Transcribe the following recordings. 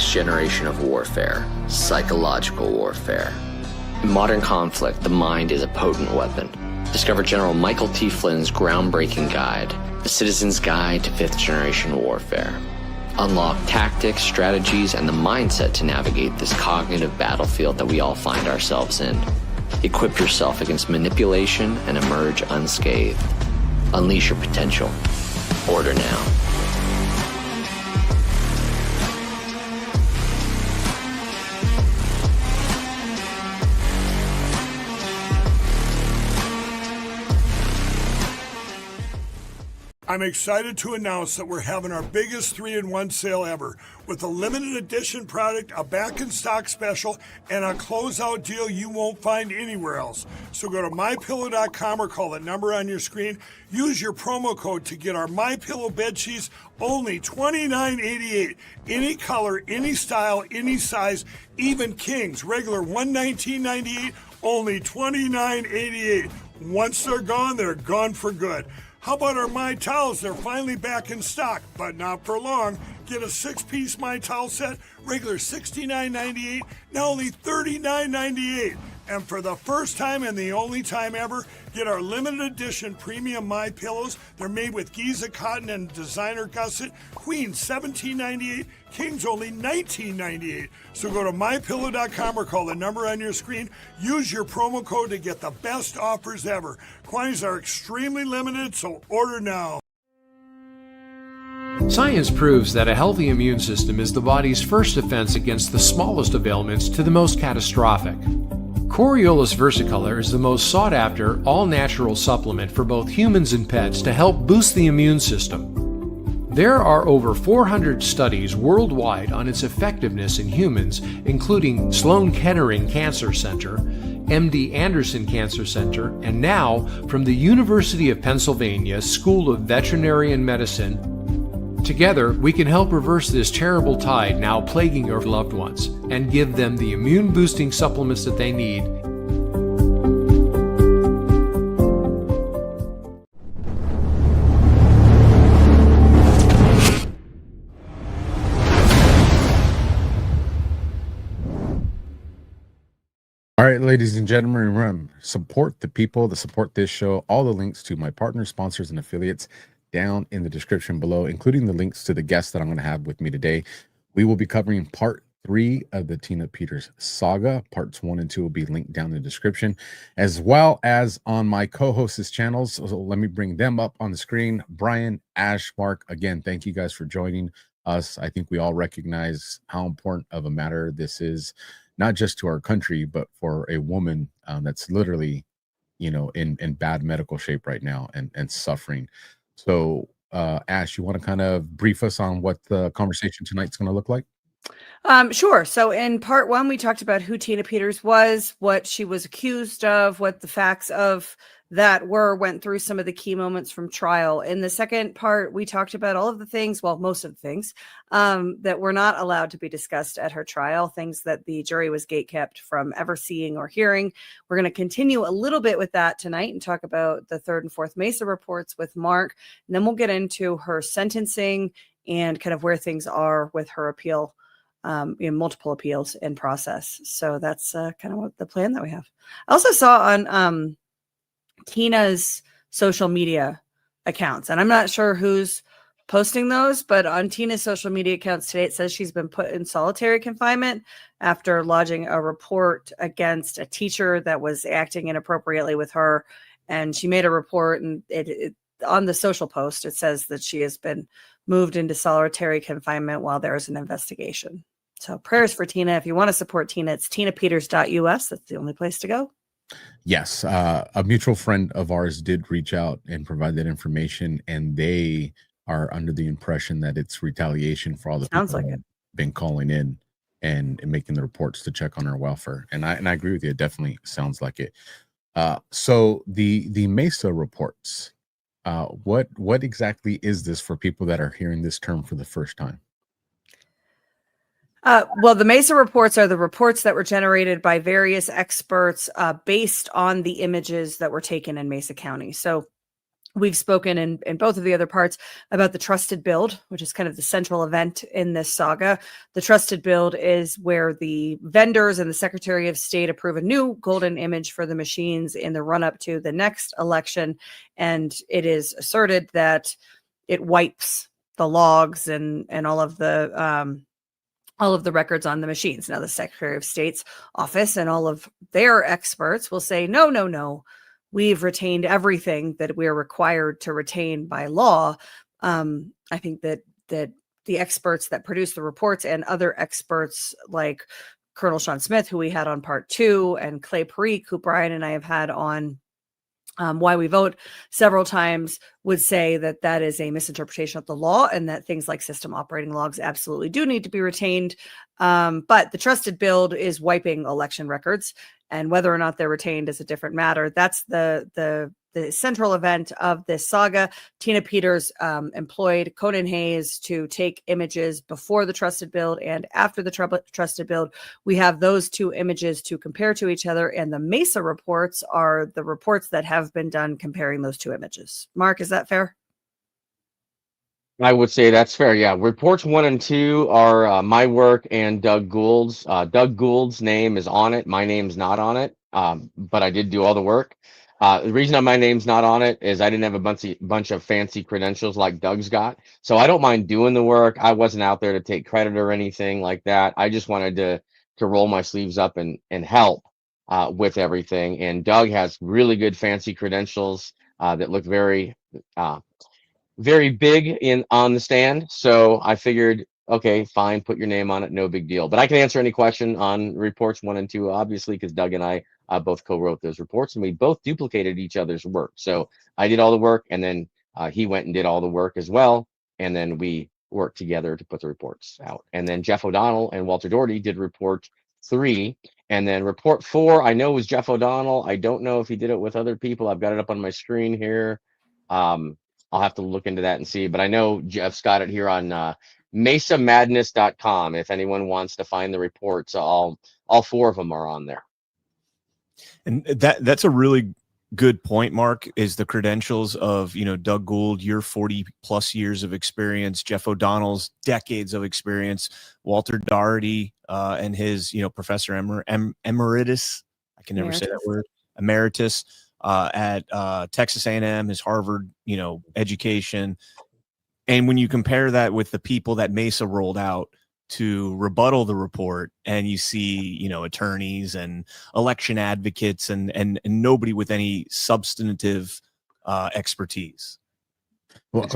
next generation of warfare, psychological warfare. In modern conflict, the mind is a potent weapon. Discover General Michael T. Flynn's groundbreaking guide, The Citizen's Guide to Fifth Generation Warfare. Unlock tactics, strategies, and the mindset to navigate this cognitive battlefield that we all find ourselves in. Equip yourself against manipulation and emerge unscathed. Unleash your potential. Order now. I'm excited to announce that we're having our biggest 3-in-1 sale ever with a limited edition product, a back in stock special, and a closeout deal you won't find anywhere else. So go to mypillow.com or call the number on your screen. Use your promo code to get our MyPillow bed sheets, only $29.88. Any color, any style, any size, even kings, regular $119.98, only $29.88. Once they're gone for good. How about our My Towels? They're finally back in stock, but not for long. Get a 6-piece My Towel set, regular $69.98, now only $39.98. And for the first time and the only time ever, get our limited edition premium My Pillows. They're made with Giza cotton and designer gusset. Queen $17.98, Kings only $19.98. So go to mypillow.com or call the number on your screen. Use your promo code to get the best offers ever. Quantities are extremely limited, so order now. Science proves that a healthy immune system is the body's first defense against the smallest of ailments to the most catastrophic. Coriolus versicolor is the most sought-after, all-natural supplement for both humans and pets to help boost the immune system. There are over 400 studies worldwide on its effectiveness in humans, including Sloan Kettering Cancer Center, MD Anderson Cancer Center, and now from the University of Pennsylvania School of Veterinary Medicine. Together, we can help reverse this terrible tide now plaguing your loved ones and give them the immune-boosting supplements that they need. All right, ladies and gentlemen, remember, support the people that support this show. All the links to my partners, sponsors, and affiliates down in the description below, including the links to the guests that I'm going to have with me today. We will be covering part 3 of the Tina Peters saga. Parts 1 and 2 will be linked down in the description, as well as on my co-hosts' channels. So let me bring them up on the screen. Brian, Ash, Mark, again, thank you guys for joining us. I think we all recognize how important of a matter this is, not just to our country, but for a woman that's literally, in bad medical shape right now and suffering. So, Ash, you want to kind of brief us on what the conversation tonight's going to look like? Sure. So in part 1, we talked about who Tina Peters was, what she was accused of, what the facts of that went through some of the key moments from trial. In the second part, we talked about all of the things, well, most of the things that were not allowed to be discussed at her trial, things that the jury was gatekept from ever seeing or hearing. We're going to continue a little bit with that tonight and talk about the 3rd and 4th Mesa reports with Mark. And then we'll get into her sentencing and kind of where things are with her appeal, multiple appeals in process. So that's kind of what the plan that we have. I also saw on Tina's social media accounts, and I'm not sure who's posting those, but on Tina's social media accounts today, it says she's been put in solitary confinement after lodging a report against a teacher that was acting inappropriately with her. And she made a report, and it on the social post, it says that she has been moved into solitary confinement while there is an investigation. So prayers for Tina. If you want to support Tina, it's tinapeters.us. That's the only place to go. Yes. A mutual friend of ours did reach out and provide that information, and they are under the impression that it's retaliation for all the people that have been calling in and making the reports to check on her welfare. And I agree with you. It definitely sounds like it. So the Mesa reports, what exactly is this for people that are hearing this term for the first time? Well, the Mesa reports are the reports that were generated by various experts based on the images that were taken in Mesa County. So We've spoken in both of the other parts about the trusted build, which is kind of the central event in this saga. The trusted build is where the vendors and the Secretary of State approve a new golden image for the machines in the run up to the next election. And it is asserted that it wipes the logs and all of the records on the machines. Now, the Secretary of State's office and all of their experts will say, no. We've retained everything that we're required to retain by law. I think that the experts that produce the reports and other experts like Colonel Sean Smith, who we had on part 2, and Clay Parikh, who Brian and I have had on Why We Vote several times, would say that that is a misinterpretation of the law and that things like system operating logs absolutely do need to be retained. But the trusted build is wiping election records, and whether or not they're retained is a different matter. That's the central event of this saga. Tina Peters employed Conan Hayes to take images before the trusted build and after the trusted build. We have those two images to compare to each other, and the Mesa reports are the reports that have been done comparing those two images. Mark, is that fair? I would say that's fair. Yeah. Reports 1 and 2 are my work and Doug Gould's. Doug Gould's name is on it. My name's not on it. But I did do all the work. The reason my name's not on it is I didn't have a bunch of fancy credentials like Doug's got. So I don't mind doing the work. I wasn't out there to take credit or anything like that. I just wanted to roll my sleeves up and help with everything. And Doug has really good fancy credentials that look very big on the stand. So I figured, okay, fine, put your name on it, no big deal. But I can answer any question on reports 1 and 2, obviously, because Doug and I both co-wrote those reports, and we both duplicated each other's work. So I did all the work, and then he went and did all the work as well, and then we worked together to put the reports out. And then Jeff O'Donnell and Walter Doherty did report 3, and then report 4 I know was Jeff O'Donnell. I don't know if he did it with other people. I've got it up on my screen here. I'll have to look into that and see, but I know Jeff's got it here on mesamadness.com. If anyone wants to find the reports, all 4 of them are on there. And that's a really good point, Mark, is the credentials of, Doug Gould, your 40 plus years of experience, Jeff O'Donnell's decades of experience, Walter Doherty and his, Professor Emeritus, I can never say that word, Emeritus at Texas A&M, his Harvard, education. And when you compare that with the people that Mesa rolled out to rebuttal the report, and you see, attorneys and election advocates and nobody with any substantive expertise. Well,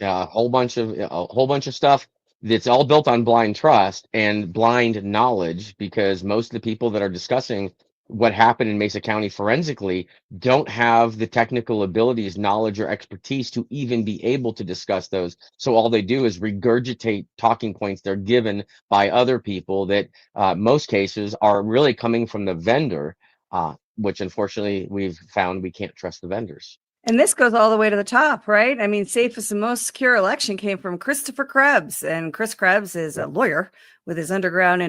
a whole bunch of stuff that's all built on blind trust and blind knowledge, because most of the people that are discussing what happened in Mesa County forensically don't have the technical abilities, knowledge, or expertise to even be able to discuss those. So all they do is regurgitate talking points they're given by other people that most cases are really coming from the vendor, which unfortunately we've found we can't trust the vendors. And this goes all the way to the top, right? I mean, safest and most secure election came from Christopher Krebs, and Chris Krebs is a lawyer with his undergrad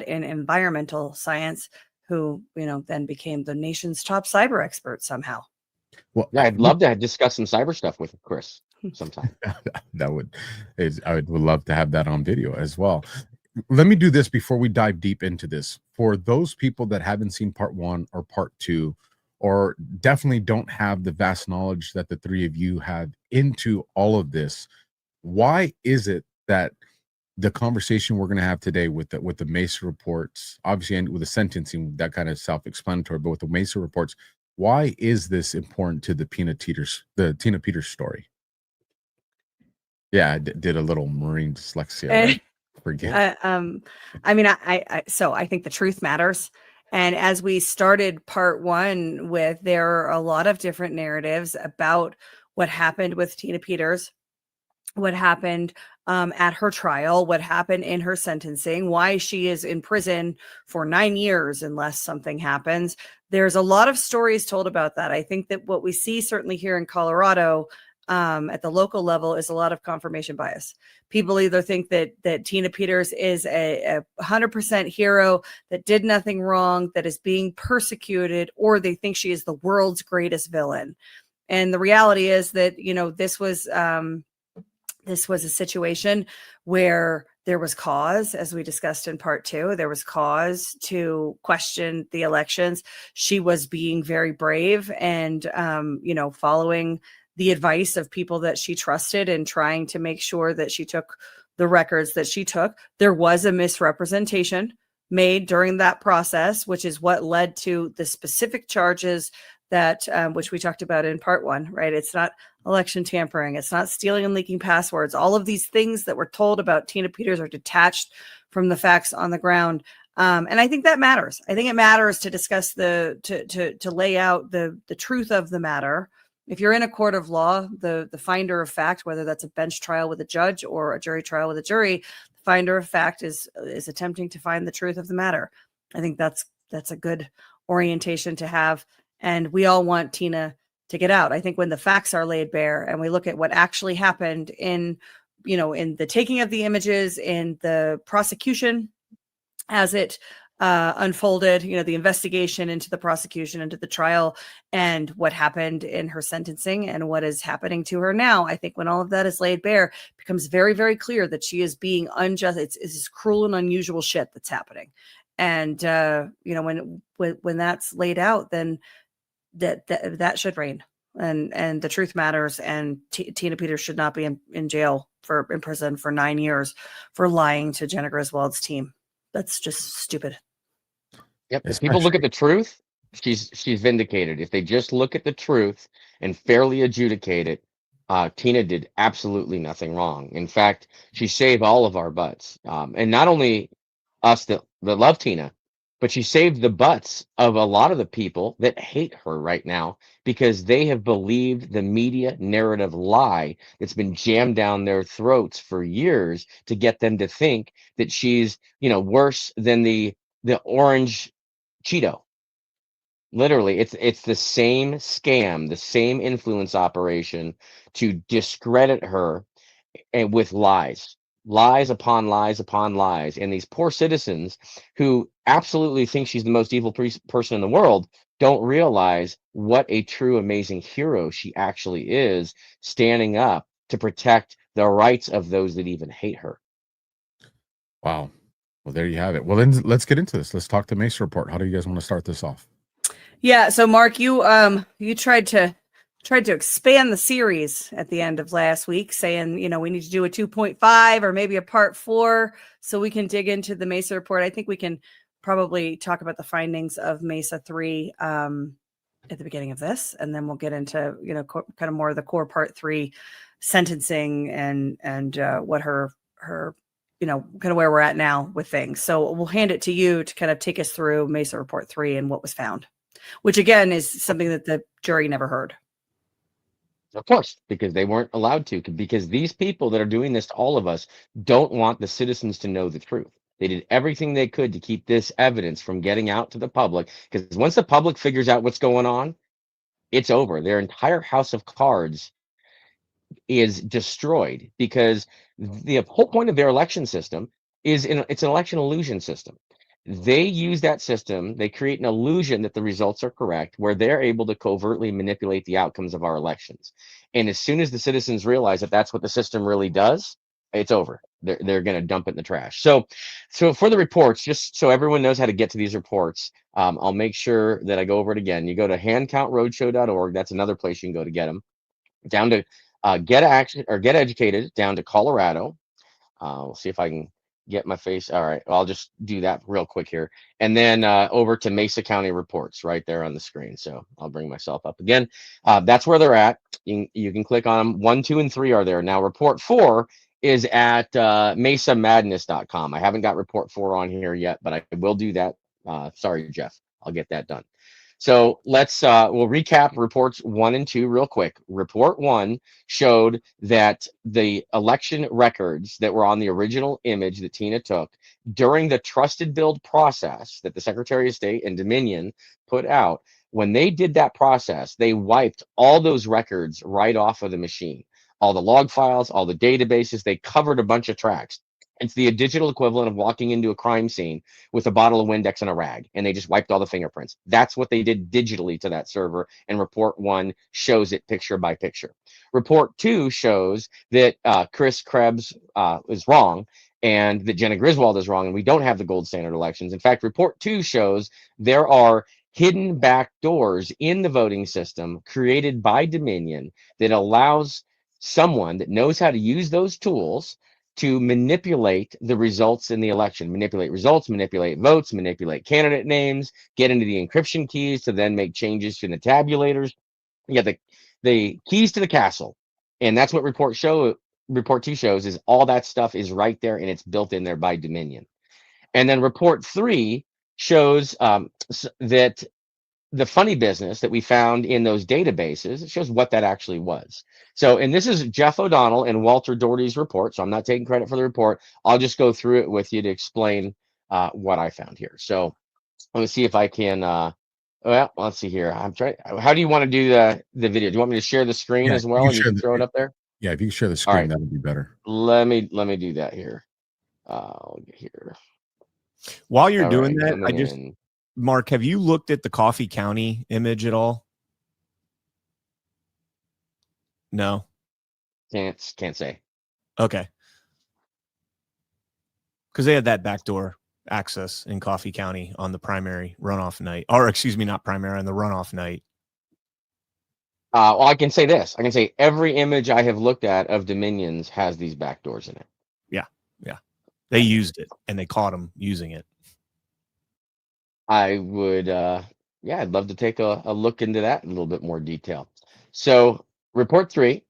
in environmental science, who, then became the nation's top cyber expert somehow. Well, yeah, I'd love to discuss some cyber stuff with Chris sometime. I would love to have that on video as well. Let me do this before we dive deep into this. For those people that haven't seen part 1 or part 2, or definitely don't have the vast knowledge that the 3 of you have into all of this, why is it that the conversation we're going to have today with the Mesa reports, obviously, and with the sentencing, that kind of self-explanatory, but with the Mesa reports, why is this important to the Tina Peters story? Yeah, I did a little Marine dyslexia. Right? Forget. I think the truth matters. And as we started part 1 with, there are a lot of different narratives about what happened with Tina Peters, what happened at her trial, what happened in her sentencing, why she is in prison for 9 years unless something happens. There's a lot of stories told about that. I think that what we see certainly here in Colorado at the local level is a lot of confirmation bias. People either think that Tina Peters is a 100% hero that did nothing wrong, that is being persecuted, or they think she is the world's greatest villain. And the reality is that, this was a situation where there was cause, as we discussed in part 2, there was cause to question the elections. She was being very brave and, following the advice of people that she trusted and trying to make sure that she took the records that she took. There was a misrepresentation made during that process, which is what led to the specific charges that which we talked about in part 1, right? It's not election tampering. It's not stealing and leaking passwords. All of these things that were told about Tina Peters are detached from the facts on the ground. And I think that matters. I think it matters to discuss to lay out the truth of the matter. If you're in a court of law, the finder of fact, whether that's a bench trial with a judge or a jury trial with a jury, the finder of fact is attempting to find the truth of the matter. I think that's a good orientation to have. And we all want Tina to get out. I think when the facts are laid bare and we look at what actually happened in the taking of the images, in the prosecution as it unfolded, the investigation into the prosecution, into the trial, and what happened in her sentencing and what is happening to her now, I think when all of that is laid bare, it becomes very, very clear that she is being unjust. It's cruel and unusual shit that's happening. And, when that's laid out, then that should reign, and the truth matters. And Tina Peters should not be in prison for 9 years for lying to Jenna Griswold's team. That's just stupid. Yep. If people look at the truth, she's vindicated. If they just look at the truth and fairly adjudicate it, Tina did absolutely nothing wrong. In fact, she saved all of our butts, and not only us that love Tina, but she saved the butts of a lot of the people that hate her right now because they have believed the media narrative lie that's been jammed down their throats for years to get them to think that she's, worse than the orange Cheeto. Literally, it's the same scam, the same influence operation to discredit her, and with lies upon lies upon lies. And these poor citizens who absolutely think she's the most evil person in the world don't realize what a true amazing hero she actually is, standing up to protect the rights of those that even hate her. Wow. Well, there you have it. Well, then let's get into this. Let's talk the Mesa Report. How do you guys want to start this off? Yeah. So Mark, you tried to expand the series at the end of last week, saying, we need to do a 2.5 or maybe a part 4 so we can dig into the Mesa Report. I think we can probably talk about the findings of Mesa 3 at the beginning of this, and then we'll get into, kind of more of the core part 3 sentencing and what her kind of where we're at now with things. So we'll hand it to you to kind of take us through Mesa Report 3 and what was found, which again is something that the jury never heard. Of course, because they weren't allowed to, because these people that are doing this to all of us don't want the citizens to know the truth. They did everything they could to keep this evidence from getting out to the public, because once the public figures out what's going on, it's over. Their entire house of cards is destroyed, because the whole point of their election system is it's an election illusion system. They use that system, they create an illusion that the results are correct, where they're able to covertly manipulate the outcomes of our elections. And as soon as the citizens realize that that's what the system really does, it's over. They're going to dump it in the trash. So for the reports, just so everyone knows how to get to these reports, I'll make sure that I go over it again. You go to handcountroadshow.org. That's another place you can go to get them. Down to Get Educated, down to Colorado. We'll see if I can get my face. All right, I'll just do that real quick here, and then over to Mesa County Reports right there on the screen. So I'll bring myself up again. That's where they're at. You can click on them. 1, 2, and 3 are there. Now report 4 is at mesamadness.com. I haven't got report 4 on here yet, but I will do that. Sorry, Jeff, I'll get that done. So let's we'll recap reports 1 and 2 real quick. Report 1 showed that the election records that were on the original image that Tina took during the trusted build process that the Secretary of State and Dominion put out, when they did that process, they wiped all those records right off of the machine. All the log files, all the databases, they covered a bunch of tracks. It's the digital equivalent of walking into a crime scene with a bottle of Windex and a rag, and they just wiped all the fingerprints. That's what they did digitally to that server, and report 1 shows it picture by picture. Report 2 shows that Chris Krebs is wrong, and that Jenna Griswold is wrong, and we don't have the gold standard elections. In fact, report 2 shows there are hidden back doors in the voting system created by Dominion that allows someone that knows how to use those tools to manipulate the results in the election, manipulate results, manipulate votes, manipulate candidate names, get into the encryption keys to then make changes to the tabulators. You got the keys to the castle. And that's what report 2 shows, is all that stuff is right there, and it's built in there by Dominion. And then report 3 shows that the funny business that we found in those databases, it shows what that actually was. So, and this is Jeff O'Donnell and Walter Doherty's report, so I'm not taking credit for the report. I'll just go through it with you to explain what I found here. So let me see if I can, well, let's see here. I'm trying, how do you want to do the video? Do you want me to share the screen as well, and you can throw it up there? Yeah, if you can share the screen, right, that would be better. Let me do that here. I'll get here. While you're doing that, Mark, have you looked at the Coffee County image at all? No. Can't say. Okay. Because they had that backdoor access in Coffee County on the primary runoff night, or excuse me, not primary, on the runoff night. Well, I can say this. I can say every image I have looked at of Dominions has these backdoors in it. Yeah. They used it, and they caught them using it. I would, I'd love to take a look into that in a little bit more detail. So report 3,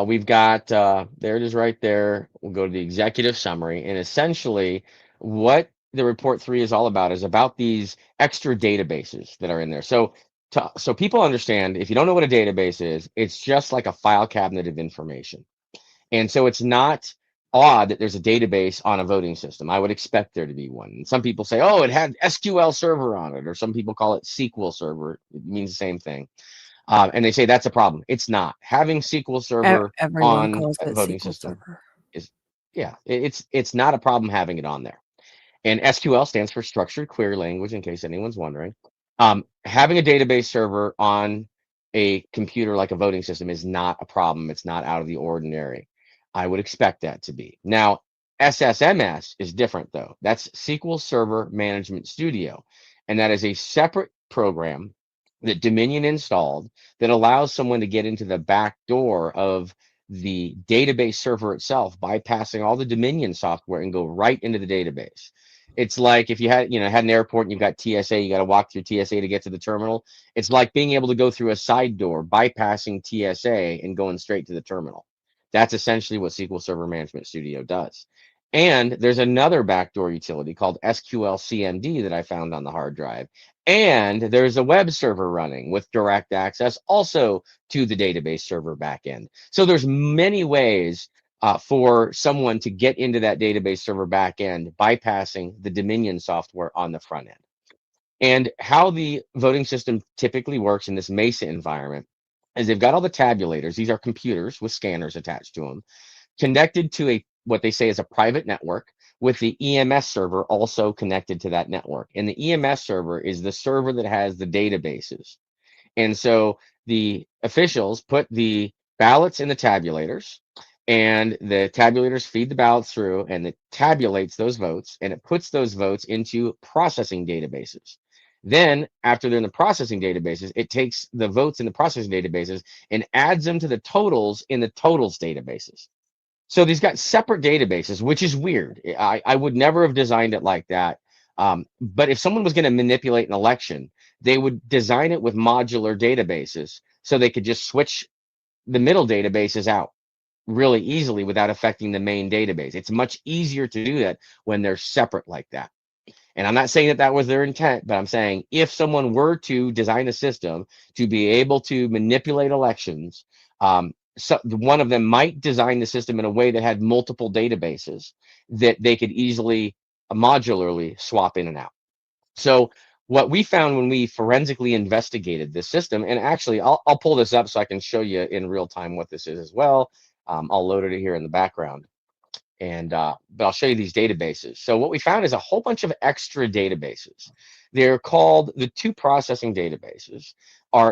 we've got, there it is right there. We'll go to the executive summary, and essentially what the report 3 is all about is about these extra databases that are in there. So people understand, if you don't know what a database is, it's just like a file cabinet of information. And so it's not odd that there's a database on a voting system. I would expect there to be one. And some people say, oh, it had SQL server on it, or some people call it SQL server. It means the same thing. And they say that's a problem. It's not. Having SQL server on a voting system is, it's not a problem having it on there. And SQL stands for structured query language, in case anyone's wondering. Having a database server on a computer like a voting system is not a problem. It's not out of the ordinary. I would expect that to be. Now, SSMS is different, though. That's SQL Server Management Studio. And that is a separate program that Dominion installed that allows someone to get into the back door of the database server itself, bypassing all the Dominion software, and go right into the database. It's like if you had an airport and you've got TSA, you got to walk through TSA to get to the terminal. It's like being able to go through a side door, bypassing TSA and going straight to the terminal. That's essentially what SQL Server Management Studio does. And there's another backdoor utility called SQL CMD that I found on the hard drive. And there's a web server running with direct access also to the database server backend. So there's many ways for someone to get into that database server backend, bypassing the Dominion software on the front end. And how the voting system typically works in this Mesa environment is they've got all the tabulators. These are computers with scanners attached to them, connected to what they say is a private network, with the EMS server also connected to that network. And the EMS server is the server that has the databases. And so the officials put the ballots in the tabulators, and the tabulators feed the ballots through, and it tabulates those votes, and it puts those votes into processing databases. Then, after they're in the processing databases, it takes the votes in the processing databases and adds them to the totals in the totals databases. So these got separate databases, which is weird. I would never have designed it like that. But if someone was going to manipulate an election, they would design it with modular databases so they could just switch the middle databases out really easily without affecting the main database. It's much easier to do that when they're separate like that. And I'm not saying that that was their intent, but I'm saying if someone were to design a system to be able to manipulate elections, so one of them might design the system in a way that had multiple databases that they could easily modularly swap in and out. So what we found when we forensically investigated this system, and actually I'll pull this up so I can show you in real time what this is as well. I'll load it here in the background. And but I'll show you these databases. So what we found is a whole bunch of extra databases. They're called the two processing databases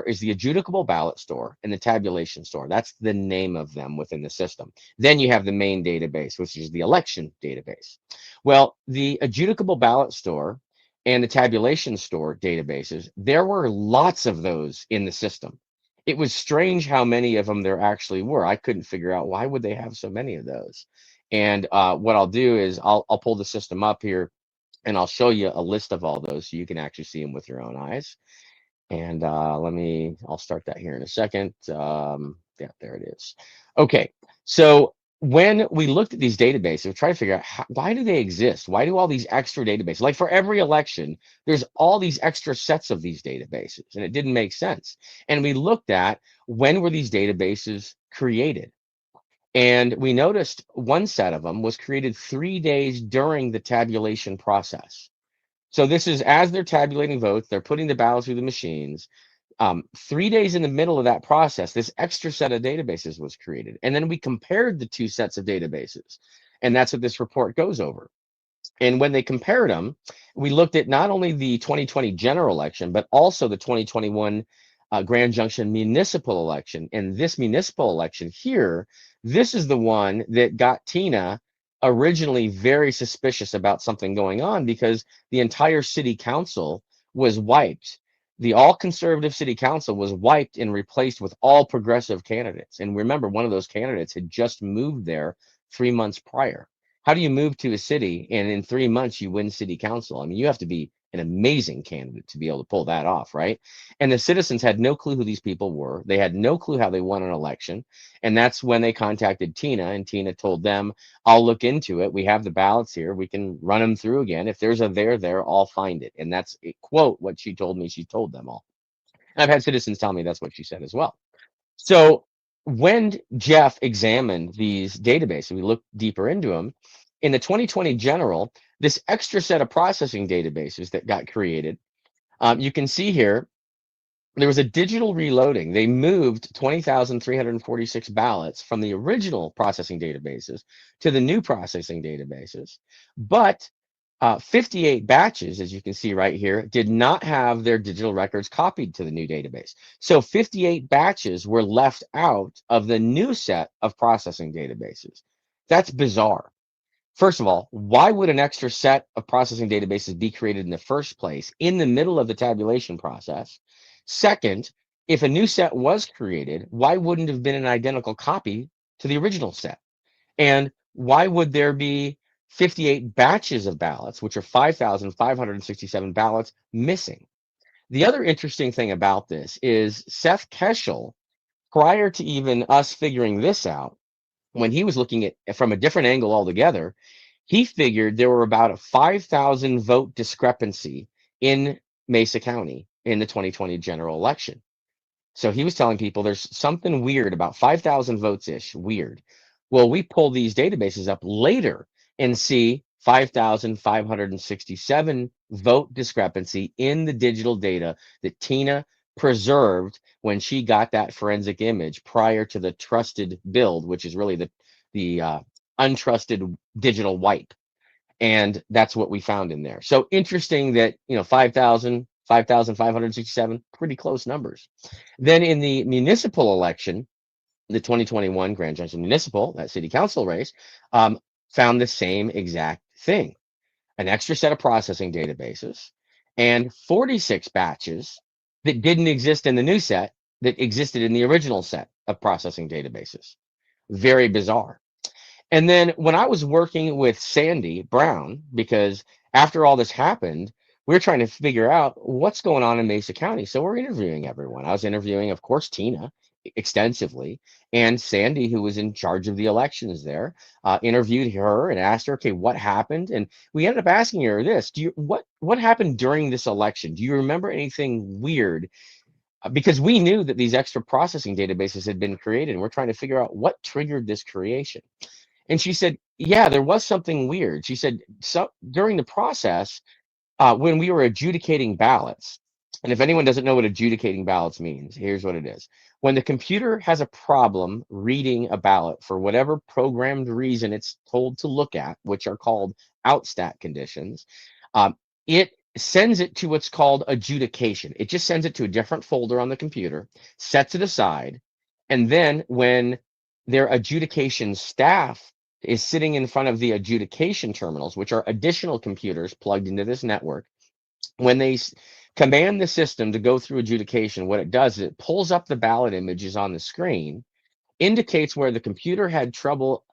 is the adjudicable ballot store and the tabulation store. That's the name of them within the system. Then you have the main database, which is the election database. Well, the adjudicable ballot store and the tabulation store databases, there were lots of those in the system. It was strange how many of them there actually were. I couldn't figure out why would they have so many of those. And what I'll do is I'll pull the system up here and I'll show you a list of all those so you can actually see them with your own eyes. And I'll start that here in a second. Yeah, there it is. Okay, so when we looked at these databases, we tried to figure out why do they exist? Why do all these extra databases? Like for every election, there's all these extra sets of these databases, and it didn't make sense. And we looked at when were these databases created? And we noticed one set of them was created 3 days during the tabulation process. So this is as they're tabulating votes, they're putting the ballots through the machines. 3 days in the middle of that process, this extra set of databases was created. And then we compared the two sets of databases. And that's what this report goes over. And when they compared them, we looked at not only the 2020 general election, but also the 2021 Grand Junction municipal election. And this municipal election here, this is the one that got Tina originally very suspicious about something going on because the entire city council was wiped. The all conservative city council was wiped and replaced with all progressive candidates. And remember, one of those candidates had just moved there 3 months prior. How do you move to a city and in 3 months you win city council? I mean, you have to be an amazing candidate to be able to pull that off, right? And the citizens had no clue who these people were. They had no clue how they won an election. And that's when they contacted Tina, and Tina told them, I'll look into it. We have the ballots here. We can run them through again. If there's a there, I'll find it. And that's a quote what she told me. She told them all. And I've had citizens tell me that's what she said as well. So when Jeff examined these databases, we looked deeper into them. In the 2020 general, this extra set of processing databases that got created, you can see here, there was a digital reloading. They moved 20,346 ballots from the original processing databases to the new processing databases. But 58 batches, as you can see right here, did not have their digital records copied to the new database. So 58 batches were left out of the new set of processing databases. That's bizarre. First of all, why would an extra set of processing databases be created in the first place in the middle of the tabulation process? Second, if a new set was created, why wouldn't it have been an identical copy to the original set? And why would there be 58 batches of ballots, which are 5,567 ballots, missing? The other interesting thing about this is Seth Keschel, prior to even us figuring this out, when he was looking at from a different angle altogether, he figured there were about a 5,000 vote discrepancy in Mesa County in the 2020 general election. So he was telling people there's something weird about 5,000 votes-ish, weird. Well, we pull these databases up later and see 5,567 vote discrepancy in the digital data that Tina preserved when she got that forensic image prior to the trusted build, which is really the untrusted digital wipe. And that's what we found in there. So interesting that, 5,567, pretty close numbers. Then in the municipal election, the 2021 Grand Junction Municipal, that city council race, found the same exact thing. An extra set of processing databases and 46 batches that didn't exist in the new set that existed in the original set of processing databases. Very bizarre. And then when I was working with Sandy Brown, because after all this happened, we're trying to figure out what's going on in Mesa County. So we're interviewing everyone. I was interviewing, of course, Tina extensively, and Sandy, who was in charge of the elections there, interviewed her and asked her, okay, what happened? And we ended up asking her this: what happened during this election? Do you remember anything weird? Because we knew that these extra processing databases had been created, and we're trying to figure out what triggered this creation. And she said, yeah, there was something weird. She said, so during the process, when we were adjudicating ballots, And if anyone doesn't know what adjudicating ballots means, here's what it is. When the computer has a problem reading a ballot for whatever programmed reason it's told to look at, which are called outstat conditions, it sends it to what's called adjudication. It just sends it to a different folder on the computer, sets it aside, and then when their adjudication staff is sitting in front of the adjudication terminals, which are additional computers plugged into this network, when they command the system to go through adjudication, what it does is it pulls up the ballot images on the screen, indicates where the computer had trouble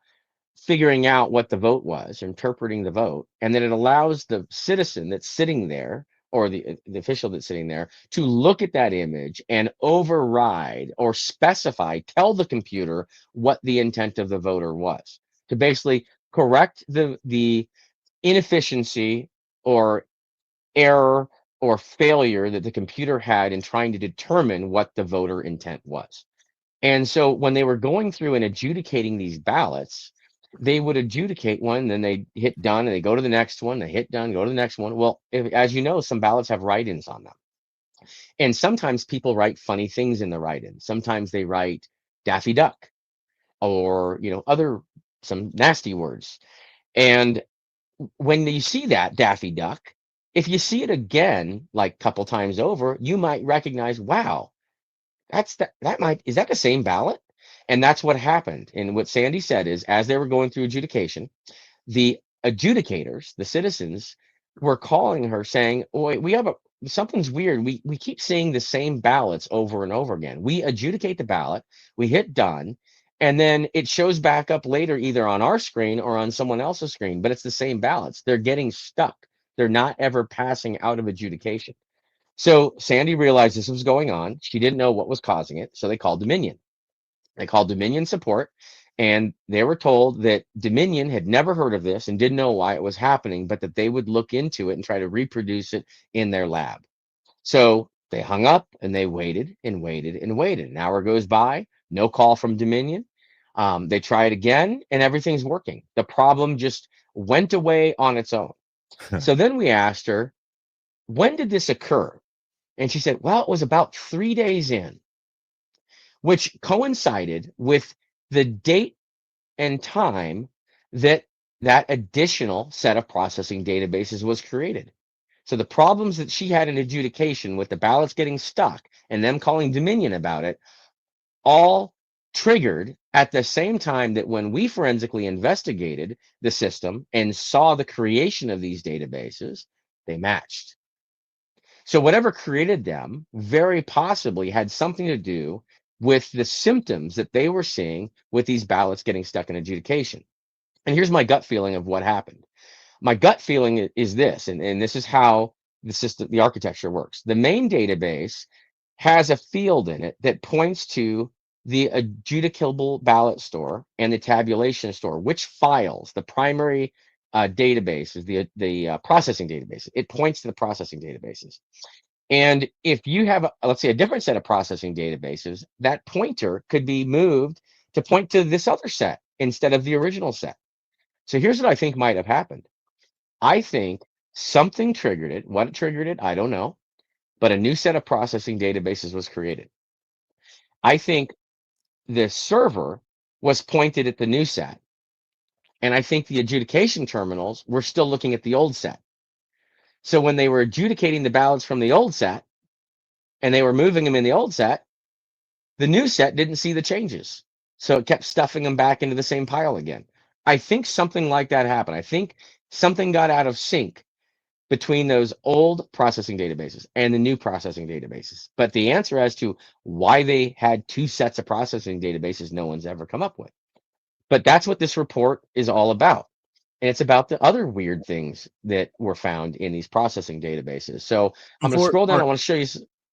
figuring out what the vote was, interpreting the vote, and then it allows the citizen that's sitting there, or the official that's sitting there, to look at that image and override or specify, tell the computer what the intent of the voter was, to basically correct the inefficiency or error or failure that the computer had in trying to determine what the voter intent was. And so when they were going through and adjudicating these ballots, they would adjudicate one, then they hit done, and they go to the next one, they hit done, go to the next one. Well, as you know, some ballots have write-ins on them. And sometimes people write funny things in the write-in. Sometimes they write Daffy Duck or, other some nasty words. And when you see that Daffy Duck, if you see it again, like a couple times over, you might recognize, wow, is that the same ballot? And that's what happened. And what Sandy said is, as they were going through adjudication, the adjudicators, the citizens, were calling her saying, "Oh, something's weird. We keep seeing the same ballots over and over again. We adjudicate the ballot, we hit done, and then it shows back up later either on our screen or on someone else's screen, but it's the same ballots. They're getting stuck. They're not ever passing out of adjudication." So Sandy realized this was going on. She didn't know what was causing it, so they called Dominion. They called Dominion support, and they were told that Dominion had never heard of this and didn't know why it was happening, but that they would look into it and try to reproduce it in their lab. So they hung up and they waited and waited and waited. An hour goes by, no call from Dominion. They try it again, and everything's working. The problem just went away on its own. So then we asked her, when did this occur? And she said, well, it was about 3 days in, which coincided with the date and time that additional set of processing databases was created. So the problems that she had in adjudication with the ballots getting stuck and them calling Dominion about it, all triggered at the same time that when we forensically investigated the system and saw the creation of these databases, they matched. So whatever created them very possibly had something to do with the symptoms that they were seeing with these ballots getting stuck in adjudication. And here's my gut feeling of what happened. My gut feeling is this, and this is how the system, the architecture works. The main database has a field in it that points to the adjudicable ballot store and the tabulation store, which files, the primary databases, the processing databases. It points to the processing databases. And if you have, let's say, a different set of processing databases, that pointer could be moved to point to this other set instead of the original set. So here's what I think might have happened. I think something triggered it. What triggered it, I don't know. But a new set of processing databases was created. I think the server was pointed at the new set. And I think the adjudication terminals were still looking at the old set. So when they were adjudicating the ballots from the old set and they were moving them in the old set, the new set didn't see the changes. So it kept stuffing them back into the same pile again. I think something like that happened. I think something got out of sync between those old processing databases and the new processing databases. But the answer as to why they had two sets of processing databases, no one's ever come up with. But that's what this report is all about. And it's about the other weird things that were found in these processing databases. So I'm going to scroll down. I want to show you.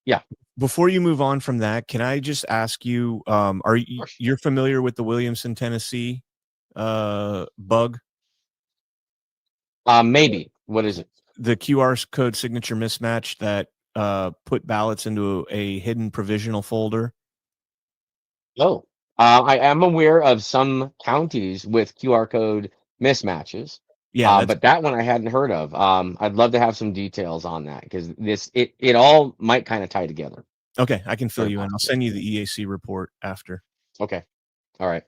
Yeah. Before you move on from that, can I just ask you, are you're familiar with the Williamson, Tennessee bug? Maybe. What is it? The QR code signature mismatch that put ballots into a hidden provisional folder. Oh, I am aware of some counties with QR code mismatches. Yeah, that's But that one I hadn't heard of. I'd love to have some details on that because it all might kind of tie together. okay. I can fill Very you in. I'll possibly. send you the EAC report after. Okay. All right.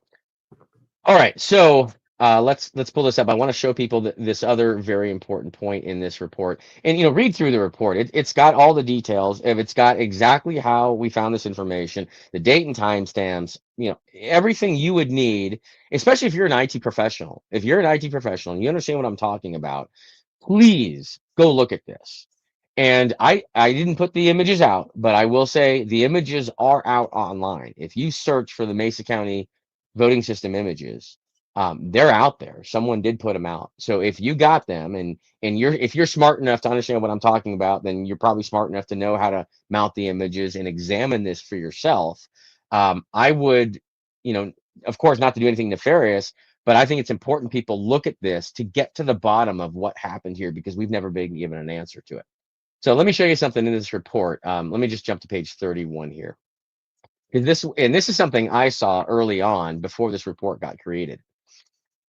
All right. So let's pull this up. I want to show people this other very important point in this report, and read through the report. It's got all the details. If it's got exactly how we found this information, the date and timestamps, everything you would need, especially if you're an IT professional. If you're an IT professional and you understand what I'm talking about, please go look at this. And I didn't put the images out, but I will say the images are out online. If you search for the Mesa County voting system images, they're out there. Someone did put them out. So if you got them and if you're smart enough to understand what I'm talking about, then you're probably smart enough to know how to mount the images and examine this for yourself. I would, of course, not to do anything nefarious, but I think it's important people look at this to get to the bottom of what happened here because we've never been given an answer to it. So let me show you something in this report. Let me just jump to page 31 here. This is something I saw early on before this report got created.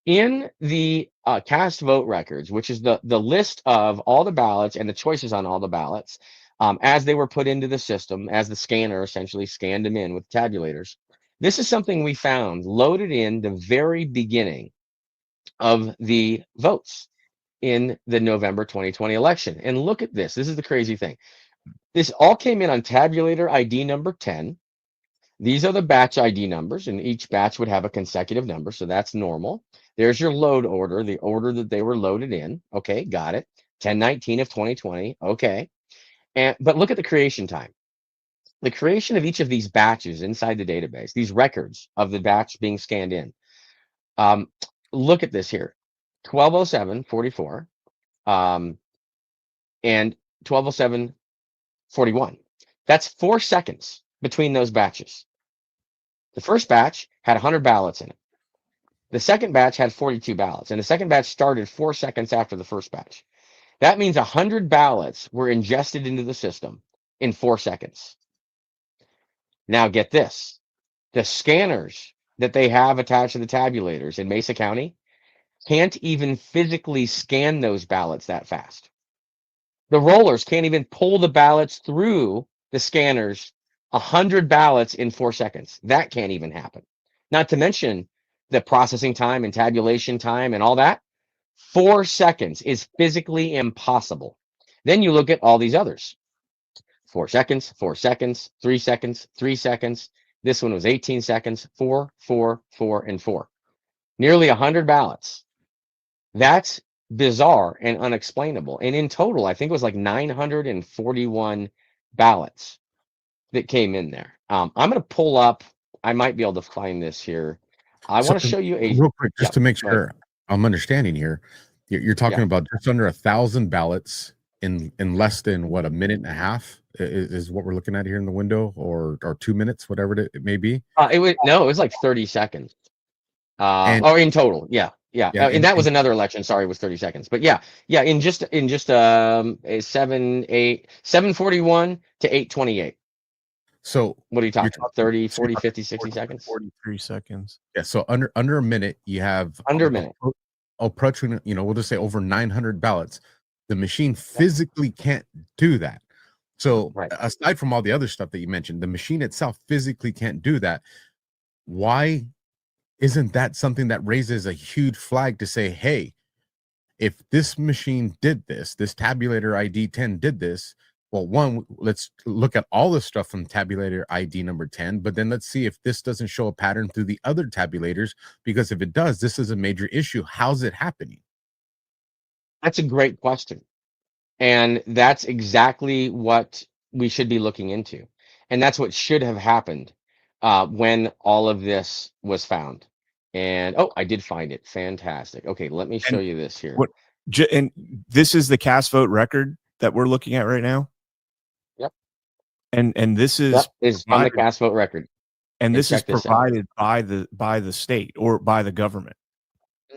In the cast vote records, which is the list of all the ballots and the choices on all the ballots as they were put into the system, as the scanner essentially scanned them in with tabulators. This is something we found loaded in the very beginning of the votes in the November 2020 election. And look at this. This is the crazy thing. This all came in on tabulator ID number 10. These are the batch ID numbers, and each batch would have a consecutive number, so that's normal. There's your load order, the order that they were loaded in. Okay, got it. 10/19 of 2020. Okay. But look at the creation time. The creation of each of these batches inside the database, these records of the batch being scanned in. Look at this here. 1207:44 and 1207:41. That's 4 seconds between those batches. The first batch had 100 ballots in it. The second batch had 42 ballots, and the second batch started 4 seconds after the first batch. That means 100 ballots were ingested into the system in 4 seconds. Now get this. The scanners that they have attached to the tabulators in Mesa County can't even physically scan those ballots that fast. The rollers can't even pull the ballots through the scanners 100 ballots in 4 seconds. That can't even happen. Not to mention the processing time and tabulation time and all that. 4 seconds is physically impossible. Then you look at all these others. 4 seconds, 4 seconds, 3 seconds, 3 seconds. This one was 18 seconds, 4, 4, 4, and 4. Nearly 100 ballots. That's bizarre and unexplainable. And in total, I think it was like 941 ballots that came in there. I'm going to pull up. I might be able to find this here. I want to show you a real quick, just to make go ahead. sure I'm understanding here. You're talking about just under 1,000 ballots in less than what, a minute and a half is what we're looking at here in the window, or 2 minutes, whatever it may be. It was like 30 seconds. Or in total, yeah. And that was another election. Sorry, it was 30 seconds. But yeah, in just 7:41 to 8:28. So what are you talking about? 30, 40, 50, 60 seconds? 43 seconds. Yeah, so under a minute, you have under a minute. Approaching, we'll just say over 900 ballots. The machine physically can't do that. So aside from all the other stuff that you mentioned, the machine itself physically can't do that. Why isn't that something that raises a huge flag to say, hey, if this machine did this tabulator ID 10 did this, well, one, let's look at all the stuff from tabulator ID number 10, but then let's see if this doesn't show a pattern through the other tabulators, because if it does, this is a major issue. How's it happening? That's a great question. And that's exactly what we should be looking into. And that's what should have happened when all of this was found. And I did find it. Fantastic. Okay, let me show you this here. And this is the cast vote record that we're looking at right now. Yep. And this is on the cast vote record. And this is provided by the state or by the government.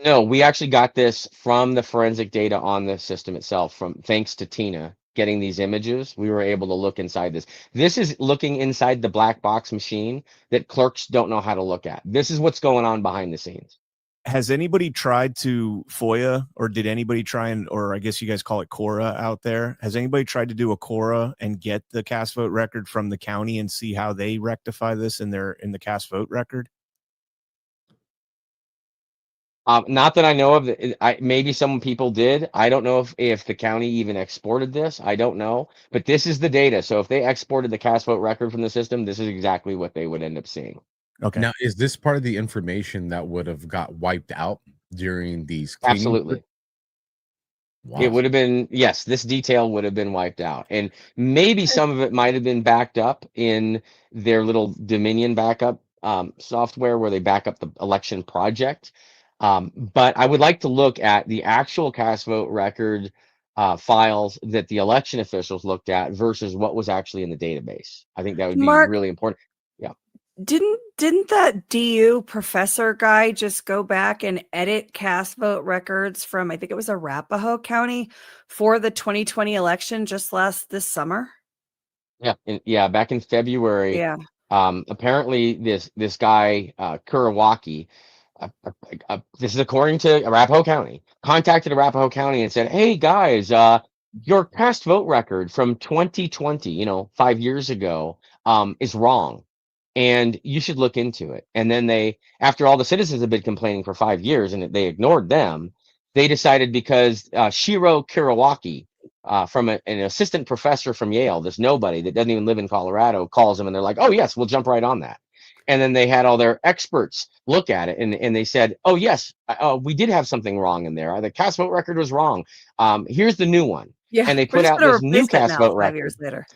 No, we actually got this from the forensic data on the system itself. Thanks to Tina getting these images, we were able to look inside this. This is looking inside the black box machine that clerks don't know how to look at. This is what's going on behind the scenes. Has anybody tried to FOIA, or did anybody try and, or I guess you guys call it Cora out there? Has anybody tried to do a Cora and get the cast vote record from the county and see how they rectify this in the cast vote record? Not that I know of. Maybe some people did. I don't know if the county even exported this. I don't know. But this is the data. So if they exported the cast vote record from the system, this is exactly what they would end up seeing. Okay. Now, is this part of the information that would have got wiped out during these cleaning? Absolutely. Wow. It would have been, yes, this detail would have been wiped out. And maybe some of it might have been backed up in their little Dominion backup software where they back up the election project. But I would like to look at the actual cast vote record files that the election officials looked at versus what was actually in the database. I think that would be really important. Yeah. Didn't that DU professor guy just go back and edit cast vote records from, I think it was Arapahoe County, for the 2020 election just this summer? Yeah, back in February. Yeah. Apparently this guy Kurawaki, this is according to Arapahoe County, contacted Arapahoe County and said, "Hey guys, your cast vote record from 2020, 5 years ago, is wrong, and you should look into it." And then after all the citizens have been complaining for 5 years and they ignored them, they decided, because Shiro Kurawaki, from an assistant professor from Yale, this nobody that doesn't even live in Colorado, calls them and they're like, "Oh yes, we'll jump right on that." And then they had all their experts look at it and they said, "Oh yes, we did have something wrong in there. The cast vote record was wrong. Here's the new one." Yeah. And they put out this new cast vote record 5 years later.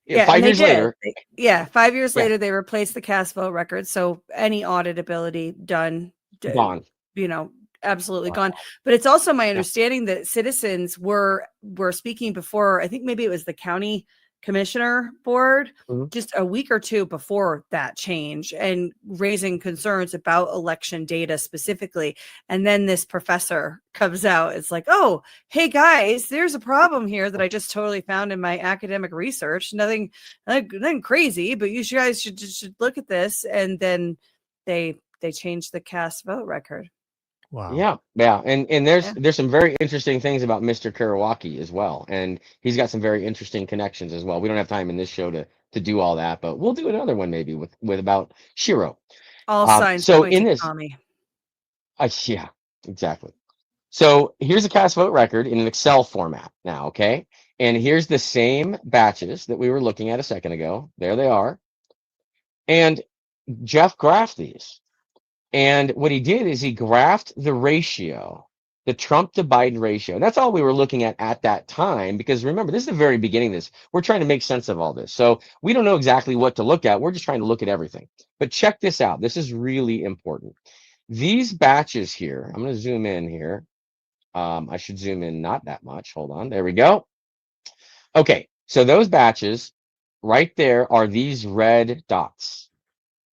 Yeah, 5 years later. 5 years later, they replaced the cast vote record. So any auditability done, Gone. Absolutely gone. But it's also my understanding that citizens were speaking before, I think maybe it was the county commissioner board, just a week or two before that change, and raising concerns about election data specifically. And then this professor comes out. It's like, "Oh, hey guys, there's a problem here that I just totally found in my academic research. Nothing crazy, but you guys should look at this." And then they changed the cast vote record. Wow. Yeah. And there's some very interesting things about Mr. Kurawaki as well. And he's got some very interesting connections as well. We don't have time in this show to do all that, but we'll do another one maybe with about Shiro. All signs so point in to this, Tommy. yeah, exactly. So here's a cast vote record in an Excel format now, okay? And here's the same batches that we were looking at a second ago. There they are. And Jeff graphed these. And what he did is he graphed the ratio, the Trump to Biden ratio. And that's all we were looking at that time, because remember, this is the very beginning of this. We're trying to make sense of all this. So we don't know exactly what to look at. We're just trying to look at everything. But check this out. This is really important. These batches here, I'm going to zoom in here. I should zoom in not that much. Hold on. There we go. Okay. So those batches right there are these red dots.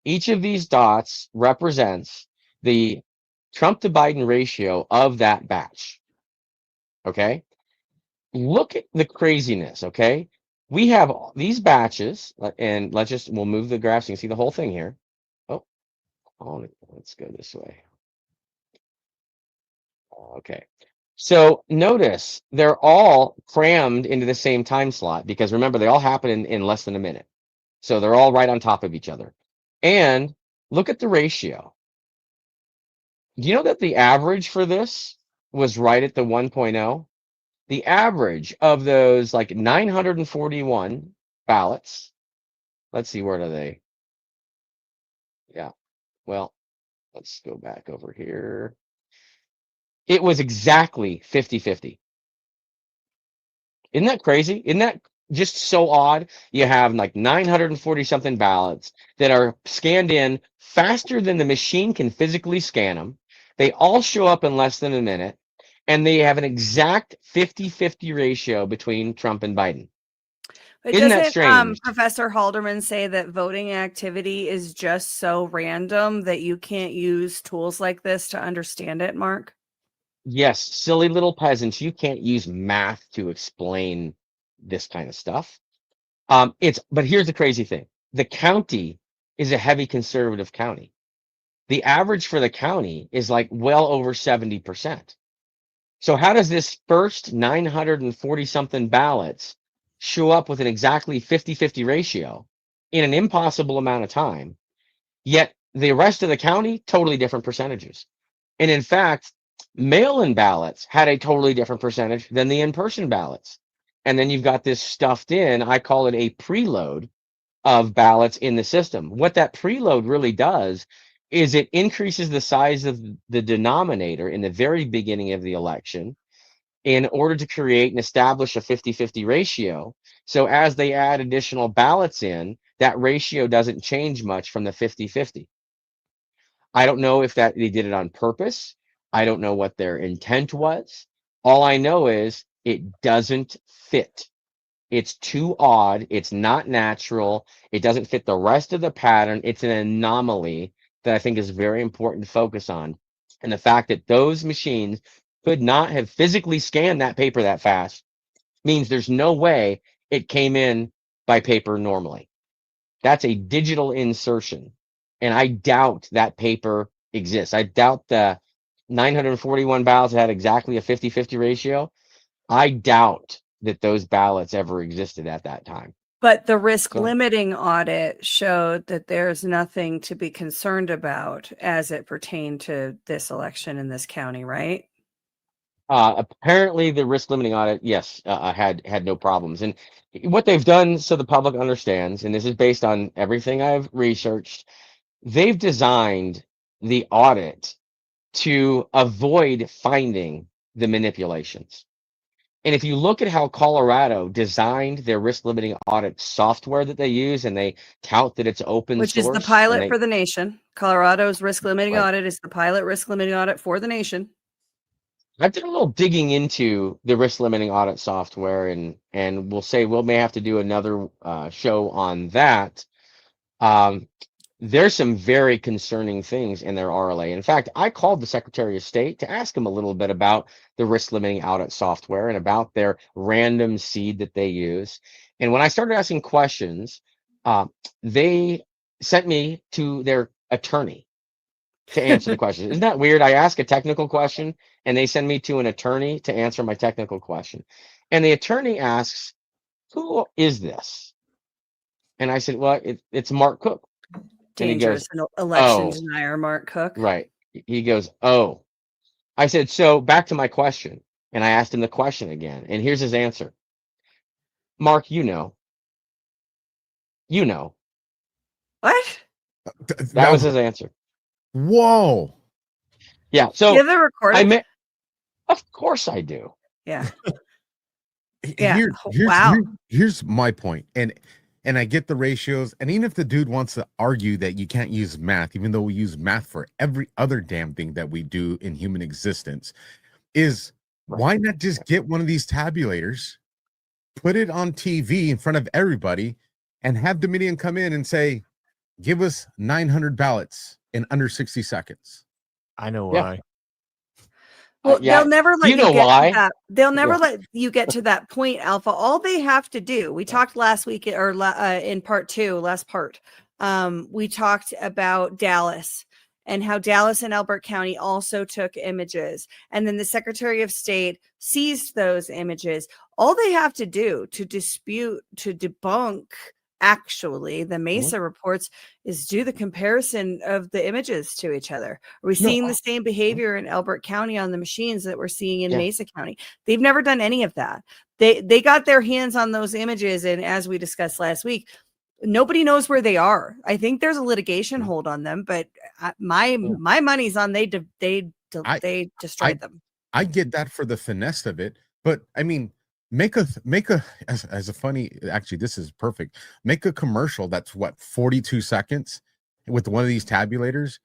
Each of these dots represents the Trump to Biden ratio of that batch. Okay. Look at the craziness. Okay. We have these batches, and we'll move the graph so you can see the whole thing here. Oh, let's go this way. Okay. So notice they're all crammed into the same time slot, because remember, they all happen in less than a minute. So they're all right on top of each other. And look at the ratio. Do you know that the average for this was right at the 1.0? The average of those 941 ballots. Let's see, where are they? Yeah. Well, let's go back over here. It was exactly 50-50. Isn't that crazy? Isn't that just so odd? You have 940 something ballots that are scanned in faster than the machine can physically scan them. They all show up in less than a minute, and they have an exact 50-50 ratio between Trump and Biden. But Isn't that doesn't strange? Professor Halderman say that voting activity is just so random that you can't use tools like this to understand it, Mark? Yes, silly little peasants. You can't use math to explain this kind of stuff. But here's the crazy thing. The county is a heavy conservative county. The average for the county is like well over 70%. So how does this first 940 something ballots show up with an exactly 50-50 ratio in an impossible amount of time? Yet the rest of the county, totally different percentages. And in fact, mail-in ballots had a totally different percentage than the in-person ballots. And then you've got this stuffed in, I call it a preload of ballots in the system. What that preload really does is it increases the size of the denominator in the very beginning of the election in order to create and establish a 50-50 ratio. So as they add additional ballots in, that ratio doesn't change much from the 50-50. I don't know if that they did it on purpose. I don't know what their intent was. All I know is it doesn't fit. It's too odd. It's not natural. It doesn't fit the rest of the pattern. It's an anomaly that I think is very important to focus on. And the fact that those machines could not have physically scanned that paper that fast means there's no way it came in by paper normally. That's a digital insertion. And I doubt that paper exists. I doubt the 941 ballots had exactly a 50-50 ratio. I doubt that those ballots ever existed at that time. But the risk So- limiting audit showed that there's nothing to be concerned about as it pertained to this election in this county, right? Apparently, the risk limiting audit, yes, had no problems. And what they've done, so the public understands, and this is based on everything I've researched, they've designed the audit to avoid finding the manipulations. And if you look at how Colorado designed their risk limiting audit software that they use, and they tout that it's open Which source, is the and pilot they- for the nation. Colorado's risk limiting Right. audit is the pilot risk limiting audit for the nation. I've done a little digging into the risk limiting audit software, and we'll may have to do another show on that. There's some very concerning things in their RLA. In fact, I called the Secretary of State to ask him a little bit about the risk limiting audit software and about their random seed that they use. And when I started asking questions, they sent me to their attorney to answer the question. Isn't that weird? I ask a technical question and they send me to an attorney to answer my technical question. And the attorney asks, "Who is this?" And I said, "Well, it's Mark Cook." And he goes, Dangerous election "Oh, denier, Mark Cook. right." He goes, "Oh." I said, "So back to my question." And I asked him the question again. And here's his answer. "Mark, you know. What? That was his answer. Whoa. Yeah. Do So you have the recording? of course I do. Yeah. Yeah. Here's my point. And I get the ratios. And even if the dude wants to argue that you can't use math, even though we use math for every other damn thing that we do in human existence, is why not just get one of these tabulators, put it on TV in front of everybody, and have Dominion come in and say, give us 900 ballots in under 60 seconds. I know Yeah. why. Well, Yeah, they'll never let you you know get why. to that. They'll never Yeah. let you get to that point, Alpha. All they have to do. We talked last week in part 2, last part. We talked about Dallas and how Dallas and Elbert County also took images, and then the Secretary of State seized those images. All they have to do to debunk actually the Mesa reports is do the comparison of the images to each other. Are we seeing the same behavior in Elbert County on the machines that we're seeing in Mesa County? They've never done any of that. They got their hands on those images, and as we discussed last week, nobody knows where they are. I think there's a litigation hold on them, but my money's on they destroyed them. I get that for the finesse of it, but I mean, make a as a funny, actually this is perfect, make a commercial that's what, 42 seconds with one of these tabulators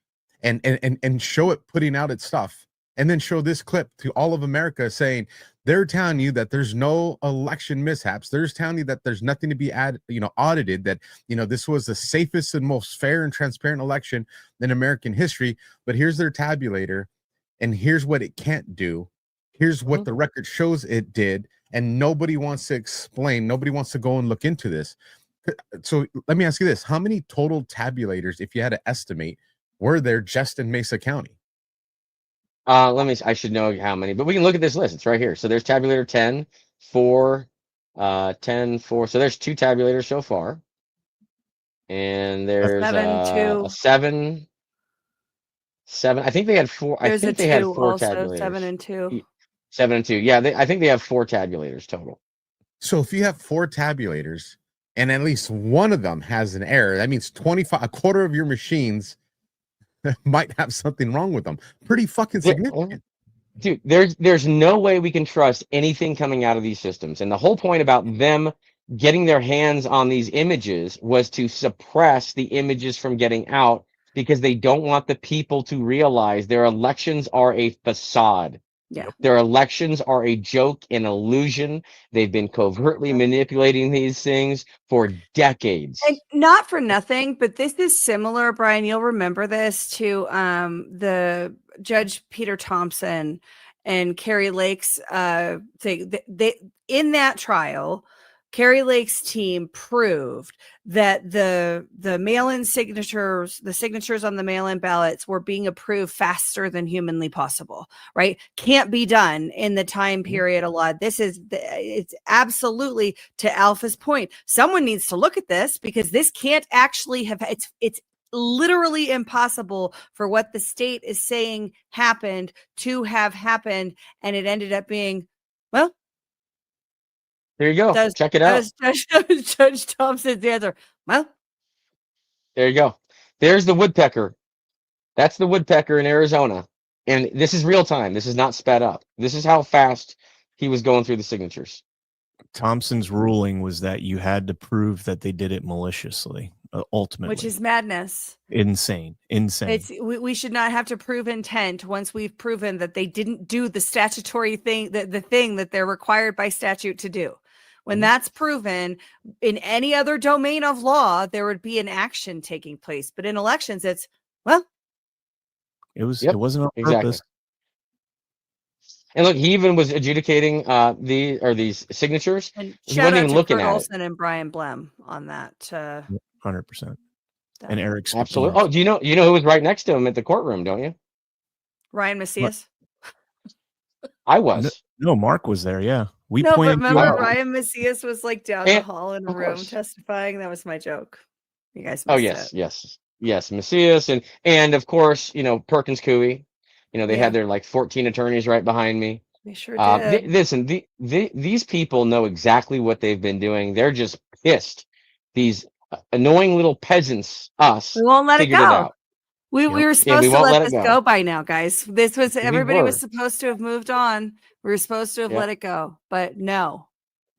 and show it putting out its stuff, and then show this clip to all of America saying they're telling you that there's no election mishaps, they're telling you that there's nothing to be audited, that this was the safest and most fair and transparent election in American history, but here's their tabulator and here's what it can't do, here's what the record shows it did. And nobody wants to explain. Nobody wants to go and look into this. So let me ask you this. How many total tabulators, if you had to estimate, were there just in Mesa County? I should know how many, but we can look at this list. It's right here. So there's tabulator 10, 4, 10, 4. So there's 2 tabulators so far. And there's 7, 2. a 7. I think they had 4. There's I think a they had 2 4 also, tabulators. 7 and 2. 7 and 2. Yeah, I think they have 4 tabulators total. So if you have 4 tabulators and at least one of them has an error, that means a quarter of your machines might have something wrong with them. Pretty fucking significant. Dude, there's no way we can trust anything coming out of these systems. And the whole point about them getting their hands on these images was to suppress the images from getting out, because they don't want the people to realize their elections are a facade. Yeah. Their elections are a joke, an illusion. They've been covertly manipulating these things for decades. And not for nothing, but this is similar, Brian. You'll remember this to the Judge Peter Thompson and Carrie Lake's thing. They in that trial, Carrie Lake's team proved that the mail-in signatures, the signatures on the mail-in ballots were being approved faster than humanly possible, right? Can't be done in the time period allotted. It's absolutely, to Alpha's point, someone needs to look at this, because this can't actually have, it's literally impossible for what the state is saying happened to have happened. And it ended up being, well, there you go. Check it out. Judge Thompson's answer. Well, there you go. There's the woodpecker. That's the woodpecker in Arizona. And this is real time. This is not sped up. This is how fast he was going through the signatures. Thompson's ruling was that you had to prove that they did it maliciously, ultimately. which is madness. Insane. We should not have to prove intent once we've proven that they didn't do the statutory thing, the thing that they're required by statute to do. When that's proven in any other domain of law, there would be an action taking place. But in elections, it's, well, it wasn't on purpose. And look, he even was adjudicating these signatures. And he wasn't even looking at Olson and Brian Blem on that. 100%. And Eric. Absolutely. Oh, do you know who was right next to him at the courtroom? Don't you? Ryan Macias. I was. No, Mark was there. Yeah. But remember, Ryan Macias was like down the hall in a room testifying. That was my joke. You guys. Yes, Macias and of course, Perkins Coie. They had their 14 attorneys right behind me. They sure did. Listen, these people know exactly what they've been doing. They're just pissed. These annoying little peasants. We won't let it go. We were supposed to let this go by now, guys. This was everybody was supposed to have moved on. We were supposed to have let it go, but no.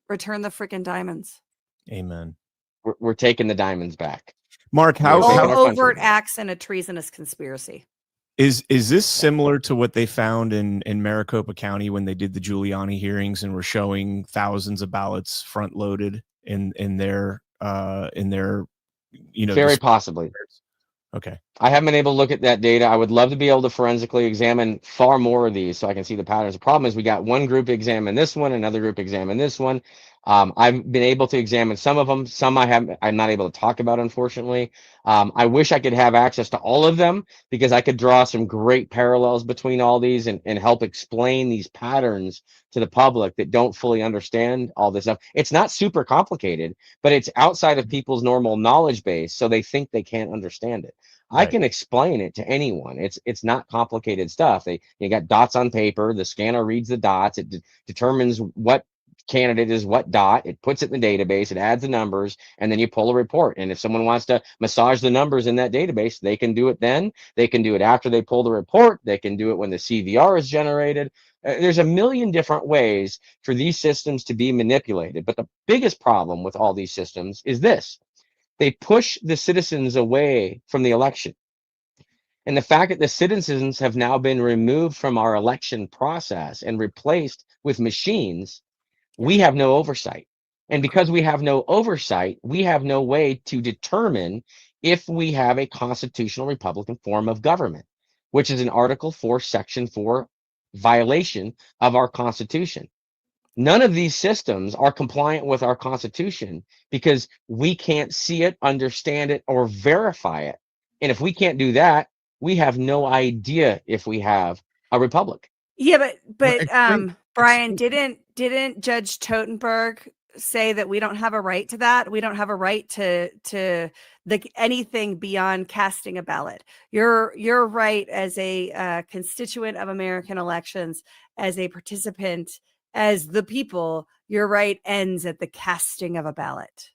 Return the freaking diamonds. Amen. We're taking the diamonds back. Mark, how overt acts and a treasonous conspiracy. Is this similar to what they found in Maricopa County when they did the Giuliani hearings and were showing thousands of ballots front loaded in their very possibly. Okay. I haven't been able to look at that data. I would love to be able to forensically examine far more of these so I can see the patterns. The problem is we got one group examine this one, another group examine this one. I've been able to examine some of them. Some I'm not able to talk about, unfortunately. I wish I could have access to all of them, because I could draw some great parallels between all these and help explain these patterns to the public that don't fully understand all this stuff. It's not super complicated, but it's outside of people's normal knowledge base, so they think they can't understand it. Right. I can explain it to anyone. It's not complicated stuff. You got dots on paper. The scanner reads the dots. It determines what candidate is what dot. It puts it in the database. It adds the numbers, and then you pull a report. And if someone wants to massage the numbers in that database, they can do it then. They can do it after they pull the report. They can do it when the CVR is generated. There's a million different ways for these systems to be manipulated. But the biggest problem with all these systems is this. They push the citizens away from the election. And the fact that the citizens have now been removed from our election process and replaced with machines, we have no oversight. And because we have no oversight, we have no way to determine if we have a constitutional Republican form of government, which is an Article 4, Section 4 violation of our Constitution. None of these systems are compliant with our Constitution because we can't see it, understand it, or verify it. And if we can't do that, we have no idea if we have a republic. Yeah, Well, but explain- Brian, explain- didn't Judge Totenberg say that we don't have a right to that? We don't have a right to anything beyond casting a ballot. Your right as a constituent of American elections, as a participant, as the people, your right ends at the casting of a ballot.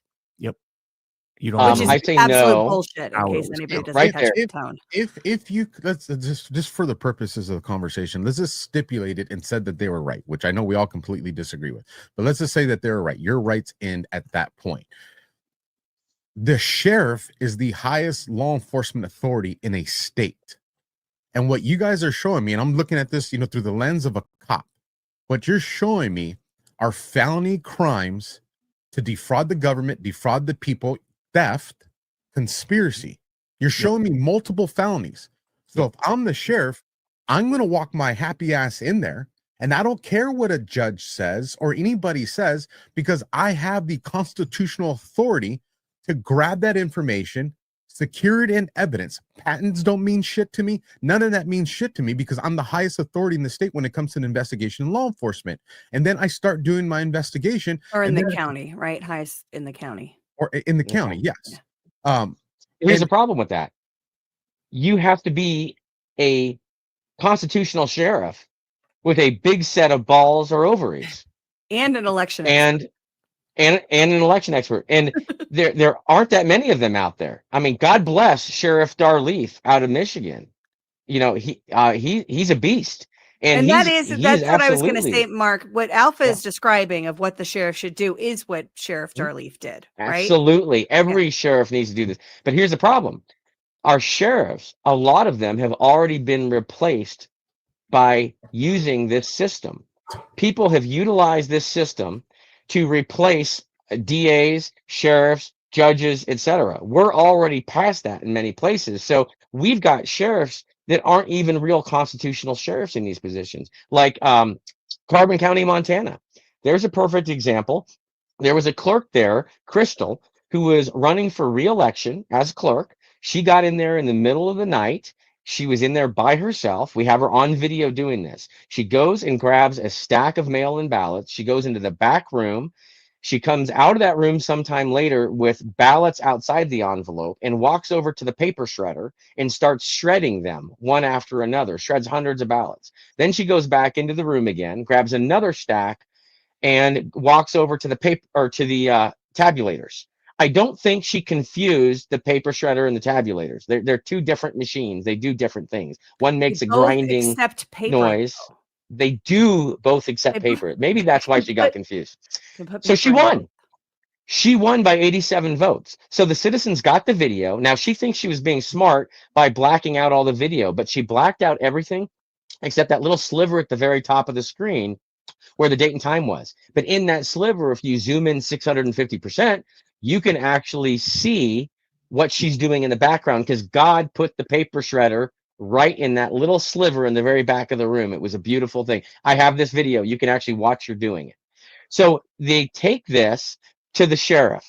You don't Which is I say absolute no. bullshit, in How case it was anybody built. doesn't Right catch there. the tone. if you let's just for the purposes of the conversation, let's just stipulate it and said that they were right, which I know we all completely disagree with, but let's just say that they're right. Your rights end at that point. The sheriff is the highest law enforcement authority in a state, and what you guys are showing me, and I'm looking at this, through the lens of a cop, what you're showing me are felony crimes to defraud the government, defraud the people, theft, conspiracy. You're showing me multiple felonies. So if I'm the sheriff, I'm going to walk my happy ass in there, and I don't care what a judge says or anybody says, because I have the constitutional authority to grab that information, secure it in evidence. Patents don't mean shit to me. None of that means shit to me, because I'm the highest authority in the state when it comes to an investigation and law enforcement. And then I start doing my investigation. Or in and the then county, right? Highest in the county. or in the Okay. county, yes. Yeah. Here's And- the problem with that. You have to be a constitutional sheriff with a big set of balls or ovaries, And an election. and an election expert. And there aren't that many of them out there. I mean, God bless Sheriff Darleaf out of Michigan. He's a beast. And that's what I was going to absolutely- say, Mark. What Alpha Yeah. is describing of what the sheriff should do is what Sheriff Darleaf did, right? Absolutely. Every sheriff needs to do this. But here's the problem. Our sheriffs, a lot of them have already been replaced by using this system. People have utilized this system to replace DAs, sheriffs, judges, etc. We're already past that in many places. So we've got sheriffs that aren't even real constitutional sheriffs in these positions, like Carbon County, Montana. There's a perfect example. There was a clerk there, Crystal, who was running for re-election as clerk. She got in there in the middle of the night. She was in there by herself. We have her on video doing this. She goes and grabs a stack of mail-in ballots. She goes into the back room. She comes out of that room sometime later with ballots outside the envelope and walks over to the paper shredder and starts shredding them one after another, shreds hundreds of ballots. Then she goes back into the room again, grabs another stack, and walks over to the paper or to the tabulators. I don't think she confused the paper shredder and the tabulators. They're two different machines. They do different things. One makes a They both grinding accept paper, noise. though. They do both accept They both- paper. Maybe that's why she got But- confused. Can put So she paper in won. both. She won by 87 votes. So the citizens got the video. Now she thinks she was being smart by blacking out all the video, but she blacked out everything except that little sliver at the very top of the screen where the date and time was. But in that sliver, if you zoom in 650%, you can actually see what she's doing in the background, because God put the paper shredder right in that little sliver in the very back of the room. It was a beautiful thing. I have this video. You can actually watch her doing it. So they take this to the sheriff,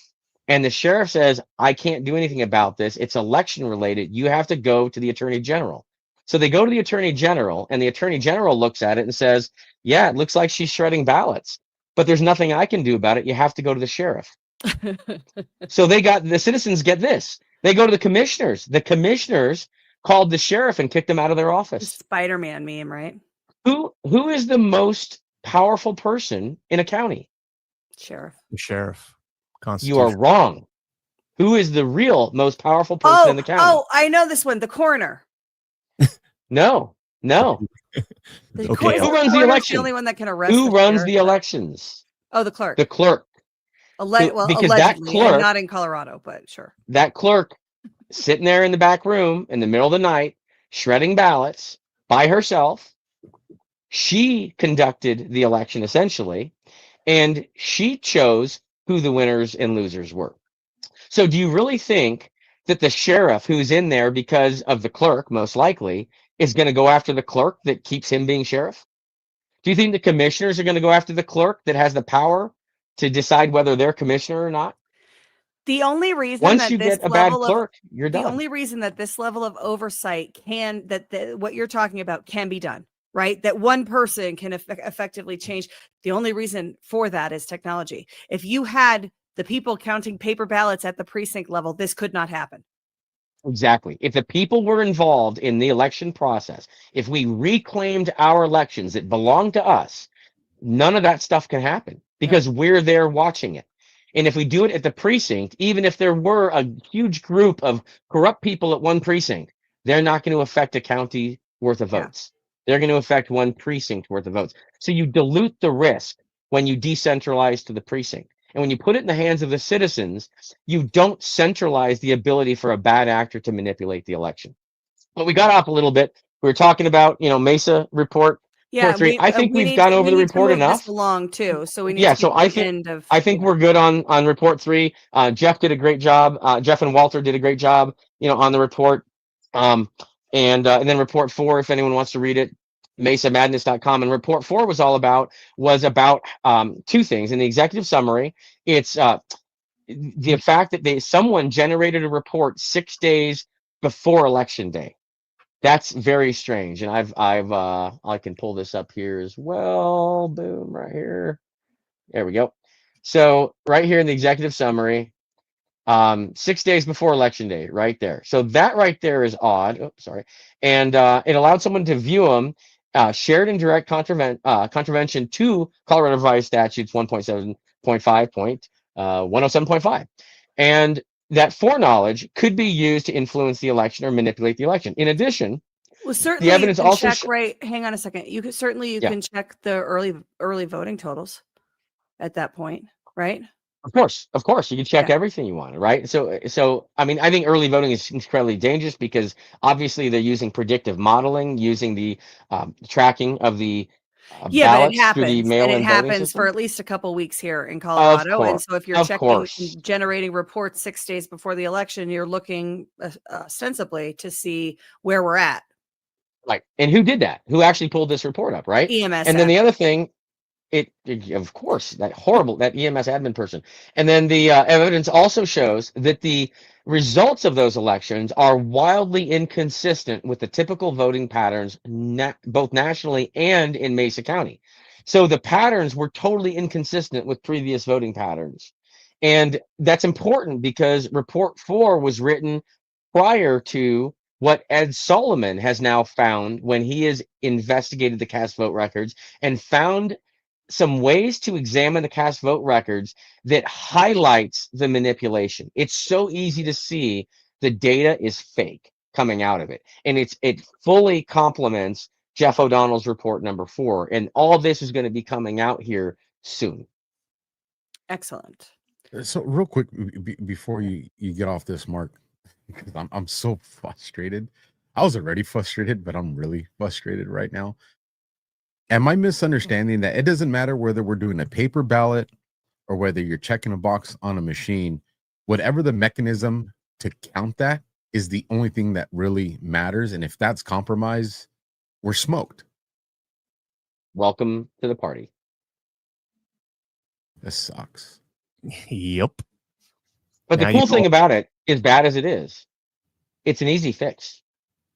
and the sheriff says, I can't do anything about this. It's election related. You have to go to the attorney general. So they go to the attorney general, and the attorney general looks at it and says, yeah, it looks like she's shredding ballots, but there's nothing I can do about it. You have to go to the sheriff. So the citizens get this. They go to the commissioners. The commissioners called the sheriff and kicked him out of their The office. Spider-Man meme, right? Who is the most powerful person in a county? Sheriff. The sheriff. You are wrong. Who is the real most powerful person in the county? Oh, I know this one. The coroner. No. The Okay, is who runs the coroner election? The only one that can arrest. Who runs the sheriff? elections? Oh, the clerk. The clerk. Well, because that allegedly, clerk- and not in Colorado, but sure. That clerk sitting there in the back room in the middle of the night, shredding ballots by herself. She conducted the election essentially, and she chose who the winners and losers were. So do you really think that the sheriff who's in there because of the clerk, most likely, is going to go after the clerk that keeps him being sheriff? Do you think the commissioners are going to go after the clerk that has the power to decide whether they're commissioner or not? The only reason Once that you this get a bad level clerk, you're the done. only reason that this level of oversight what you're talking about can be done, right? That one person can effectively change. The only reason for that is technology. If you had the people counting paper ballots at the precinct level, this could not happen. Exactly. If the people were involved in the election process, if we reclaimed our elections that belong to us, none of that stuff can happen because we're there watching it. And if we do it at the precinct, even if there were a huge group of corrupt people at one precinct, they're not going to affect a county worth of Yeah. votes. They're going to affect one precinct worth of votes. So you dilute the risk when you decentralize to the precinct. And when you put it in the hands of the citizens, you don't centralize the ability for a bad actor to manipulate the election. But we got off a little bit. We were talking about, Mesa report. Yeah, Report 3. I think we've gone over the we need to report move this enough. along too. So we need Yeah, to so get to the end of. I think we're good on report 3. Jeff did a great job. Jeff and Walter did a great job, on the report. And then report 4, if anyone wants to read it, mesamadness.com. And report 4 was about two things. In the executive summary, it's the fact that someone generated a report 6 days before election day. That's very strange. And I can pull this up here as well. Boom, right here. There we go. So right here in the executive summary, 6 days before election day, right there. So that right there is odd. Oh, sorry. And it allowed someone to view them, shared in direct contravention to Colorado Revised Statutes 1.7.5.107.5. And that foreknowledge could be used to influence the election or manipulate the election. In addition, Well, certainly the evidence you can also check, right? Hang on a second. You can check the early voting totals at that point, right? Of course, you can check everything you want, right? So I mean, I think early voting is incredibly dangerous because obviously they're using predictive modeling, using the tracking of the But it ballots through the happens, and mail-in it voting happens for system. at least a couple weeks here in Of Colorado. And course, so if you're of checking course, and generating reports 6 days before the election, you're looking ostensibly to see where we're at. right. And who did that? Who actually pulled this report up, right? EMS. And then the other thing, of course, that EMS admin person. And then the evidence also shows that the results of those elections are wildly inconsistent with the typical voting patterns, both nationally and in Mesa County. So the patterns were totally inconsistent with previous voting patterns. And that's important because report 4 was written prior to what Ed Solomon has now found when he has investigated the cast vote records and found some ways to examine the cast vote records that highlights the manipulation. It's so easy to see the data is fake coming out of it. And it fully complements Jeff O'Donnell's report number 4. And all this is going to be coming out here soon. Excellent. So real quick, before you get off this, Mark, because I'm so frustrated. I was already frustrated, but I'm really frustrated right now. Am I misunderstanding that it doesn't matter whether we're doing a paper ballot or whether you're checking a box on a machine, whatever the mechanism to count that is the only thing that really matters. And if that's compromised, we're smoked. Welcome to the party. This sucks. Yep. But Now the cool thing about it, as bad as it is, it's an easy fix.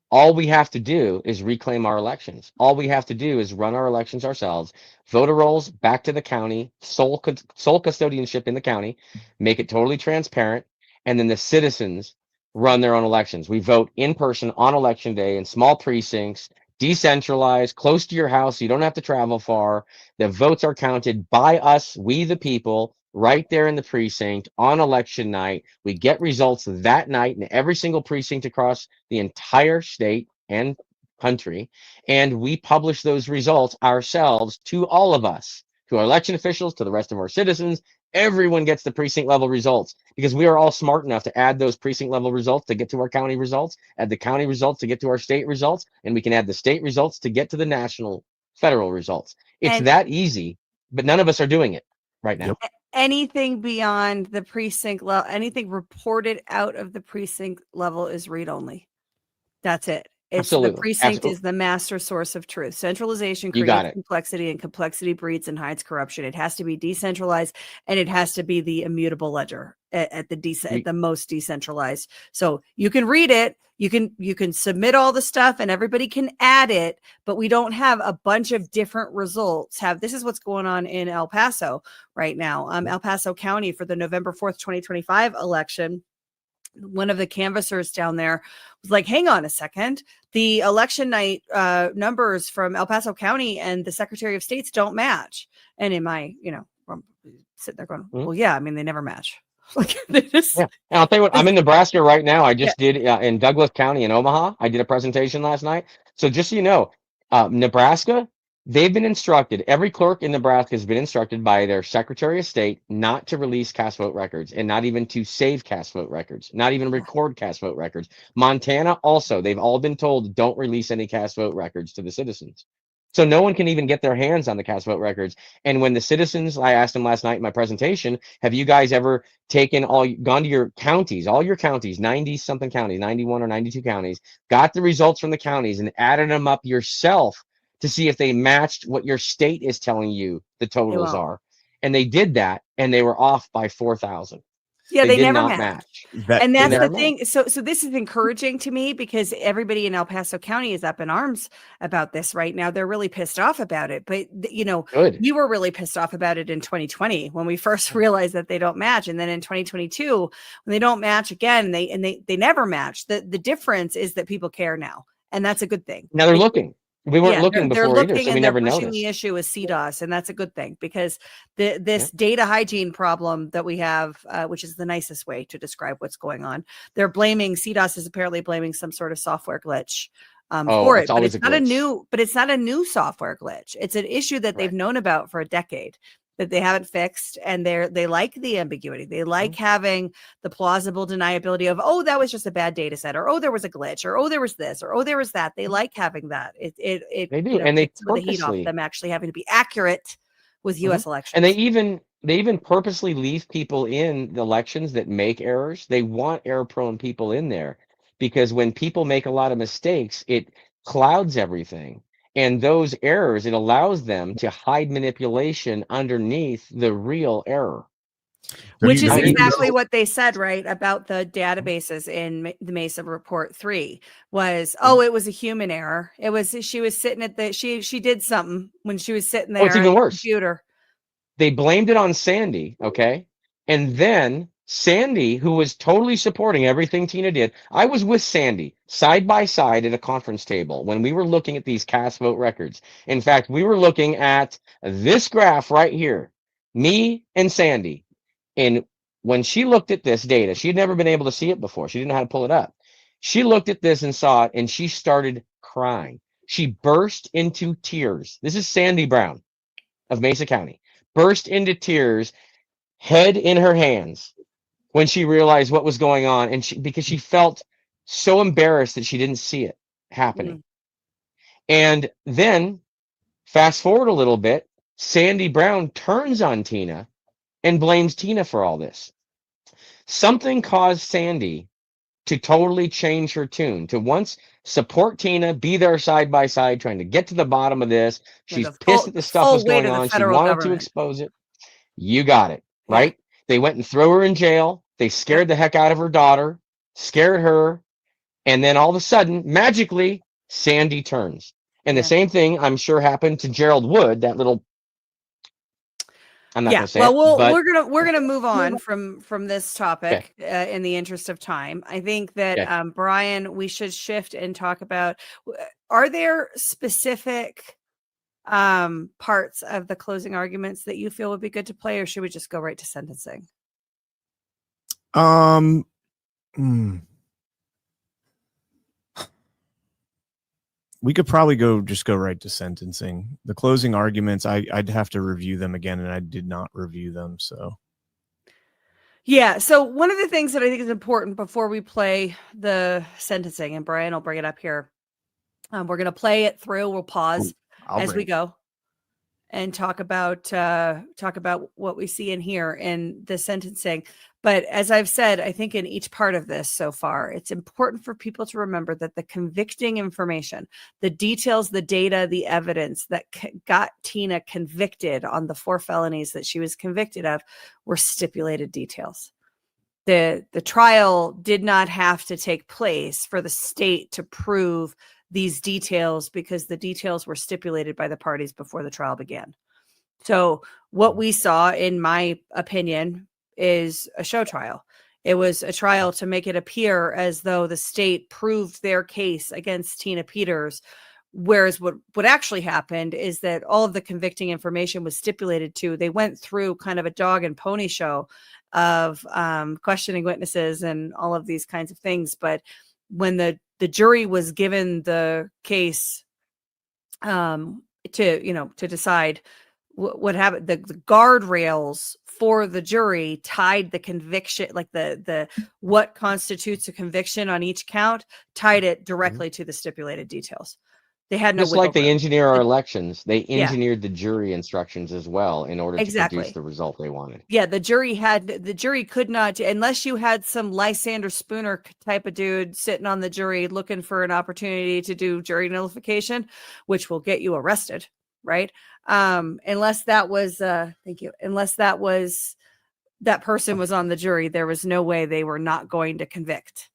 All we have to do is reclaim our elections. All we have to do is run our elections ourselves, voter rolls back to the county, sole custodianship in the county, make it totally transparent, and then the citizens run their own elections. We vote in person on election day in small precincts, decentralized, close to your house. So you don't have to travel far. The votes are counted by us, we the people, right there in the precinct on election night. We get results that night in every single precinct across the entire state and country. And we publish those results ourselves to all of us, to our election officials, to the rest of our citizens. Everyone gets the precinct level results because we are all smart enough to add those precinct level results to get to our county results, add the county results to get to our state results, and we can add the state results to get to the national federal results. It's that easy, but none of us are doing it right now. Yep. Anything beyond the precinct level, anything reported out of the precinct level is read only. That's it. It's the Absolutely. precinct Absolutely. is the master source of truth. Centralization You got creates it. complexity, and complexity breeds and hides corruption. It has to be decentralized, and it has to be the immutable ledger at the most decentralized. So you can read it, you can submit all the stuff, and everybody can add it, but we don't have a bunch of different results. This is what's going on in El Paso right now. El Paso County for the November 4th, 2025 election. One of the canvassers down there was like, hang on a second. The election night numbers from El Paso County and the Secretary of State's don't match. And in my, I'm sitting there going, well, yeah, I mean, they never match. Like, they just, Yeah. And I'll tell you what, I'm in Nebraska right now. I just did in Douglas County in Omaha. I did a presentation last night. So just so you know, Nebraska, they've been instructed, every clerk in Nebraska has been instructed by their Secretary of State not to release cast vote records, and not even to save cast vote records, not even record cast vote records. Montana also, they've all been told don't release any cast vote records to the citizens. So no one can even get their hands on the cast vote records. And when the citizens, I asked them last night in my presentation, have you guys ever gone to your counties, all your counties, 90 something counties, 91 or 92 counties, got the results from the counties and added them up yourself to see if they matched what your state is telling you the totals are? And they did that, and they were off by 4,000. Yeah, they did never not match. That, And that's never the thing. So this is encouraging to me, because everybody in El Paso County is up in arms about this right now. They're really pissed off about it. But, Good. we were really pissed off about it in 2020 when we first realized that they don't match. And then in 2022, when they don't match again, and they never match. The difference is that people care now. And that's a good thing. Now they're looking. We weren't looking they're before either, looking, so we and they're never pushing noticed. the issue with CDOS, and that's a good thing, because this data hygiene problem that we have, which is the nicest way to describe what's going on, they're blaming CDOS is apparently blaming some sort of software glitch for it, but it's not a new software glitch. It's an issue that they've known about for a decade, that they haven't fixed, and they like the ambiguity. They like having the plausible deniability of, oh, that was just a bad data set, or oh, there was a glitch, or oh, there was this, or oh, there was that. They like having that. They do, and they takes some of the heat off them actually having to be accurate with U.S. elections. And they even purposely leave people in the elections that make errors. They want error-prone people in there, because when people make a lot of mistakes, it clouds everything. And those errors, it allows them to hide manipulation underneath the real error. Which is exactly what they said, right, about the databases in the Mesa Report 3 was, it was a human error. It was, she was sitting at she did something when she was sitting there it's even at worse. the computer. They blamed it on Sandy, okay? And then Sandy, who was totally supporting everything Tina did, I was with Sandy side by side at a conference table when we were looking at these cast vote records. In fact, we were looking at this graph right here, me and Sandy. And when she looked at this data, she had never been able to see it before. She didn't know how to pull it up. She looked at this and saw it, and she started crying. She burst into tears. This is Sandy Brown of Mesa County. Burst into tears, head in her hands, when she realized what was going on, and because she felt so embarrassed that she didn't see it happening. And then fast forward a little bit, Sandy Brown turns on Tina and blames Tina for all this. Something caused Sandy to totally change her tune, to once support Tina, be there side by side, trying to get to the bottom of this. She's pissed that this stuff was going on. She wanted to expose it. You got it, right? They went and threw her in jail. They scared the heck out of her daughter, scared her. And then all of a sudden, magically, Sandy turns. And the same thing, I'm sure, happened to Gerald Wood, that little, I'm not going to say we're gonna move on from this topic in the interest of time. I think that Brian, we should shift and talk about, are there specific parts of the closing arguments that you feel would be good to play, or should we just go right to sentencing? We could probably go right to sentencing. The closing arguments, I'd have to review them again, and I did not review them. So so one of the things that I think is important before we play the sentencing, and Brian will bring it up here, we're going to play it through. We'll pause as we go. and talk about what we see and hear in the sentencing. But as I've said, I think in each part of this so far, it's important for people to remember that the convicting information, the details, the data, the evidence that got Tina convicted on the 4 felonies that she was convicted of were stipulated details. The trial did not have to take place for the state to prove these details because the details were stipulated by the parties before the trial began. So what we saw, in my opinion, is a show trial. It was a trial to make it appear as though the state proved their case against Tina Peters, whereas what actually happened is that all of the convicting information was stipulated to. They went through kind of a dog and pony show of questioning witnesses and all of these kinds of things. But when the jury was given the case to decide what happened, the guardrails for the jury tied the conviction, like the what constitutes a conviction on each count, tied it directly to the stipulated details. They had no Just like they room. engineer our elections, they engineered the jury instructions as well in order to Exactly. produce the result they wanted. Yeah, the jury could not, unless you had some Lysander Spooner type of dude sitting on the jury looking for an opportunity to do jury nullification, which will get you arrested, right? Unless that was unless that person was on the jury, there was no way they were not going to convict.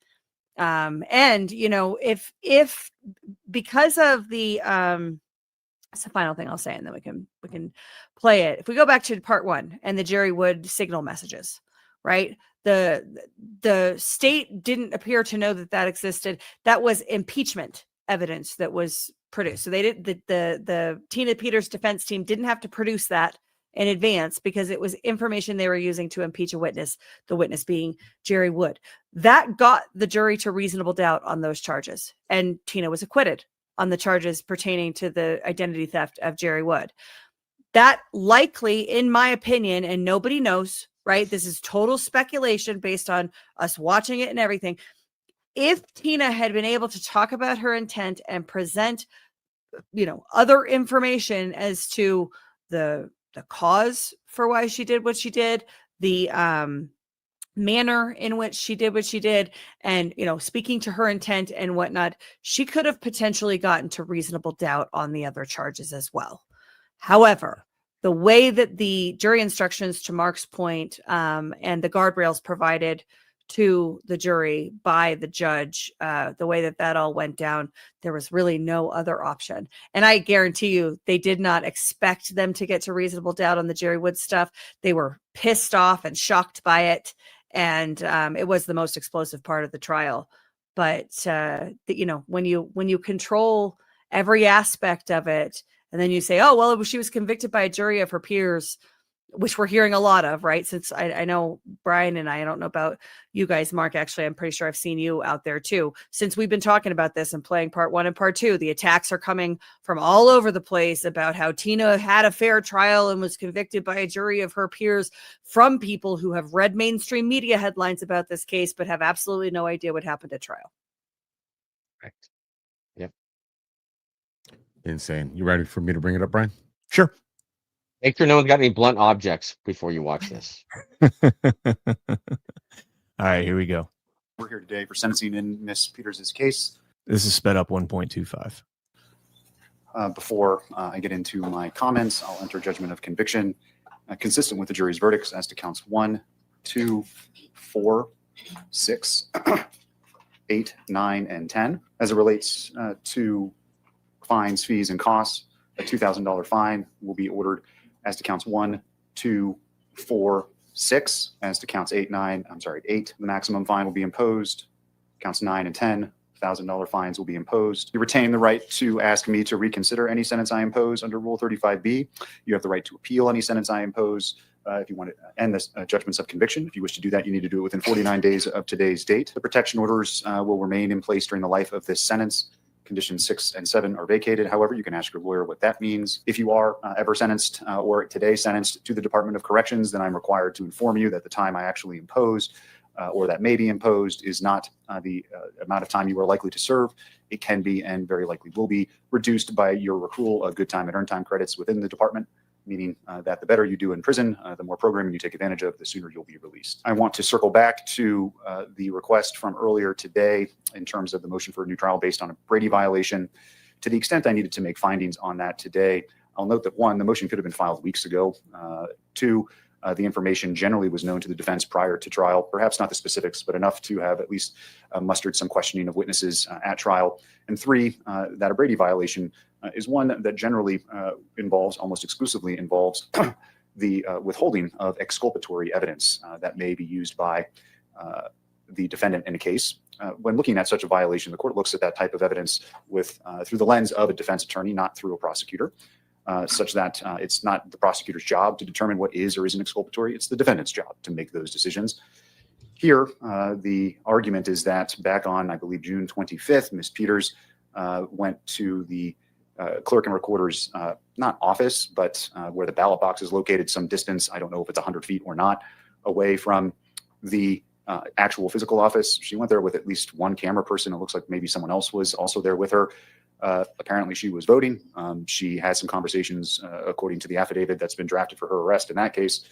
And if because of the that's the final thing I'll say, and then we can play it. If we go back to part 1 and the jury would signal messages, right? The state didn't appear to know that existed. That was impeachment evidence that was produced. So they did the Tina Peters defense team didn't have to produce that in advance because it was information they were using to impeach a witness, the witness being Jerry Wood. That got the jury to reasonable doubt on those charges, and Tina was acquitted on the charges pertaining to the identity theft of Jerry Wood. That likely, in my opinion, and nobody knows, right? This is total speculation based on us watching it and everything. If Tina had been able to talk about her intent and present, other information as to the cause for why she did what she did, the manner in which she did what she did, and speaking to her intent and whatnot, she could have potentially gotten to reasonable doubt on the other charges as well. However, the way that the jury instructions, to Mark's point, and the guardrails provided to the jury by the judge, the way that all went down, there was really no other option. And I guarantee you, they did not expect them to get to reasonable doubt on the Jerry Wood stuff. They were pissed off and shocked by it. And it was the most explosive part of the trial. But when you control every aspect of it, and then you say, oh, well, she was convicted by a jury of her peers, which we're hearing a lot of, right? Since I know Brian and I don't know about you guys, Mark, actually, I'm pretty sure I've seen you out there too. Since we've been talking about this and playing part 1 and part 2, the attacks are coming from all over the place about how Tina had a fair trial and was convicted by a jury of her peers, from people who have read mainstream media headlines about this case, but have absolutely no idea what happened at trial. Right. Yep. Insane. You ready for me to bring it up, Brian? Sure. Make sure no one's got any blunt objects before you watch this. All right, here we go. We're here today for sentencing in Miss Peters' case. This is sped up 1.25. Before I get into my comments, I'll enter judgment of conviction consistent with the jury's verdicts as to counts 1, 2, 4, 6, 8, 9, and 10. As it relates to fines, fees, and costs, a $2,000 fine will be ordered as to counts 1, 2, 4, 6. As to counts 8, the maximum fine will be imposed. Counts 9 and 10, $1,000 fines will be imposed. You retain the right to ask me to reconsider any sentence I impose under Rule 35B. You have the right to appeal any sentence I impose. If you want to end the judgments of conviction, if you wish to do that, you need to do it within 49 days of today's date. The protection orders will remain in place during the life of this sentence. Conditions 6 and 7 are vacated. However, you can ask your lawyer what that means. If you are ever sentenced or today sentenced to the Department of Corrections, then I'm required to inform you that the time I actually impose or that may be imposed is not the amount of time you are likely to serve. It can be and very likely will be reduced by your accrual of good time and earned time credits within the department. meaning that the better you do in prison, the more programming you take advantage of, the sooner you'll be released. I want to circle back to the request from earlier today in terms of the motion for a new trial based on a Brady violation. To the extent I needed to make findings on that today, I'll note that 1, the motion could have been filed weeks ago. 2, the information generally was known to the defense prior to trial, perhaps not the specifics, but enough to have at least mustered some questioning of witnesses at trial. And 3, that a Brady violation is one that generally almost exclusively involves the withholding of exculpatory evidence that may be used by the defendant in a case. When looking at such a violation, the court looks at that type of evidence through the lens of a defense attorney, not through a prosecutor. Such that it's not the prosecutor's job to determine what is or isn't exculpatory. It's the defendant's job to make those decisions. Here, the argument is that back on, I believe, June 25th, Ms. Peters went to the clerk and recorder's, not office, but where the ballot box is located some distance. I don't know if it's 100 feet or not away from the actual physical office. She went there with at least one camera person. It looks like maybe someone else was also there with her. Apparently she was voting. She had some conversations, according to the affidavit that's been drafted for her arrest in that case,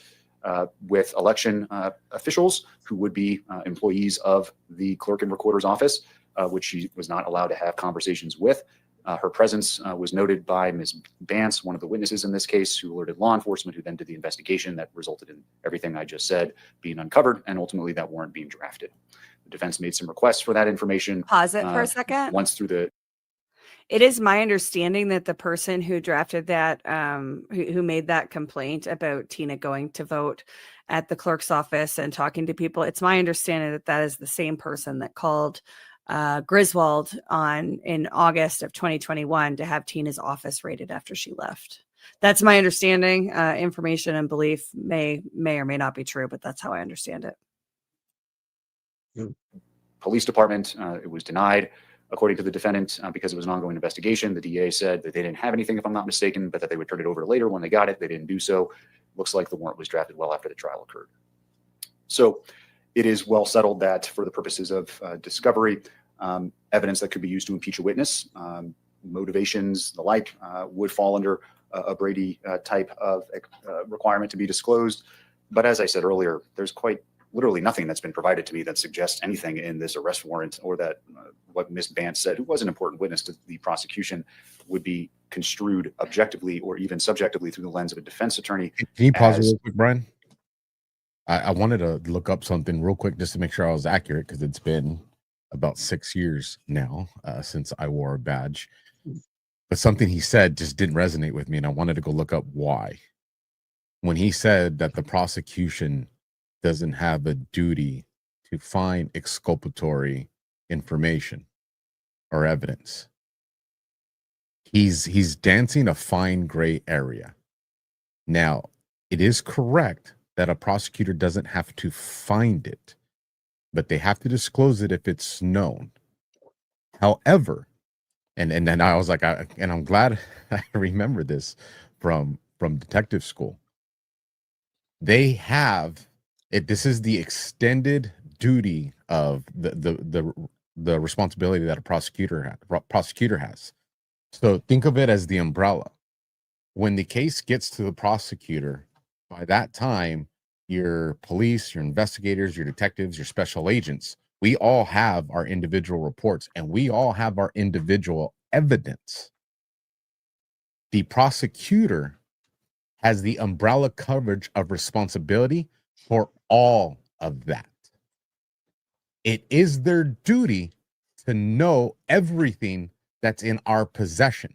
with election officials who would be employees of the clerk and recorder's office, which she was not allowed to have conversations with. Her presence was noted by Ms. Bance, one of the witnesses in this case, who alerted law enforcement, who then did the investigation that resulted in everything I just said being uncovered, and ultimately that warrant being drafted. The defense made some requests for that information. Pause it for a second. Once through the It is my understanding that the person who drafted that, who made that complaint about Tina going to vote at the clerk's office and talking to people, it's my understanding that that is the same person that called Griswold in August of 2021 to have Tina's office raided after she left. That's my understanding. Information and belief may or may not be true, but that's how I understand it. Police department, it was denied. According to the defendant, because it was an ongoing investigation, the DA said that they didn't have anything, if I'm not mistaken, but that they would turn it over later when they got it. They didn't do so. Looks like the warrant was drafted well after the trial occurred. So it is well settled that for the purposes of discovery, evidence that could be used to impeach a witness, motivations, the like, would fall under a Brady type of requirement to be disclosed. But as I said earlier, there's quite literally nothing that's been provided to me that suggests anything in this arrest warrant, or that what Ms. Bance said, who was an important witness to the prosecution, would be construed objectively or even subjectively through the lens of a defense attorney. Can you pause real quick, Brian? I wanted to look up something real quick just to make sure I was accurate, because it's been about 6 years now since I wore a badge. But something he said just didn't resonate with me, and I wanted to go look up why. When he said that the prosecution doesn't have a duty to find exculpatory information or evidence, he's dancing a fine gray area. Now, it is correct that a prosecutor doesn't have to find it, but they have to disclose it if it's known. However, and then I was like, and I'm glad I remember this from detective school. They have it. This is the extended duty of the responsibility that a prosecutor has. So think of it as the umbrella. When the case gets to the prosecutor, by that time, your police, your investigators, your detectives, your special agents, we all have our individual reports and we all have our individual evidence. The prosecutor has the umbrella coverage of responsibility for all of that. It is their duty to know everything that's in our possession.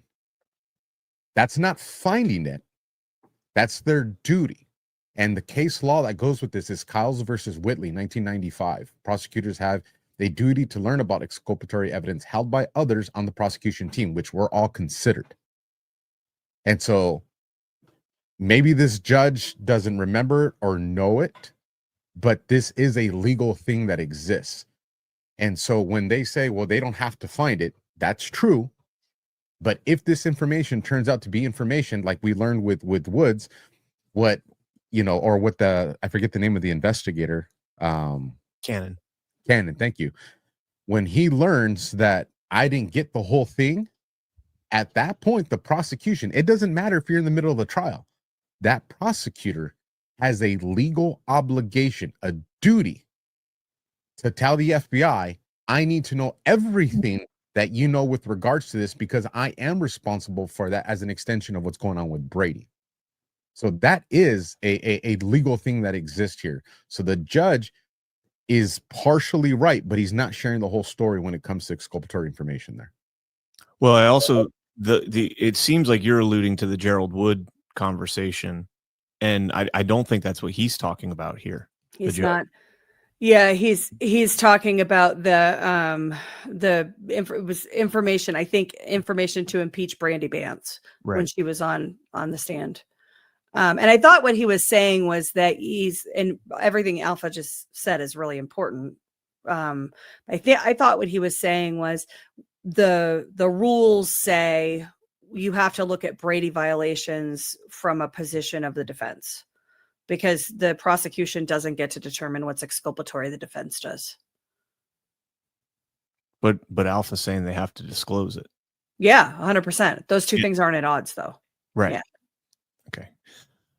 That's not finding it. That's their duty. And the case law that goes with this is Kyles versus Whitley, 1995. Prosecutors have the duty to learn about exculpatory evidence held by others on the prosecution team, which were all considered. And so maybe this judge doesn't remember it or know it, but this is a legal thing that exists. And so when they say, well, they don't have to find it, that's true. But if this information turns out to be information like we learned with Woods, what, you know, or what I forget the name of the investigator. Cannon, thank you. When he learns that I didn't get the whole thing, at that point, the prosecution, it doesn't matter if you're in the middle of the trial. that prosecutor has a legal obligation, a duty to tell the FBI, I need to know everything that you know with regards to this, because I am responsible for that as an extension of what's going on with Brady. So that is a legal thing that exists here. So the judge is partially right, but he's not sharing the whole story when it comes to exculpatory information there. Well, I also it seems like you're alluding to the Gerald Wood conversation, and I don't think that's what he's talking about here. He's not. Yeah, he's talking about it was information. I think information to impeach Brandy Bance when she was on the stand. And I thought what he was saying was that and everything Alpha just said is really important. I thought what he was saying was the rules say you have to look at Brady violations from a position of the defense, because the prosecution doesn't get to determine what's exculpatory, the defense does. But Alpha's saying they have to disclose it. Yeah, 100%. Those two things aren't at odds, though. Right. Yeah. Okay.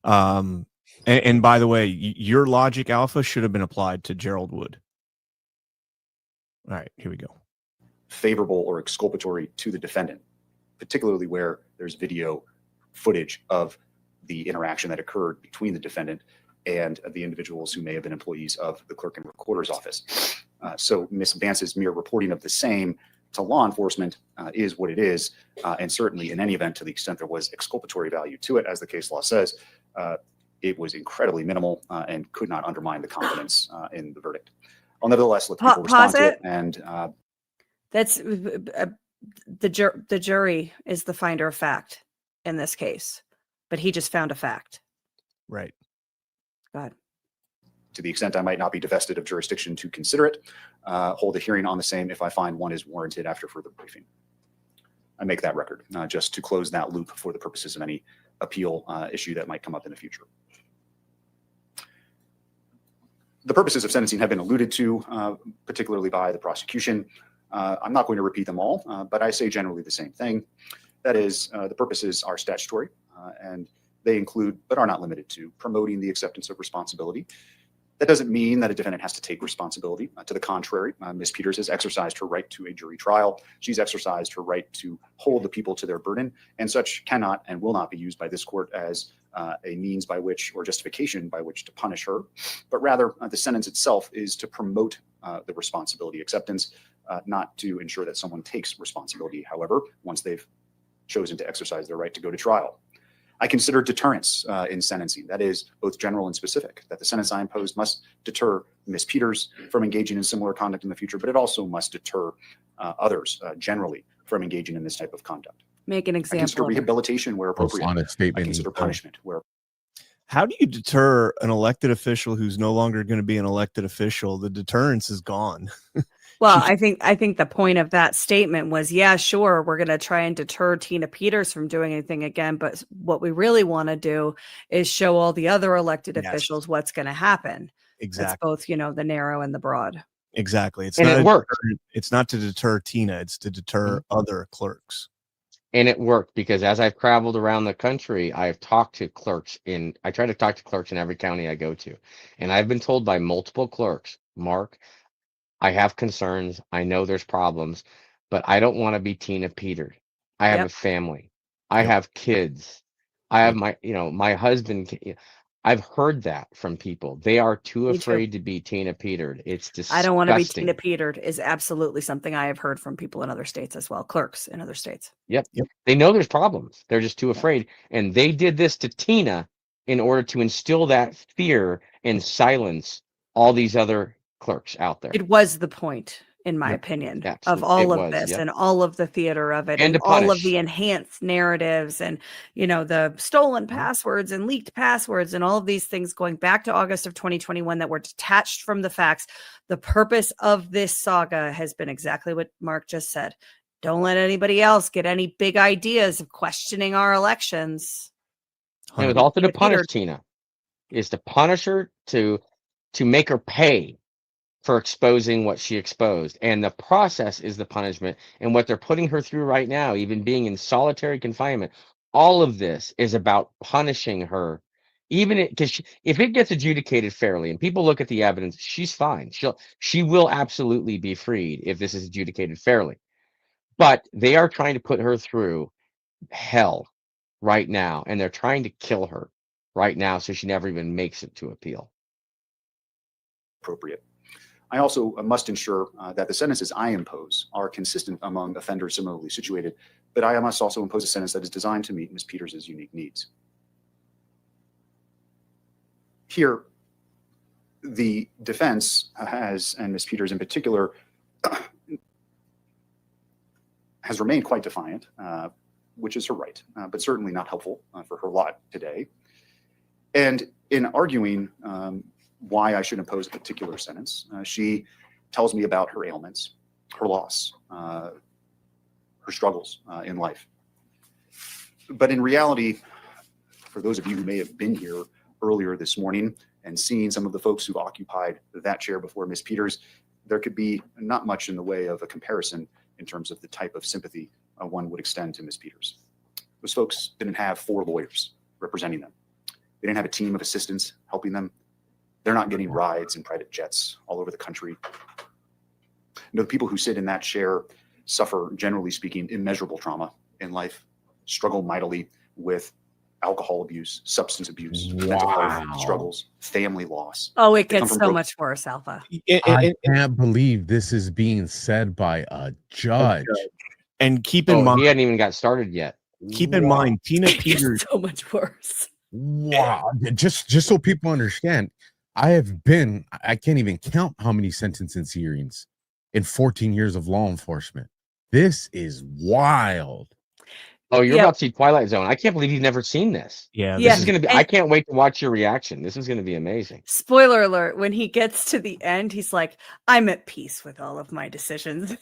And by the way, your logic, Alpha, should have been applied to Gerald Wood. All right, here we go. Favorable or exculpatory to the defendant, particularly where there's video footage of the interaction that occurred between the defendant and the individuals who may have been employees of the clerk and recorder's office. So Ms. Vance's mere reporting of the same to law enforcement is what it is. And certainly in any event, to the extent there was exculpatory value to it, as the case law says, it was incredibly minimal and could not undermine the confidence in the verdict. I'll nevertheless let people respond to it. And that's the jury is the finder of fact in this case, but he just found a fact. Right. Go ahead. To the extent I might not be divested of jurisdiction to consider it, hold a hearing on the same if I find one is warranted after further briefing. I make that record just to close that loop for the purposes of any appeal issue that might come up in the future. The purposes of sentencing have been alluded to, particularly by the prosecution. I'm not going to repeat them all, but I say generally the same thing. That is, the purposes are statutory, and they include, but are not limited to, promoting the acceptance of responsibility. That doesn't mean that a defendant has to take responsibility. To the contrary, Ms. Peters has exercised her right to a jury trial. She's exercised her right to hold the people to their burden, and such cannot and will not be used by this court as a means by which, or justification by which, to punish her. But rather, the sentence itself is to promote the responsibility acceptance, not to ensure that someone takes responsibility, however, once they've chosen to exercise their right to go to trial. I consider deterrence in sentencing, that is both general and specific, that the sentence I imposed must deter Ms. Peters from engaging in similar conduct in the future, but it also must deter others generally from engaging in this type of conduct. Make an example. I consider rehabilitation where appropriate. I consider punishment where. How do you deter an elected official who's no longer going to be an elected official? The deterrence is gone. Well, I think the point of that statement was, yeah, sure, we're going to try and deter Tina Peters from doing anything again. But what we really want to do is show all the other elected officials what's going to happen. Exactly. It's both, the narrow and the broad. Exactly. It's and not it worked. It's not to deter Tina. It's to deter other clerks. And it worked because as I've traveled around the country, I've talked to clerks I try to talk to clerks in every county I go to. And I've been told by multiple clerks, Mark, I have concerns. I know there's problems, but I don't want to be Tina Peters. I have a family. I have kids. I have my husband. I've heard that from people. They are too afraid to be Tina Peters. It's disgusting. I don't want to be Tina Peters is absolutely something I have heard from people in other states as well. Clerks in other states. Yep. They know there's problems. They're just too afraid. And they did this to Tina in order to instill that fear and silence all these other clerks out there. It was the point, in my opinion, of all of this and all of the theater of it and all of the enhanced narratives and, the stolen passwords and leaked passwords and all of these things going back to August of 2021 that were detached from the facts. The purpose of this saga has been exactly what Mark just said. Don't let anybody else get any big ideas of questioning our elections. And it was also to punish Tina, is to punish her, to make her pay for exposing what she exposed. And the process is the punishment. And what they're putting her through right now, even being in solitary confinement, all of this is about punishing her Even because if it gets adjudicated fairly and people look at the evidence, she's fine. She will absolutely be freed if this is adjudicated fairly. But they are trying to put her through hell right now, and they're trying to kill her right now, so she never even makes it to appeal. Appropriate. I also must ensure that the sentences I impose are consistent among offenders similarly situated, but I must also impose a sentence that is designed to meet Ms. Peters' unique needs. Here, the defense has, and Ms. Peters in particular, has remained quite defiant, which is her right, but certainly not helpful for her lot today. And in arguing why I should impose a particular sentence, she tells me about her ailments, her loss, her struggles in life. But in reality, for those of you who may have been here earlier this morning and seen some of the folks who occupied that chair before Ms. Peters, there could be not much in the way of a comparison in terms of the type of sympathy one would extend to Ms. Peters. Those folks didn't have 4 lawyers representing them. They didn't have a team of assistants helping them. They're not getting rides in private jets all over the country. The people who sit in that chair suffer, generally speaking, immeasurable trauma in life, struggle mightily with alcohol abuse, substance abuse, mental health struggles, family loss. Oh, it gets so much worse, Alpha. I can't believe this is being said by a judge. And keep in mind, he hadn't even got started yet. Keep in mind, Tina Peters. So much worse. Wow. Just so people understand, I can't even count how many sentencing hearings in 14 years of law enforcement. This is wild. Oh, you're about to see Twilight Zone. I can't believe you've never seen this. Yeah, this is going to be, I can't wait to watch your reaction. This is going to be amazing. Spoiler alert, when he gets to the end, he's like, I'm at peace with all of my decisions.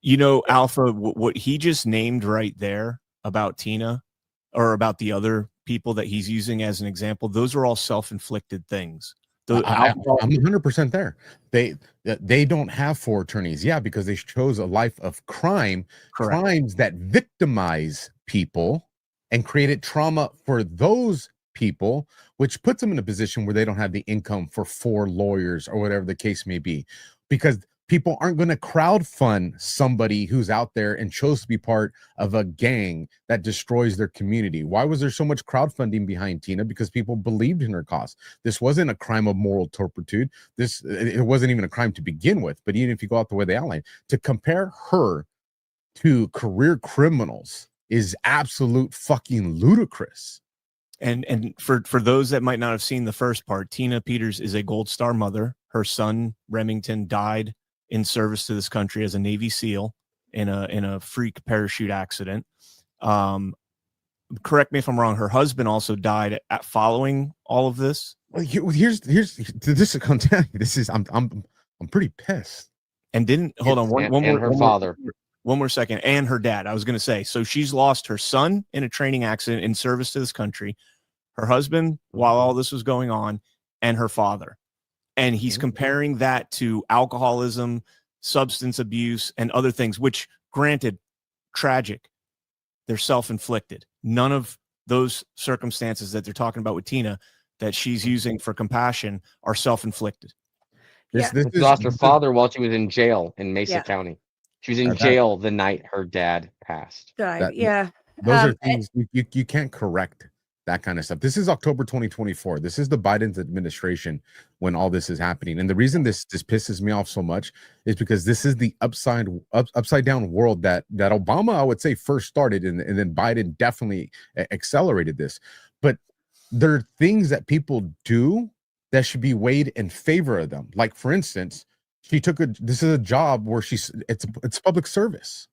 You know, Alpha, what he just named right there about Tina or about the other people that he's using as an example, those are all self-inflicted things. I'm 100% there. They don't have 4 attorneys. Yeah, because they chose a life of crime, crimes that victimize people and created trauma for those people, which puts them in a position where they don't have the income for 4 lawyers or whatever the case may be, because people aren't going to crowdfund somebody who's out there and chose to be part of a gang that destroys their community. Why was there so much crowdfunding behind Tina? Because people believed in her cause. This wasn't a crime of moral turpitude. It wasn't even a crime to begin with. But even if you go out the way they outlined, to compare her to career criminals is absolute fucking ludicrous. And for those that might not have seen the first part, Tina Peters is a Gold Star mother. Her son Remington died in service to this country as a Navy SEAL in a freak parachute accident. Correct me if I'm wrong. Her husband also died following all of this. Well, here's this is content. This is I'm pretty pissed. And didn't hold on one more second. And her dad. I was going to say, so she's lost her son in a training accident in service to this country, her husband while all this was going on, and her father. And he's comparing that to alcoholism, substance abuse, and other things, which, granted, tragic. They're self-inflicted. None of those circumstances that they're talking about with Tina that she's using for compassion are self-inflicted. She lost her father while she was in jail in Mesa County. She was in jail the night her dad passed. Those are things you can't correct. That kind of stuff. This is October 2024. This is the Biden's administration when all this is happening. And the reason this pisses me off so much is because this is the upside down world that Obama, I would say, first started, and then Biden definitely accelerated this. But there are things that people do that should be weighed in favor of them. Like, for instance, this is a job where it's public service.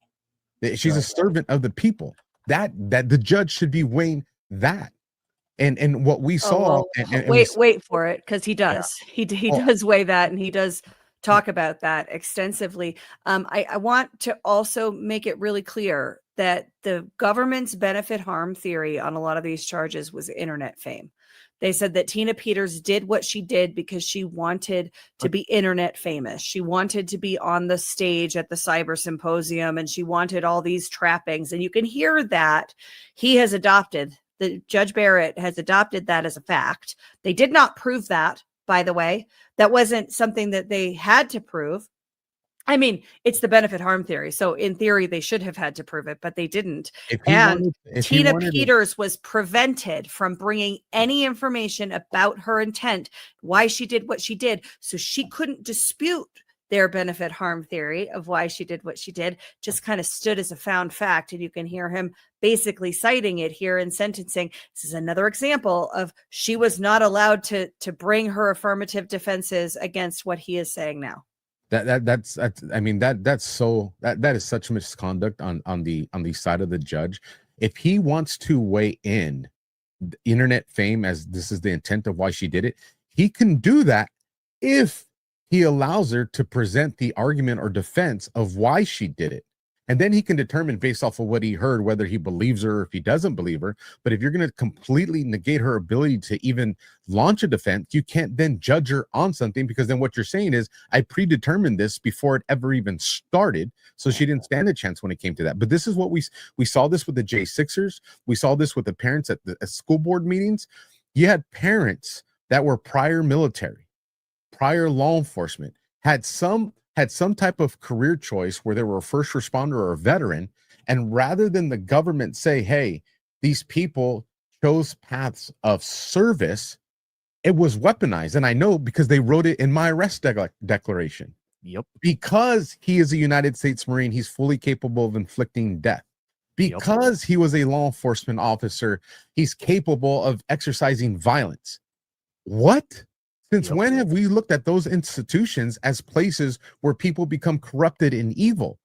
She's a servant of the people. That the judge should be weighing that. And what we saw, wait for it, because he does. He does weigh that, and he does talk about that extensively. I want to also make it really clear that the government's benefit harm theory on a lot of these charges was internet fame. They said that Tina Peters did what she did because she wanted to be internet famous. She wanted to be on the stage at the cyber symposium, and she wanted all these trappings. And you can hear that he has adopted The Judge Barrett has adopted that as a fact. They did not prove that, by the way. That wasn't something that they had to prove. I mean, it's the benefit harm theory. So in theory, they should have had to prove it, but they didn't. And Tina Peters was prevented from bringing any information about her intent, why she did what she did. So she couldn't dispute their benefit harm theory of why she did what she did, just kind of stood as a found fact. And you can hear him basically citing it here in sentencing. This is another example of she was not allowed to bring her affirmative defenses against what he is saying now. That's I mean, that is such misconduct on the side of the judge. If he wants to weigh in internet fame as this is the intent of why she did it, he can do that if he allows her to present the argument or defense of why she did it. And then he can determine based off of what he heard, whether he believes her or if he doesn't believe her. But if you're going to completely negate her ability to even launch a defense, you can't then judge her on something, because then what you're saying is, I predetermined this before it ever even started. So she didn't stand a chance when it came to that. But this is what we saw this with the J6ers. We saw this with the parents at the school board meetings. You had parents that were prior military, prior law enforcement, had some type of career choice where they were a first responder or a veteran. And rather than the government say, hey, these people chose paths of service, it was weaponized. And I know because they wrote it in my arrest declaration. Yep. Because he is a United States Marine, he's fully capable of inflicting death. Because he was a law enforcement officer, he's capable of exercising violence. What? Since when have we looked at those institutions as places where people become corrupted and evil?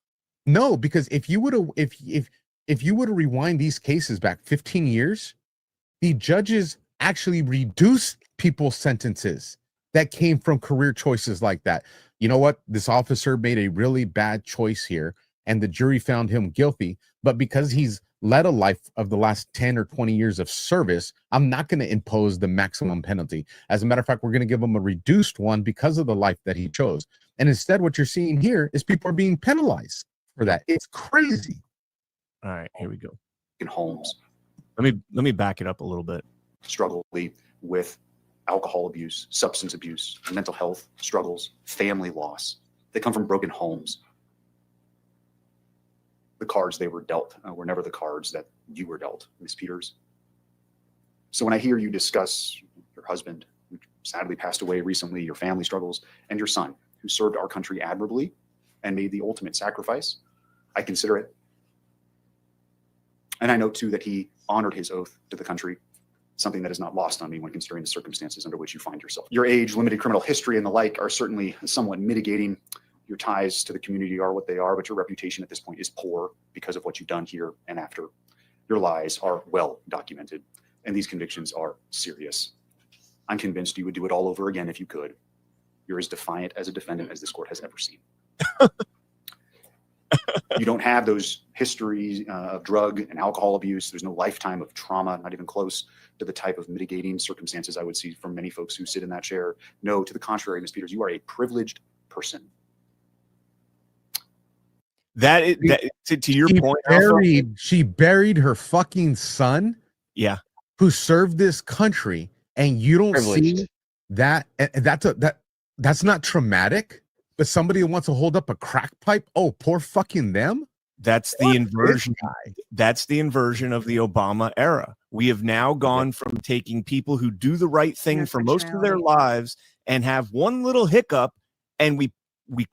No, because if you were to rewind these cases back 15 years, the judges actually reduced people's sentences that came from career choices like that. You know what? This officer made a really bad choice here, and the jury found him guilty. But because he's led a life of the last 10 or 20 years of service, I'm not going to impose the maximum penalty. As a matter of fact, we're going to give him a reduced one because of the life that he chose. And instead, what you're seeing here is people are being penalized for that. It's crazy. All right, here we go. In homes, Let me back it up a little bit. struggle with alcohol abuse, substance abuse, mental health struggles, family loss. They come from broken homes. The cards they were dealt were never the cards that you were dealt, Ms. Peters. So when I hear you discuss your husband, who sadly passed away recently, your family struggles, and your son, who served our country admirably and made the ultimate sacrifice, I consider it. And I know, too, that he honored his oath to the country, something that is not lost on me when considering the circumstances under which you find yourself. Your age, limited criminal history, and the like are certainly somewhat mitigating. Your ties to the community are what they are, but your reputation at this point is poor because of what you've done here and after. Your lies are well documented, and these convictions are serious. I'm convinced you would do it all over again if you could. You're as defiant as a defendant as this court has ever seen. You don't have those histories of drug and alcohol abuse. There's no lifetime of trauma, not even close to the type of mitigating circumstances I would see from many folks who sit in that chair. No, to the contrary, Ms. Peters, you are a privileged person. To your point, she buried her fucking son. Yeah, who served this country, and you don't see that. That's not traumatic. But somebody who wants to hold up a crack pipe, oh, poor fucking them. That's the inversion. That's the inversion of the Obama era. We have now gone from taking people who do the right thing for most of their lives and have one little hiccup, and we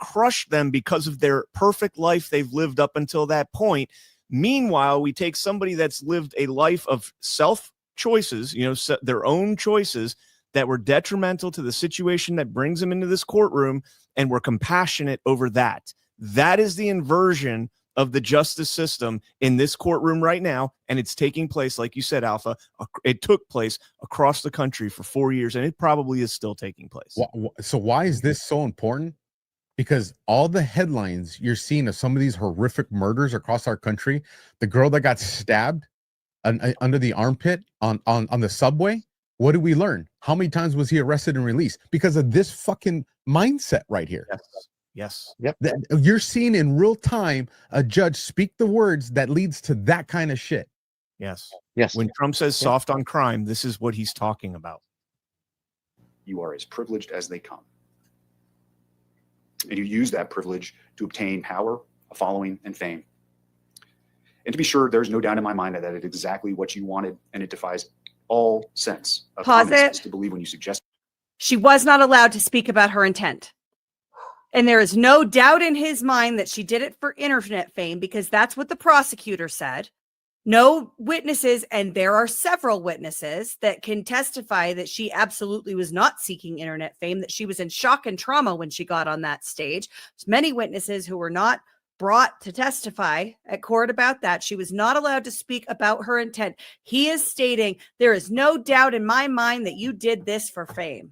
crush them because of their perfect life they've lived up until that point. Meanwhile, we take somebody that's lived a life of self choices, their own choices that were detrimental to the situation that brings them into this courtroom, and we're compassionate over that. That is the inversion of the justice system in this courtroom right now, and it's taking place, like you said, Alpha. It took place across the country for 4 years, and it probably is still taking place. So why is this so important? Because all the headlines you're seeing of some of these horrific murders across our country, the girl that got stabbed under the armpit on the subway, what did we learn? How many times was he arrested and released? Because of this fucking mindset right here. Yes. Yep. You're seeing in real time a judge speak the words that leads to that kind of shit. Yes. Yes. When Trump says Yeah. soft on crime, this is what he's talking about. You are as privileged as they come. And you use that privilege to obtain power, a following, and fame. And to be sure, there's no doubt in my mind that it's exactly what you wanted, and it defies all sense of Pause common sense it. to believe when you suggest. She was not allowed to speak about her intent. And there is no doubt in his mind that she did it for internet fame, because that's what the prosecutor said. No witnesses, and there are several witnesses that can testify that she absolutely was not seeking internet fame, that she was in shock and trauma when she got on that stage. There's many witnesses who were not brought to testify at court about that. She was not allowed to speak about her intent. He is stating, there is no doubt in my mind that you did this for fame.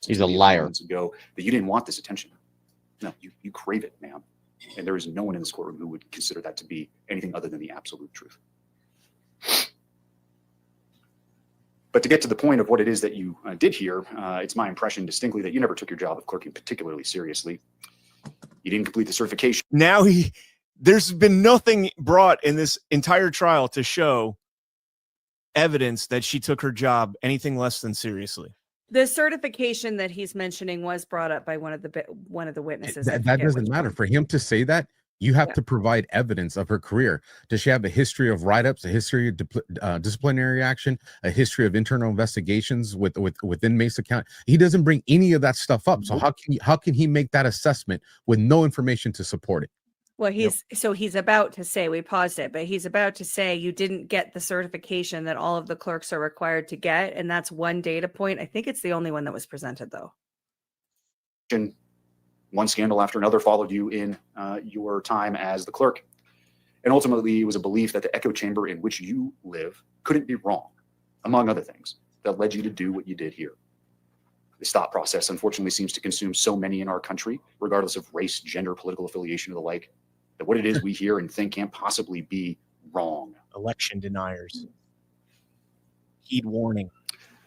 He's a liar. Moments ago that you didn't want this attention. No, you crave it, ma'am. And there is no one in this courtroom who would consider that to be anything other than the absolute truth. But to get to the point of what it is that you did here, it's my impression distinctly that you never took your job of clerking particularly seriously. You didn't complete the certification. Now there's been nothing brought in this entire trial to show evidence that she took her job anything less than seriously. The certification that he's mentioning was brought up by one of the witnesses. That doesn't matter. For him to say that, you have to provide evidence of her career. Does she have a history of write-ups, a history of disciplinary action, a history of internal investigations within Mesa County? He doesn't bring any of that stuff up. So how can he make that assessment with no information to support it? Well, he's about to say, we paused it, but he's about to say you didn't get the certification that all of the clerks are required to get. And that's one data point. I think it's the only one that was presented, though. One scandal after another followed you in your time as the clerk. And ultimately, it was a belief that the echo chamber in which you live couldn't be wrong, among other things, that led you to do what you did here. This thought process, unfortunately, seems to consume so many in our country, regardless of race, gender, political affiliation, or the like, that what it is we hear and think can't possibly be wrong. Election deniers. Heed warning.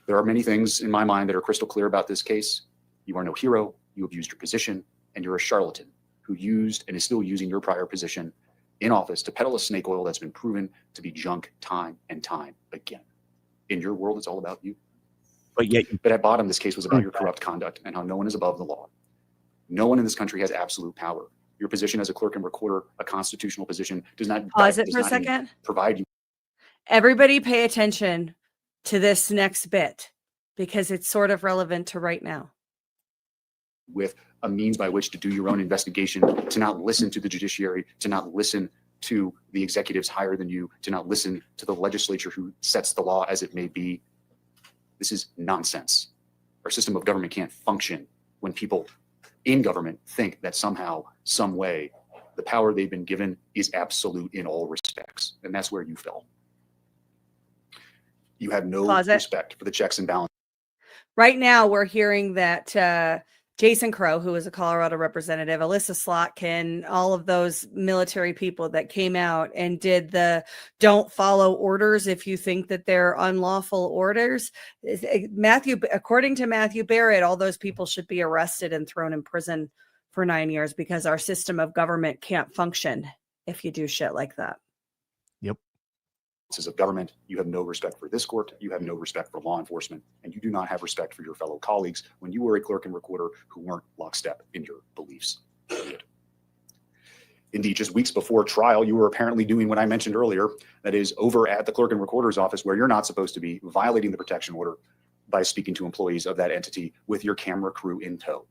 There are many things in my mind that are crystal clear about this case. You are no hero. You abused your position, and you're a charlatan who used and is still using your prior position in office to peddle a snake oil that's been proven to be junk time and time again. In your world, it's all about you. But at bottom, this case was about your corrupt conduct and how no one is above the law. No one in this country has absolute power. Your position as a clerk and recorder, a constitutional position, does not pause it for a second. Provide you. Everybody pay attention to this next bit, because it's sort of relevant to right now. With a means by which to do your own investigation, to not listen to the judiciary, to not listen to the executives higher than you, to not listen to the legislature who sets the law as it may be. This is nonsense. Our system of government can't function when people in government think that somehow, some way, the power they've been given is absolute in all respects. And that's where you fell. You have no respect for the checks and balances. Right now, we're hearing that Jason Crow, who is a Colorado representative, Alyssa Slotkin, all of those military people that came out and did the don't follow orders if you think that they're unlawful orders. According to Matthew Barrett, all those people should be arrested and thrown in prison for 9 years, because our system of government can't function if you do shit like that. Yep. Of government, you have no respect for this court, you have no respect for law enforcement, and you do not have respect for your fellow colleagues when you were a clerk and recorder who weren't lockstep in your beliefs. Period. Indeed, just weeks before trial, you were apparently doing what I mentioned earlier, that is, over at the clerk and recorder's office where you're not supposed to be, violating the protection order by speaking to employees of that entity with your camera crew in tow.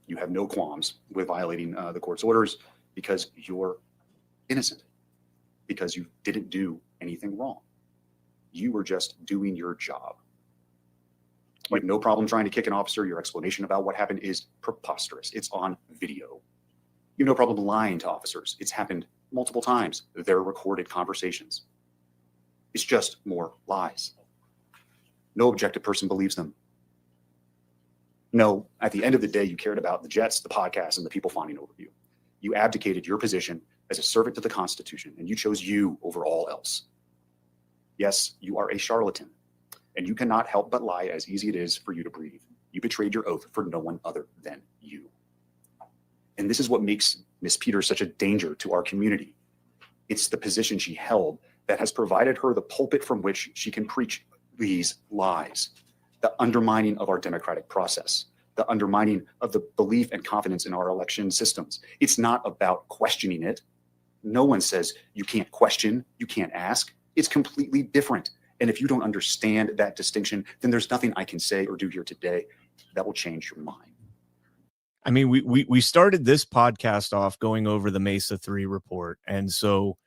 You have no qualms with violating the court's orders because you're innocent, because you didn't do anything wrong. You were just doing your job. You have no problem trying to kick an officer. Your explanation about what happened is preposterous. It's on video. You have no problem lying to officers. It's happened multiple times. They're recorded conversations. It's just more lies. No objective person believes them. No, at the end of the day, you cared about the jets, the podcast, and the people fawning over you. You abdicated your position as a servant to the Constitution, and you chose you over all else. Yes, you are a charlatan, and you cannot help but lie, as easy it is for you to breathe. You betrayed your oath for no one other than you. And this is what makes Miss Peters such a danger to our community. It's the position she held that has provided her the pulpit from which she can preach these lies, the undermining of our democratic process, the undermining of the belief and confidence in our election systems. It's not about questioning it. No one says you can't question, you can't ask. It's completely different. And if you don't understand that distinction, then there's nothing I can say or do here today that will change your mind. I mean, we started this podcast off going over the Mesa 3 report. And so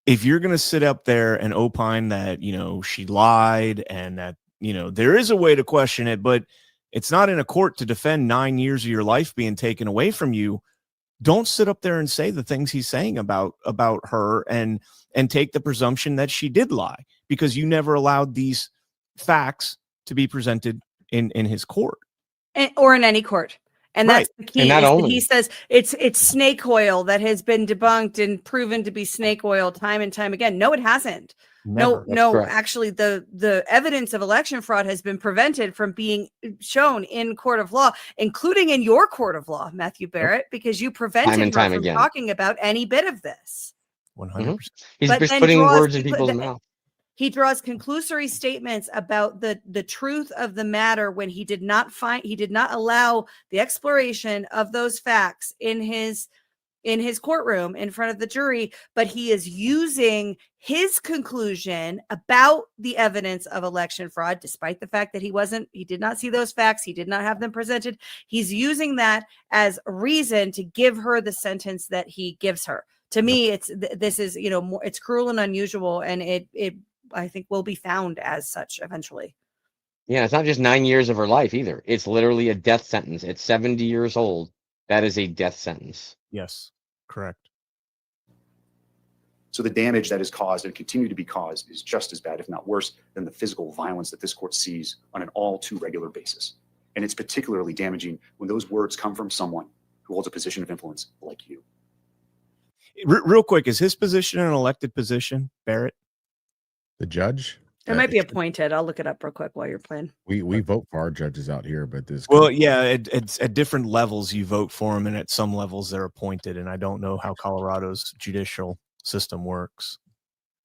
if you're going to sit up there and opine that, you know, she lied and that, you know, there is a way to question it, but it's not in a court to defend 9 years of your life being taken away from you. Don't sit up there and say the things he's saying about her and take the presumption that she did lie, because you never allowed these facts to be presented in his court. Or in any court. And Right. that's the key. And not Is that only- he says it's snake oil that has been debunked and proven to be snake oil time and time again. No, it hasn't. Never. No, correct. actually the evidence of election fraud has been prevented from being shown in court of law, including in your court of law, Matthew Barrett, because you prevented Time and her time from again. talking about any bit of this. 100%. He's But just then putting draws words in conclu- people's the- mouth. He draws conclusory statements about the truth of the matter when he did not allow the exploration of those facts in his courtroom in front of the jury, but he is using his conclusion about the evidence of election fraud, despite the fact that he did not see those facts, he did not have them presented. He's using that as a reason to give her the sentence that he gives her. To me, this is, you know, more, it's cruel and unusual, and it I think will be found as such eventually. Yeah, it's not just 9 years of her life either. It's literally a death sentence. At 70 years old, that is a death sentence. Yes, correct. So the damage that is caused and continue to be caused is just as bad, if not worse, than the physical violence that this court sees on an all too regular basis. And it's particularly damaging when those words come from someone who holds a position of influence like you. Real quick, is his position an elected position, Barrett? The judge. It might be appointed. I'll look it up real quick while you're playing. We vote for our judges out here, but this. Well, yeah, it's at different levels you vote for them, and at some levels they're appointed. And I don't know how Colorado's judicial system works.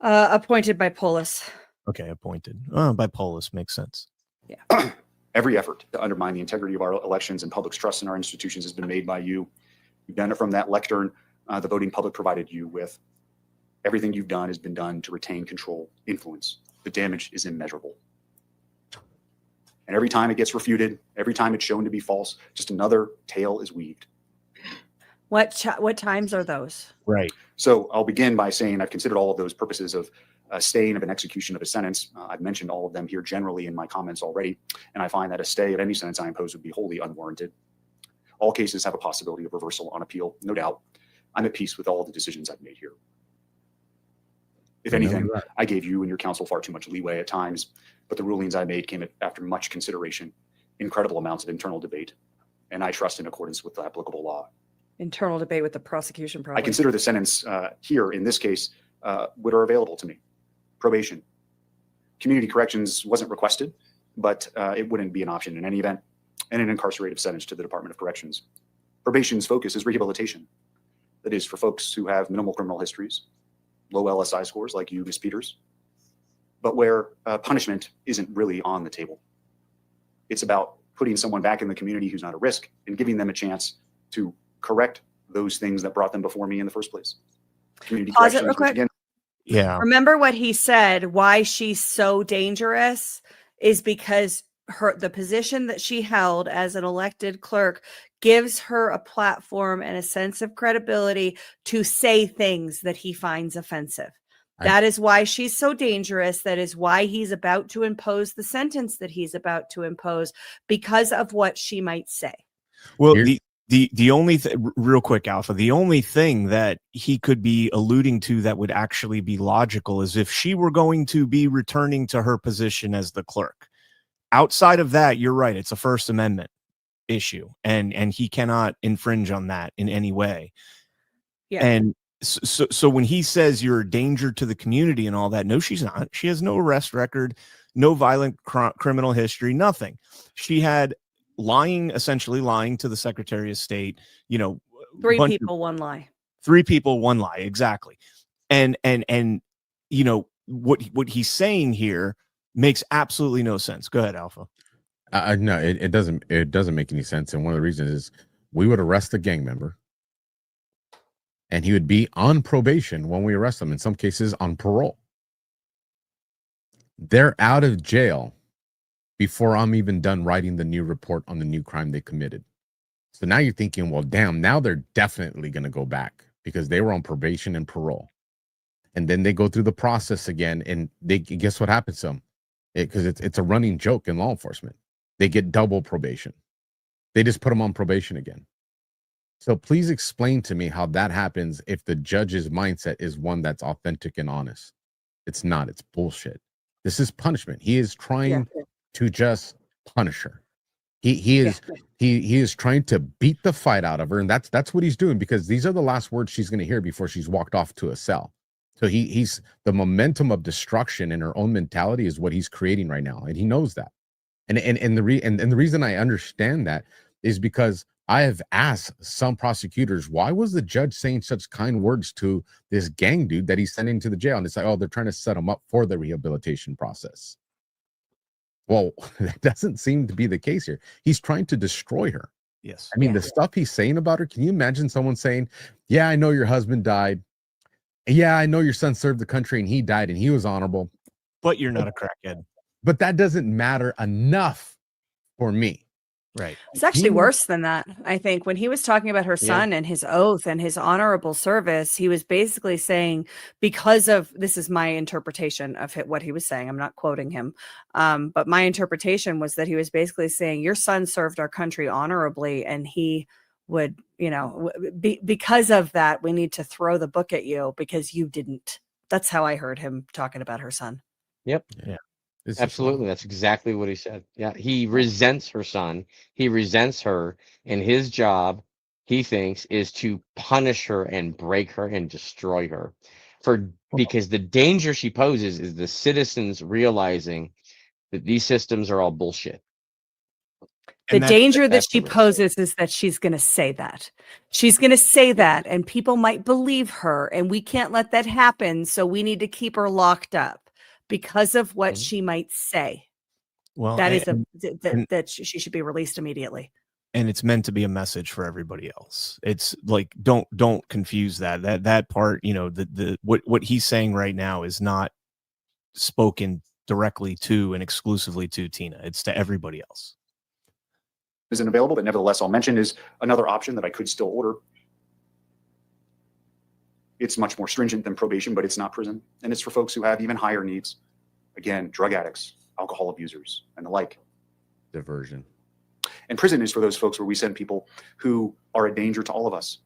Appointed by Polis. Okay, appointed. By Polis makes sense. Yeah. Every effort to undermine the integrity of our elections and public's trust in our institutions has been made by you. You've done it from that lectern the voting public provided you with. Everything you've done has been done to retain control, influence. The damage is immeasurable. And every time it gets refuted, every time it's shown to be false, just another tale is weaved. What times are those? Right. So I'll begin by saying I've considered all of those purposes of staying of an execution of a sentence. I've mentioned all of them here generally in my comments already, and I find that a stay of any sentence I impose would be wholly unwarranted. All cases have a possibility of reversal on appeal, no doubt. I'm at peace with all of the decisions I've made here. If anything, I gave you and your counsel far too much leeway at times, but the rulings I made came after much consideration, incredible amounts of internal debate, and I trust in accordance with the applicable law. Internal debate with the prosecution, probably. I consider the sentence here in this case what are available to me. Probation. Community corrections wasn't requested, but it wouldn't be an option in any event, and an incarcerative sentence to the Department of Corrections. Probation's focus is rehabilitation. That is for folks who have minimal criminal histories, low LSI scores like you, Ms. Peters, but where punishment isn't really on the table. It's about putting someone back in the community who's not at risk and giving them a chance to correct those things that brought them before me in the first place. Community Pause it corrections, real quick. which again, Yeah. Remember what he said, why she's so dangerous is because the position that she held as an elected clerk gives her a platform and a sense of credibility to say things that he finds offensive. That is why she's so dangerous. That is why he's about to impose the sentence that he's about to impose, because of what she might say. Well, the only real quick, Alpha, the only thing that he could be alluding to that would actually be logical is if she were going to be returning to her position as the clerk. Outside of that, you're right. It's a First Amendment issue, and he cannot infringe on that in any way. Yeah. And so when he says you're a danger to the community and all that, no, she's not. She has no arrest record, no violent criminal history, nothing. She had essentially lying to the Secretary of State, Three people, one lie. 3 people, 1 lie. Exactly. And what he's saying here makes absolutely no sense. Go ahead, Alpha. No, it doesn't make any sense. And one of the reasons is we would arrest a gang member and he would be on probation when we arrest him, in some cases on parole. They're out of jail before I'm even done writing the new report on the new crime they committed. So now you're thinking, well, damn, now they're definitely going to go back because they were on probation and parole. And then they go through the process again, and guess what happens to them? Because it's a running joke in law enforcement. They get double probation. They just put them on probation again. So please explain to me how that happens if the judge's mindset is one that's authentic and honest. It's not. It's bullshit. This is punishment. He is trying to just punish her. He is trying to beat the fight out of her, and that's what he's doing, because these are the last words she's going to hear before she's walked off to a cell. So he's the momentum of destruction in her own mentality is what he's creating right now, and he knows that. And the reason I understand that is because I have asked some prosecutors, why was the judge saying such kind words to this gang dude that he's sending to the jail? And it's like, oh, they're trying to set him up for the rehabilitation process. Well, that doesn't seem to be the case here. He's trying to destroy her. Yes. I mean, the stuff he's saying about her, can you imagine someone saying, yeah, I know your husband died. Yeah, I know your son served the country and he died and he was honorable. But you're not a crackhead. But that doesn't matter enough for me. Right. It's actually worse than that. I think when he was talking about her son and his oath and his honorable service, he was basically saying, because of, this is my interpretation of what he was saying. I'm not quoting him. But my interpretation was that he was basically saying, your son served our country honorably, and he would, because of that, we need to throw the book at you because you didn't. That's how I heard him talking about her son. Yep. Yeah. Absolutely. That's exactly what he said. Yeah. He resents her son. He resents her. And his job, he thinks, is to punish her and break her and destroy her. Because the danger she poses is the citizens realizing that these systems are all bullshit. The danger that she poses is that she's going to say that. She's going to say that, and people might believe her, and we can't let that happen. So we need to keep her locked up because of what she might say. Well, that is that she should be released immediately. And it's meant to be a message for everybody else. It's like, don't confuse that part. What he's saying right now is not spoken directly to and exclusively to Tina. It's to everybody else. Isn't available, but nevertheless, I'll mention is another option that I could still order. It's much more stringent than probation, but it's not prison. And it's for folks who have even higher needs. Again, drug addicts, alcohol abusers, and the like. Diversion. And prison is for those folks where we send people who are a danger to all of us.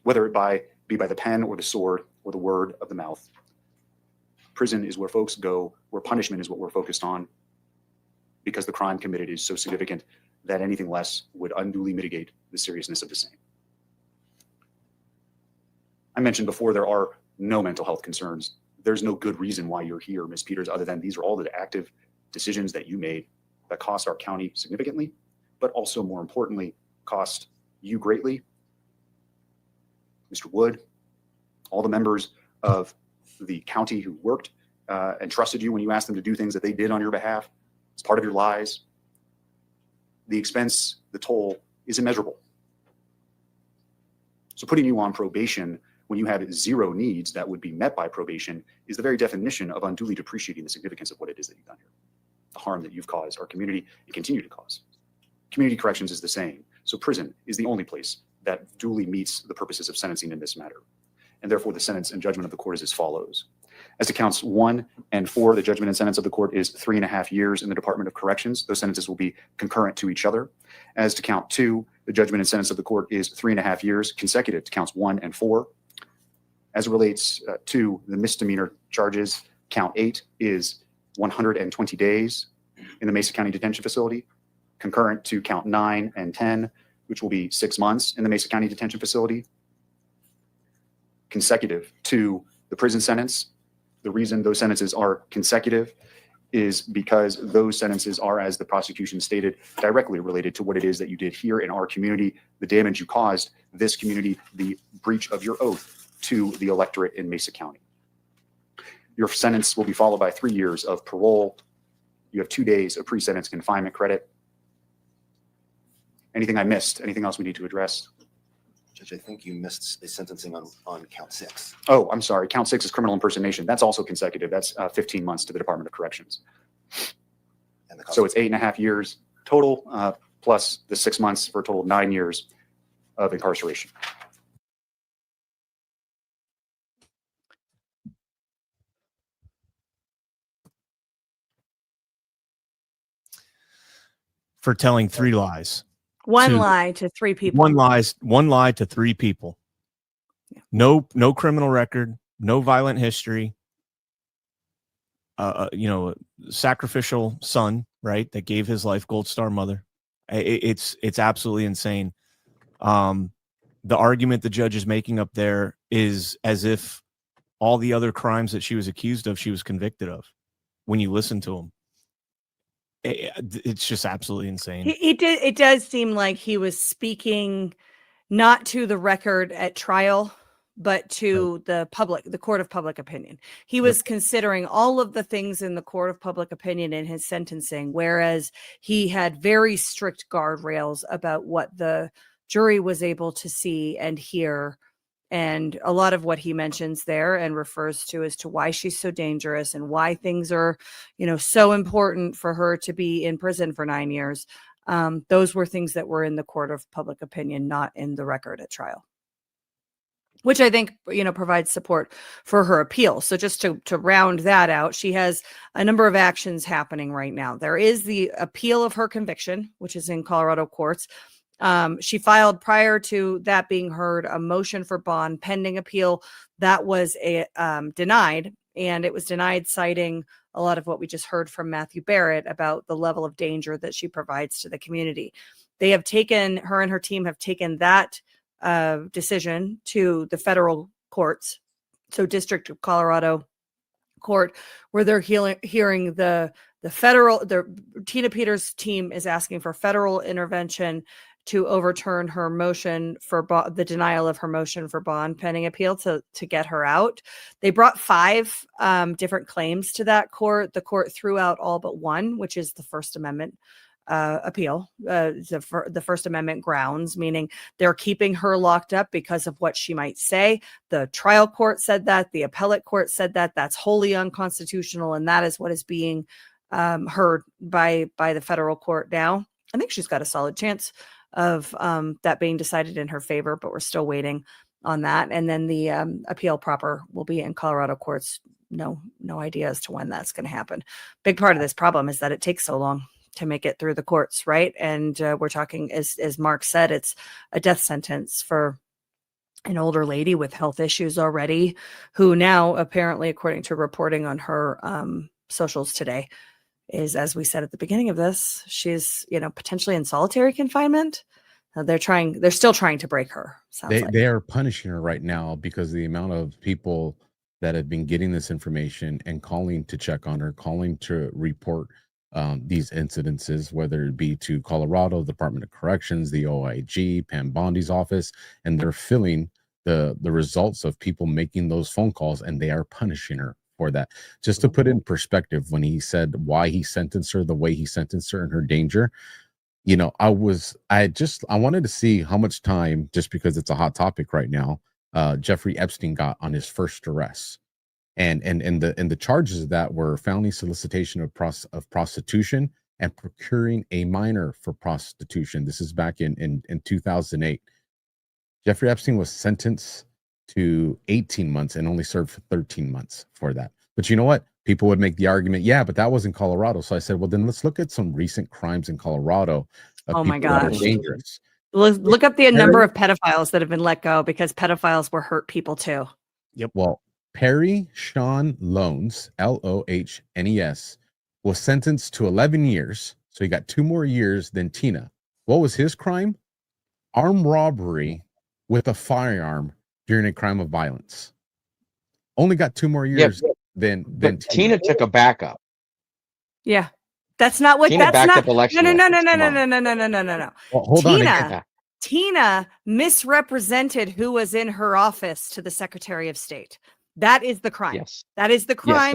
Whether it be by the pen or the sword or the word of the mouth. Prison is where folks go, where punishment is what we're focused on, because the crime committed is so significant that anything less would unduly mitigate the seriousness of the same. I mentioned before, there are no mental health concerns. There's no good reason why you're here, Ms. Peters, other than these are all the active decisions that you made that cost our county significantly, but also more importantly, cost you greatly. Mr. Wood, all the members of the county who worked and trusted you when you asked them to do things that they did on your behalf. It's part of your lives. The expense, the toll is immeasurable. So putting you on probation when you have zero needs that would be met by probation is the very definition of unduly depreciating the significance of what it is that you've done here. The harm that you've caused our community and continue to cause. Community corrections is the same. So prison is the only place that duly meets the purposes of sentencing in this matter. And therefore the sentence and judgment of the court is as follows. As to counts 1 and 4, the judgment and sentence of the court is 3.5 years in the Department of Corrections. Those sentences will be concurrent to each other. As to count 2, the judgment and sentence of the court is 3.5 years consecutive to counts 1 and 4. As it relates to the misdemeanor charges, count 8 is 120 days in the Mesa County Detention Facility, concurrent to count 9 and 10, which will be 6 months in the Mesa County Detention Facility, consecutive to the prison sentence The reason those sentences are consecutive is because those sentences are, as the prosecution stated, directly related to what it is that you did here in our community, the damage you caused this community, the breach of your oath to the electorate in Mesa County. Your sentence will be followed by 3 years of parole. You have 2 days of pre-sentence confinement credit. Anything I missed? Anything else we need to address? Judge, I think you missed a sentencing on count 6. Oh, I'm sorry. Count 6 is criminal impersonation. That's also consecutive. That's 15 months to the Department of Corrections. And So it's 8.5 years total, plus the 6 months for a total of 9 years of incarceration. For telling 3 lies. One lie to 3 people. One lie to 3 people. Yeah. No criminal record, no violent history. Sacrificial son, right? That gave his life, Gold Star mother. It's absolutely insane. The argument the judge is making up there is as if all the other crimes that she was accused of, she was convicted of. When you listen to him, it's just absolutely insane. It does seem like he was speaking not to the record at trial, but to the public, the court of public opinion. He was considering all of the things in the court of public opinion in his sentencing, whereas he had very strict guardrails about what the jury was able to see and hear. And a lot of what he mentions there and refers to as to why she's so dangerous and why things are, so important for her to be in prison for 9 years. Those were things that were in the court of public opinion, not in the record at trial, which I think, provides support for her appeal. So just to round that out, she has a number of actions happening right now. There is the appeal of her conviction, which is in Colorado courts. She filed, prior to that being heard, a motion for bond pending appeal. That was denied, and it was denied citing a lot of what we just heard from Matthew Barrett about the level of danger that she provides to the community. Her and her team have taken that decision to the federal courts, so District of Colorado Court, where they're hearing the Tina Peters' team is asking for federal intervention to overturn her motion for the denial of her motion for bond pending appeal to get her out. They brought 5 different claims to that court. The court threw out all but one, which is the First Amendment appeal, the First Amendment grounds, meaning they're keeping her locked up because of what she might say. The trial court said that. The appellate court said that. That's wholly unconstitutional, and that is what is being heard by the federal court now. I think she's got a solid chance of that being decided in her favor, but we're still waiting on that. And then the appeal proper will be in Colorado courts. No idea as to when that's going to happen. Big part of this problem is that it takes so long to make it through the courts, right? And we're talking, as Mark said, it's a death sentence for an older lady with health issues already, who now apparently, according to reporting on her socials today, is, as we said at the beginning of this, she's potentially in solitary confinement. They're still trying to break her. They are punishing her right now because of the amount of people that have been getting this information and calling to check on her, calling to report these incidences, whether it be to Colorado Department of Corrections, the OIG, Pam Bondi's office, and they're filling the results of people making those phone calls, and they are punishing her for that. Just to put in perspective, when he said why he sentenced her the way he sentenced her and her danger, I wanted to see how much time, just because it's a hot topic right now, Jeffrey Epstein got on his first arrest. And the charges of that were felony solicitation of prostitution and procuring a minor for prostitution. This is back in 2008. Jeffrey Epstein was sentenced to 18 months and only served 13 months for that. But you know what? People would make the argument, yeah, but that was in Colorado. So I said, well, then let's look at some recent crimes in Colorado. Oh my gosh. Dangerous. Look up the number of pedophiles that have been let go, because pedophiles were hurt people too. Yep. Well, Perry Sean Lones, Lohnes, was sentenced to 11 years. So he got 2 more years than Tina. What was his crime? Armed robbery with a firearm during a crime of violence. Only got 2 more years than But Tina. Tina took a backup. Yeah. That's not what Tina that's backed not. up election No. records. Come on. No. Well, hold on again. Tina, Tina misrepresented who was in her office to the Secretary of State. That is the crime. Yes. That is the Yes, crime.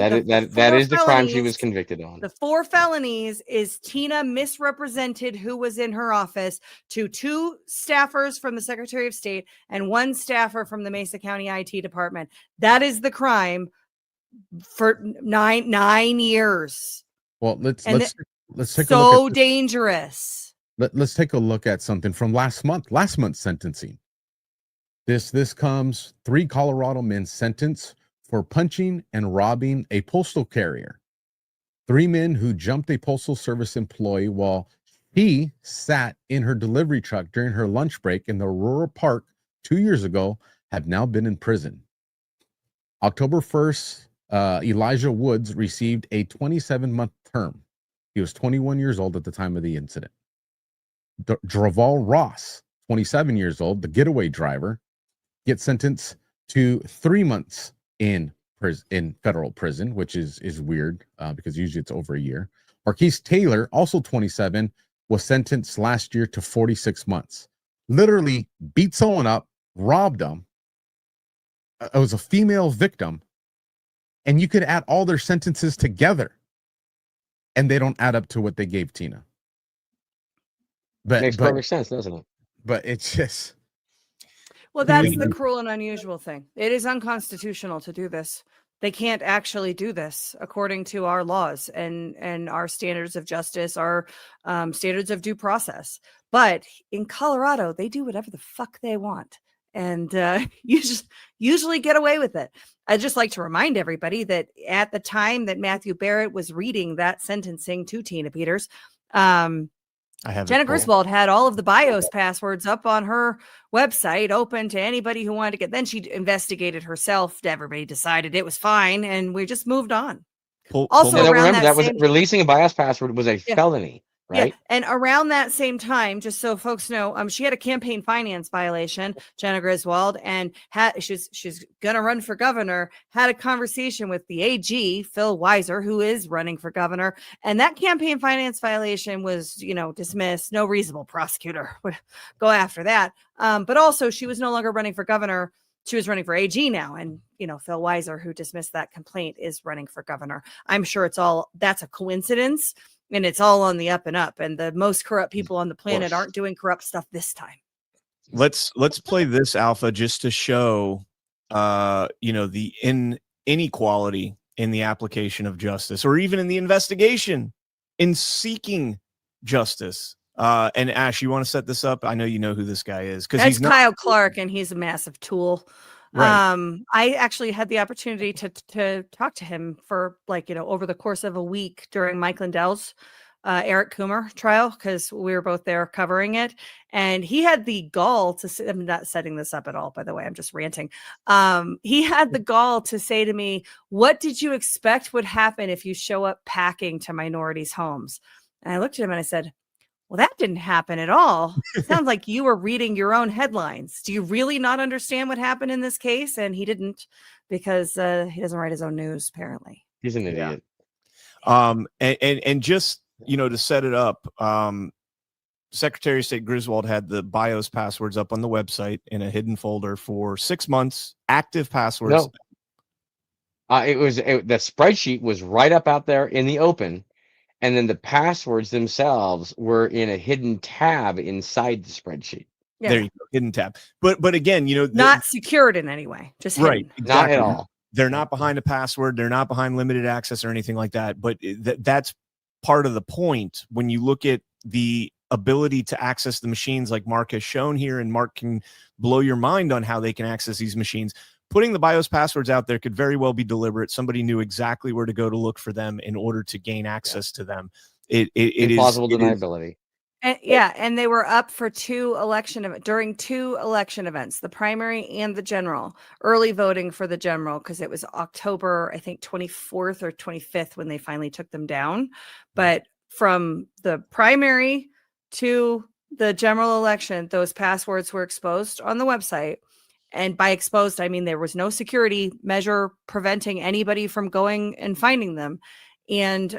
that is the crime she was felonies- convicted on. The 4 felonies is Tina misrepresented who was in her office to 2 staffers from the Secretary of State and 1 staffer from the Mesa County IT department. That is the crime for 9 years. Well, let's take a look So at dangerous. let's take a look at something from last month's sentencing. This comes 3 Colorado men sentenced for punching and robbing a postal carrier. 3 men who jumped a postal service employee while he sat in her delivery truck during her lunch break in the Aurora Park 2 years ago have now been in prison. October 1st, Elijah Woods received a 27-month term. He was 21 years old at the time of the incident. Draval Ross, 27 years old, the getaway driver, gets sentenced to 3 months in federal prison, which is weird because usually it's over a year. Marquise Taylor, also 27, was sentenced last year to 46 months. Literally beat someone up, robbed them. It was a female victim, and you could add all their sentences together, and they don't add up to what they gave Tina. Makes perfect sense, doesn't it? But it's just. Well, that's the cruel and unusual thing. It is unconstitutional to do this. They can't actually do this according to our laws and our standards of justice, our standards of due process. But in Colorado, they do whatever the fuck they want. And usually get away with it. I'd just like to remind everybody that at the time that Matthew Barrett was reading that sentencing to Tina Peters, Jenna Griswold had all of the BIOS passwords up on her website, open to anybody who wanted to get. Then she investigated herself. Everybody decided it was fine, and we just moved on. Remember that was releasing a BIOS password was a felony, right? Yeah, and around that same time, just so folks know, she had a campaign finance violation, Jenna Griswold, and she's gonna run for governor. Had a conversation with the AG, Phil Weiser, who is running for governor, and that campaign finance violation was, dismissed. No reasonable prosecutor would go after that. But also, she was no longer running for governor. She was running for AG now, and Phil Weiser, who dismissed that complaint, is running for governor. I'm sure that's a coincidence. And it's all on the up and up. And the most corrupt people on the planet aren't doing corrupt stuff this time. Let's play this, Alpha, just to show, the inequality in the application of justice, or even in the investigation, in seeking justice. And Ash, you want to set this up? I know you know who this guy is, because he's Kyle Clark, and he's a massive tool. Right. I actually had the opportunity to talk to him for over the course of a week during Mike Lindell's Eric Coomer trial, because we were both there covering it, and he had the gall to I'm not setting this up at all, by the way, I'm just ranting. He had the gall to say to me, "What did you expect would happen if you show up packing to minorities' homes?" And I looked at him and I said, "Well, that didn't happen at all. It sounds like you were reading your own headlines. Do you really not understand what happened in this case?" And he didn't, because he doesn't write his own news, apparently. He's an idiot. And just, to set it up, Secretary of State Griswold had the BIOS passwords up on the website in a hidden folder for 6 months, active passwords. No. The spreadsheet was right up out there in the open. And then the passwords themselves were in a hidden tab inside the spreadsheet. Yeah. There you go, hidden tab. But again, not secured in any way, just right, hidden. Not exactly. at all. They're not behind a password. They're not behind limited access or anything like that. But that's part of the point when you look at the ability to access the machines, like Mark has shown here, and Mark can blow your mind on how they can access these machines. Putting the BIOS passwords out there could very well be deliberate. Somebody knew exactly where to go to look for them in order to gain access to them. It is plausible deniability. And they were up for during 2 election events, the primary and the general. Early voting for the general, because it was October, I think 24th or 25th when they finally took them down. But from the primary to the general election, those passwords were exposed on the website. And by exposed, I mean there was no security measure preventing anybody from going and finding them. And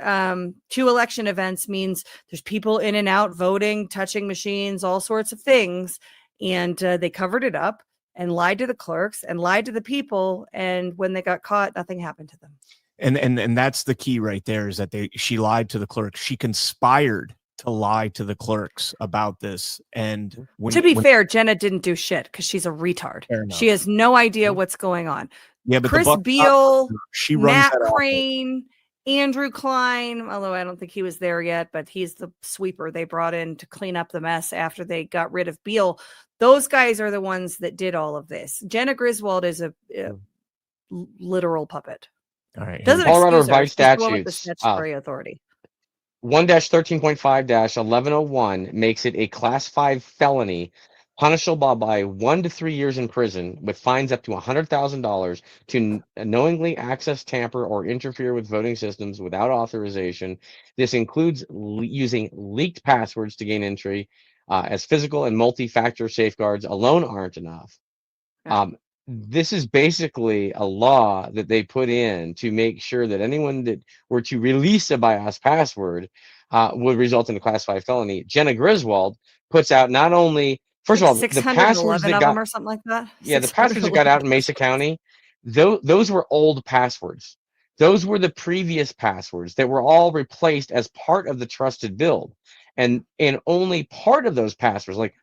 2 election events means there's people in and out voting, touching machines, all sorts of things. And they covered it up and lied to the clerks and lied to the people. And when they got caught, nothing happened to them. And that's the key right there, is that she lied to the clerks. She conspired to lie to the clerks about this. And to be fair, Jenna didn't do shit because she's a retard. She has no idea what's going on. Yeah, but Chris Beal, she runs Matt that Crane, Andrew Klein, although I don't think he was there yet, but he's the sweeper they brought in to clean up the mess after they got rid of Beal. Those guys are the ones that did all of this. Jenna Griswold is a literal puppet. All right. Doesn't Colorado excuse her. Revised She's the one with the Statutes, statutory authority. 1-13.5-1101 makes it a class 5 felony, punishable by 1 to 3 years in prison with fines up to $100,000 to knowingly access, tamper, or interfere with voting systems without authorization. This includes using leaked passwords to gain entry, as physical and multi-factor safeguards alone aren't enough. This is basically a law that they put in to make sure that anyone that were to release a BIOS password would result in a class 5 felony. Jenna Griswold puts out not only, first of all, the passwords that got, or something like that. Yeah, the passwords that got out in Mesa County, those were old passwords. Those were the previous passwords that were all replaced as part of the trusted build. And only part of those passwords, like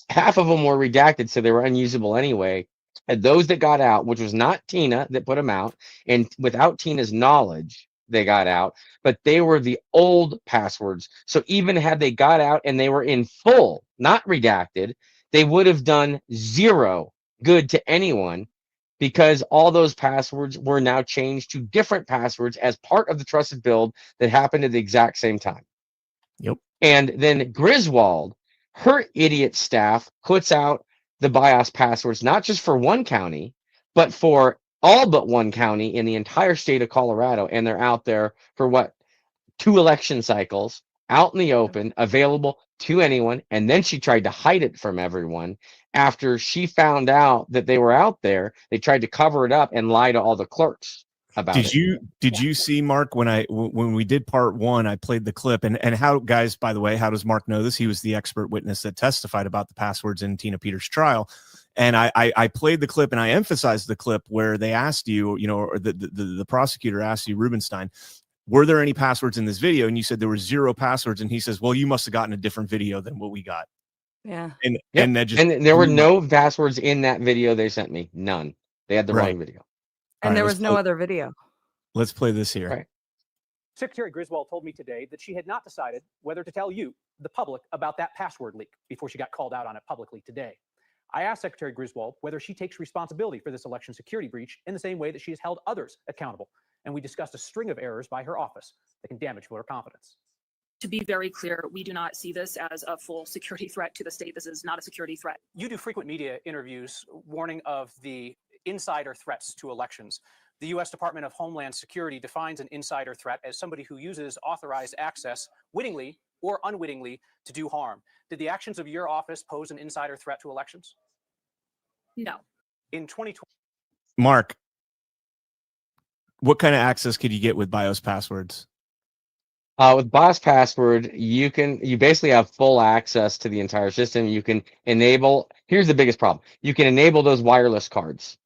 half of them were redacted, so they were unusable anyway. And those that got out, which was not Tina that put them out, and without Tina's knowledge, they got out, but they were the old passwords. So even had they got out and they were in full, not redacted, they would have done zero good to anyone, because all those passwords were now changed to different passwords as part of the trusted build that happened at the exact same time. Yep. And then Griswold, her idiot staff, puts out the BIOS passwords, not just for one county, but for all but one county in the entire state of Colorado. And they're out there for 2 election cycles, out in the open, available to anyone. And then she tried to hide it from everyone. After she found out that they were out there, they tried to cover it up and lie to all the clerks about it. Did you see, Mark, when we did part 1, I played the clip, and how, guys, by the way, how does Mark know this? He was the expert witness that testified about the passwords in Tina Peters' trial. And I played the clip, and I emphasized the clip where they asked you, or the prosecutor asked you, Rubenstein, were there any passwords in this video? And you said there were 0 passwords. And he says, well, you must have gotten a different video than what we got. Yeah. And there were no passwords in that video they sent me. None. They had the wrong video. And there was no other video. Let's play this here. Right. Secretary Griswold told me today that she had not decided whether to tell you, the public, about that password leak before she got called out on it publicly today. I asked Secretary Griswold whether she takes responsibility for this election security breach in the same way that she has held others accountable. And we discussed a string of errors by her office that can damage voter confidence. To be very clear, we do not see this as a full security threat to the state. This is not a security threat. You do frequent media interviews warning of the insider threats to elections. The U.S. Department of Homeland Security defines an insider threat as somebody who uses authorized access wittingly or unwittingly to do harm. Did the actions of your office pose an insider threat to elections? No. In 2020, Mark, what kind of access could you get with BIOS passwords? With BIOS password, you basically have full access to the entire system. You can enable, here's the biggest problem. You can enable those wireless cards.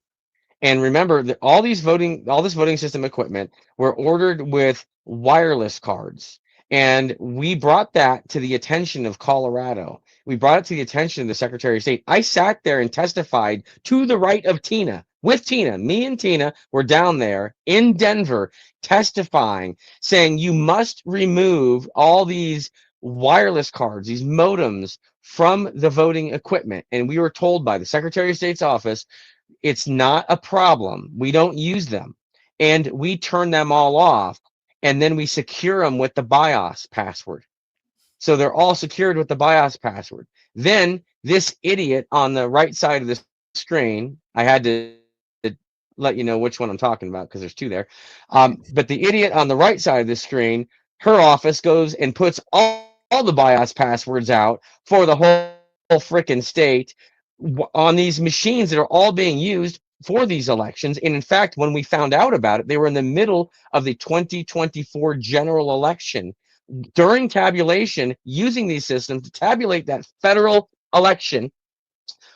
And remember that all this voting system equipment were ordered with wireless cards. And we brought that to the attention of Colorado. We brought it to the attention of the Secretary of State. I sat there and testified to the right of Tina, with Tina. Me and Tina were down there in Denver testifying, saying you must remove all these wireless cards, these modems from the voting equipment. And we were told by the Secretary of State's office, it's not a problem. We don't use them. And we turn them all off. And then we secure them with the BIOS password. So they're all secured with the BIOS password. Then this idiot on the right side of the screen, I had to let you know which one I'm talking about because there's 2 there. But the idiot on the right side of the screen, her office goes and puts all the BIOS passwords out for the whole freaking state. on these machines that are all being used for these elections. And in fact, when we found out about it, they were in the middle of the 2024 general election during tabulation, using these systems to tabulate that federal election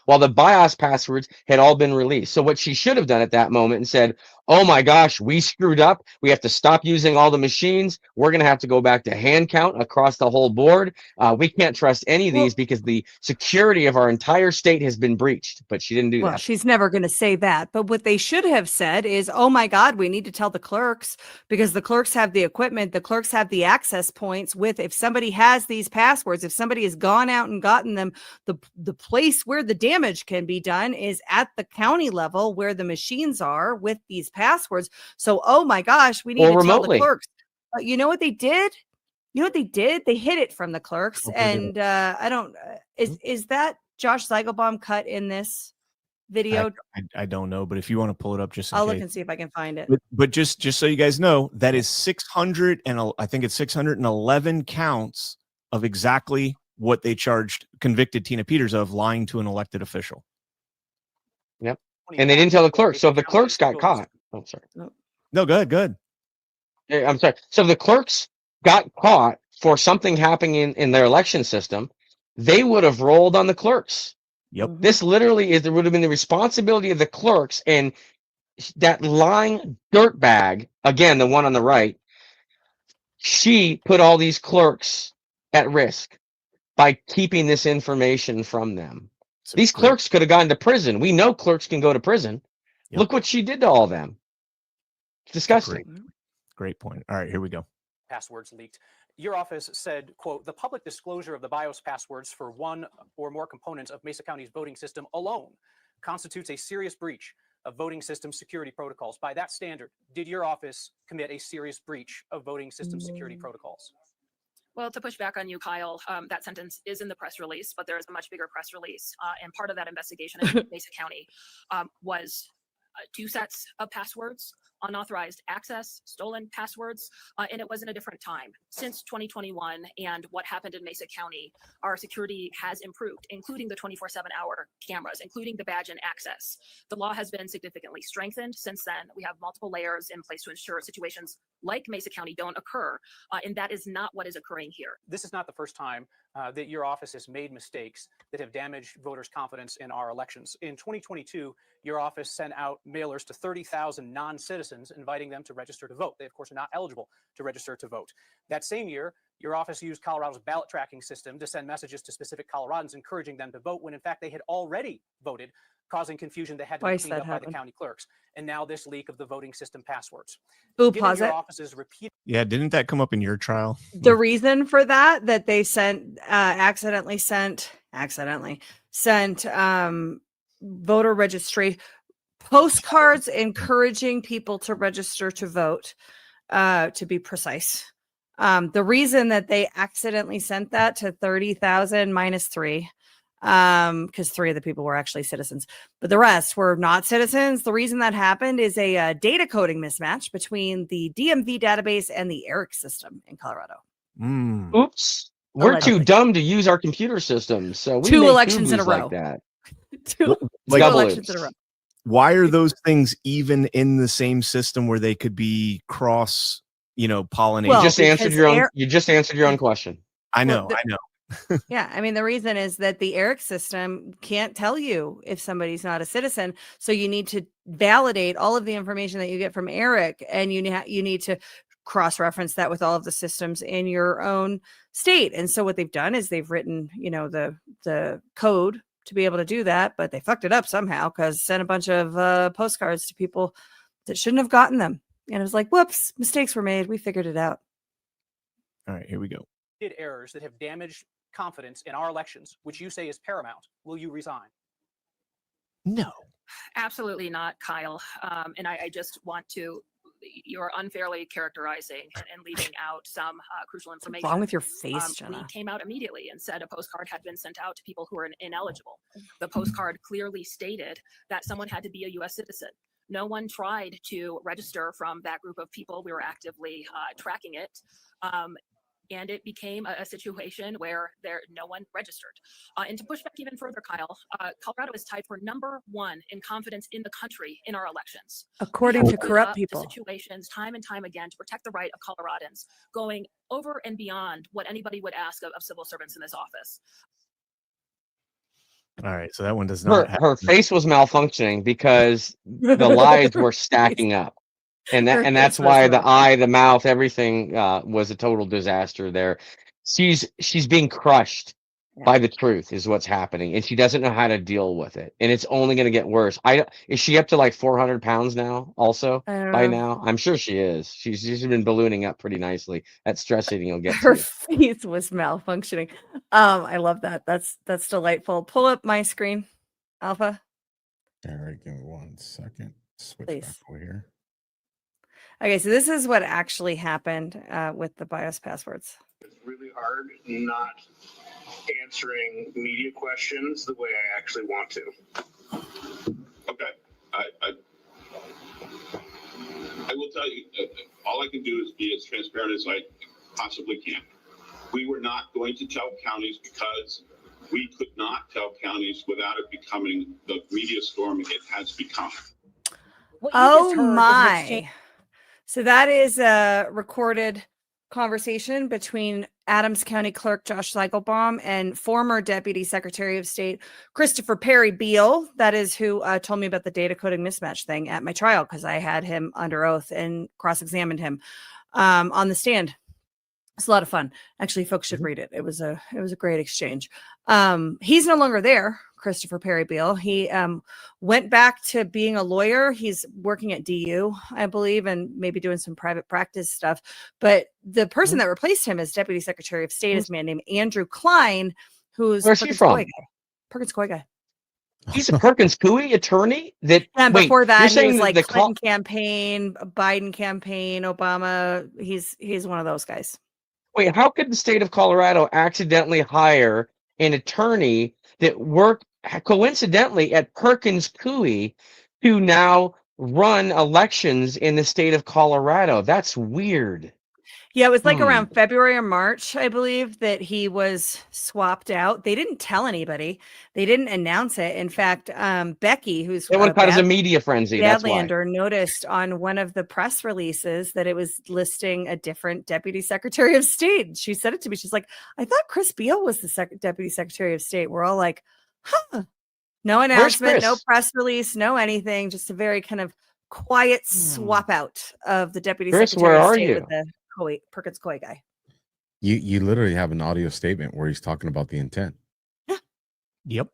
while the BIOS passwords had all been released. So what she should have done at that moment and said, oh my gosh, we screwed up. We have to stop using all the machines. We're going to have to go back to hand count across the whole board. We can't trust any of these because the security of our entire state has been breached. But she didn't do Well, that. she's never going to say that. But what they should have said is, oh my God, we need to tell the clerks, because the clerks have the equipment. The clerks have the access points with, if somebody has these passwords, if somebody has gone out and gotten them, the place where the damage can be done is at the county level where the machines are with these passwords. So, oh my gosh, we need to tell the clerks. But you know what they did? You know what they did? They hid it from the clerks. And I don't, is that Josh Zeigelbaum cut in this video? I don't know, but if you want to pull it up, just I'll look and see if I can find it. But just so you guys know, that is 600 and I think it's 611 counts of exactly what they convicted Tina Peters of, lying to an elected official. Yep. And they didn't tell the clerks. So if the clerks got caught, oh, sorry. No, go ahead. I'm sorry. So if the clerks got caught for something happening in their election system, they would have rolled on the clerks. Yep. This literally would have been the responsibility of the clerks, and that lying dirtbag, again, the one on the right, she put all these clerks at risk by keeping this information from them. These clerks could have gone to prison. We know clerks can go to prison. Yep. Look what she did to all of them. It's disgusting. Great point. All right, here we go. Passwords leaked. Your office said, quote, the public disclosure of the BIOS passwords for one or more components of Mesa County's voting system alone constitutes a serious breach of voting system security protocols. By that standard, did your office commit a serious breach of voting system security protocols? Well, to push back on you, Kyle, that sentence is in the press release, but there is a much bigger press release. And part of that investigation in Mesa County was 2 sets of passwords, unauthorized access, stolen passwords, and it was in a different time. Since 2021 and what happened in Mesa County, our security has improved, including the 24/7-hour cameras, including the badge and access. The law has been significantly strengthened since then. We have multiple layers in place to ensure situations like Mesa County don't occur, and that is not what is occurring here. This is not the first time that your office has made mistakes that have damaged voters' confidence in our elections. In 2022, your office sent out mailers to 30,000 non-citizens, inviting them to register to vote. They, of course, are not eligible to register to vote. That same year, your office used Colorado's ballot tracking system to send messages to specific Coloradans, encouraging them to vote when, in fact, they had already voted, causing confusion that had to be cleaned up by the county clerks. And now this leak of the voting system passwords. Ooh, pause it. Yeah, didn't that come up in your trial? The reason for that they sent accidentally sent voter registration postcards encouraging people to register to vote, to be precise. The reason that they accidentally sent that to 30,000 minus 3, because 3 of the people were actually citizens, but the rest were not citizens. The reason that happened is a data coding mismatch between the DMV database and the ERIC system in Colorado. Oops. We're too dumb to use our computer systems. So we 2 elections in a row. like that. 2 elections in a row. Why are those things even in the same system where they could be cross, pollinated? Well, you just answered your own question. I know. Yeah, I mean, the reason is that the ERIC system can't tell you if somebody's not a citizen. So you need to validate all of the information that you get from ERIC, and you need to cross-reference that with all of the systems in your own state. And so what they've done is they've written, the code to be able to do that, but they fucked it up somehow because sent a bunch of postcards to people that shouldn't have gotten them. And it was like, whoops, mistakes were made. We figured it out. All right, here we go. Did errors that have damaged confidence in our elections, which you say is paramount, will you resign? No. Absolutely not, Kyle. And I just want to, you're unfairly characterizing and leaving out some crucial information. What's wrong with your face, Jenna? We came out immediately and said a postcard had been sent out to people who are ineligible. The postcard clearly stated that someone had to be a U.S. citizen. No one tried to register from that group of people. We were actively tracking it. and it became a situation where no one registered. And to push back even further, Kyle, Colorado is tied for #1 in confidence in the country in our elections. According We to have stood corrupt up people. situations time and time again to protect the right of Coloradans, going over and beyond what anybody would ask of civil servants in this office. All right, so that one does not. Her face was malfunctioning because the lies were stacking up, and that's why the eye, the mouth, everything was a total disaster there. She's being crushed by the truth is what's happening, and she doesn't know how to deal with it, and it's only going to get worse. Is she up to like 400 pounds now? Also, by now, I'm sure she is. She's been ballooning up pretty nicely. That stress eating will get Her to you. face was malfunctioning. I love that. That's delightful. Pull up my screen, Alpha. All right, give me 1 second. Switch Please. back over here. Okay, so this is what actually happened with the BIOS passwords. It's really hard not answering media questions the way I actually want to. Okay. I will tell you, all I can do is be as transparent as I possibly can. We were not going to tell counties because we could not tell counties without it becoming the media storm it has become. Oh my. So that is a recorded conversation between Adams County Clerk Josh Seitelbaum and former Deputy Secretary of State Christopher Perry Beal. That is who told me about the data coding mismatch thing at my trial, because I had him under oath and cross-examined him on the stand. It's a lot of fun. Actually, folks should read it. It was a great exchange. He's no longer there, Christopher Perry Beal. He went back to being a lawyer. He's working at DU, I believe, and maybe doing some private practice stuff. But the person that replaced him as Deputy Secretary of State is a man named Andrew Klein, who's Where's he from? Perkins Coie guy. He's a Perkins Coie attorney. And wait, before that, you're he saying was like the Clinton campaign, Biden campaign, Obama. He's one of those guys. Wait, how could the state of Colorado accidentally hire an attorney that worked coincidentally at Perkins Coie to now run elections in the state of Colorado? That's weird. Yeah, it was like around February or March, I believe, that he was swapped out. They didn't tell anybody. They didn't announce it. In fact, Becky, who's Everyone caught as a media frenzy. That's why. Badlander, noticed on one of the press releases that it was listing a different Deputy Secretary of State. She said it to me. She's like, I thought Chris Beal was the Deputy Secretary of State. We're all like, huh. No announcement, no press release, no anything. Just a very kind of quiet swap out of the Deputy Secretary of State with the Perkins Coie guy. You literally have an audio statement where he's talking about the intent. Yeah. Yep.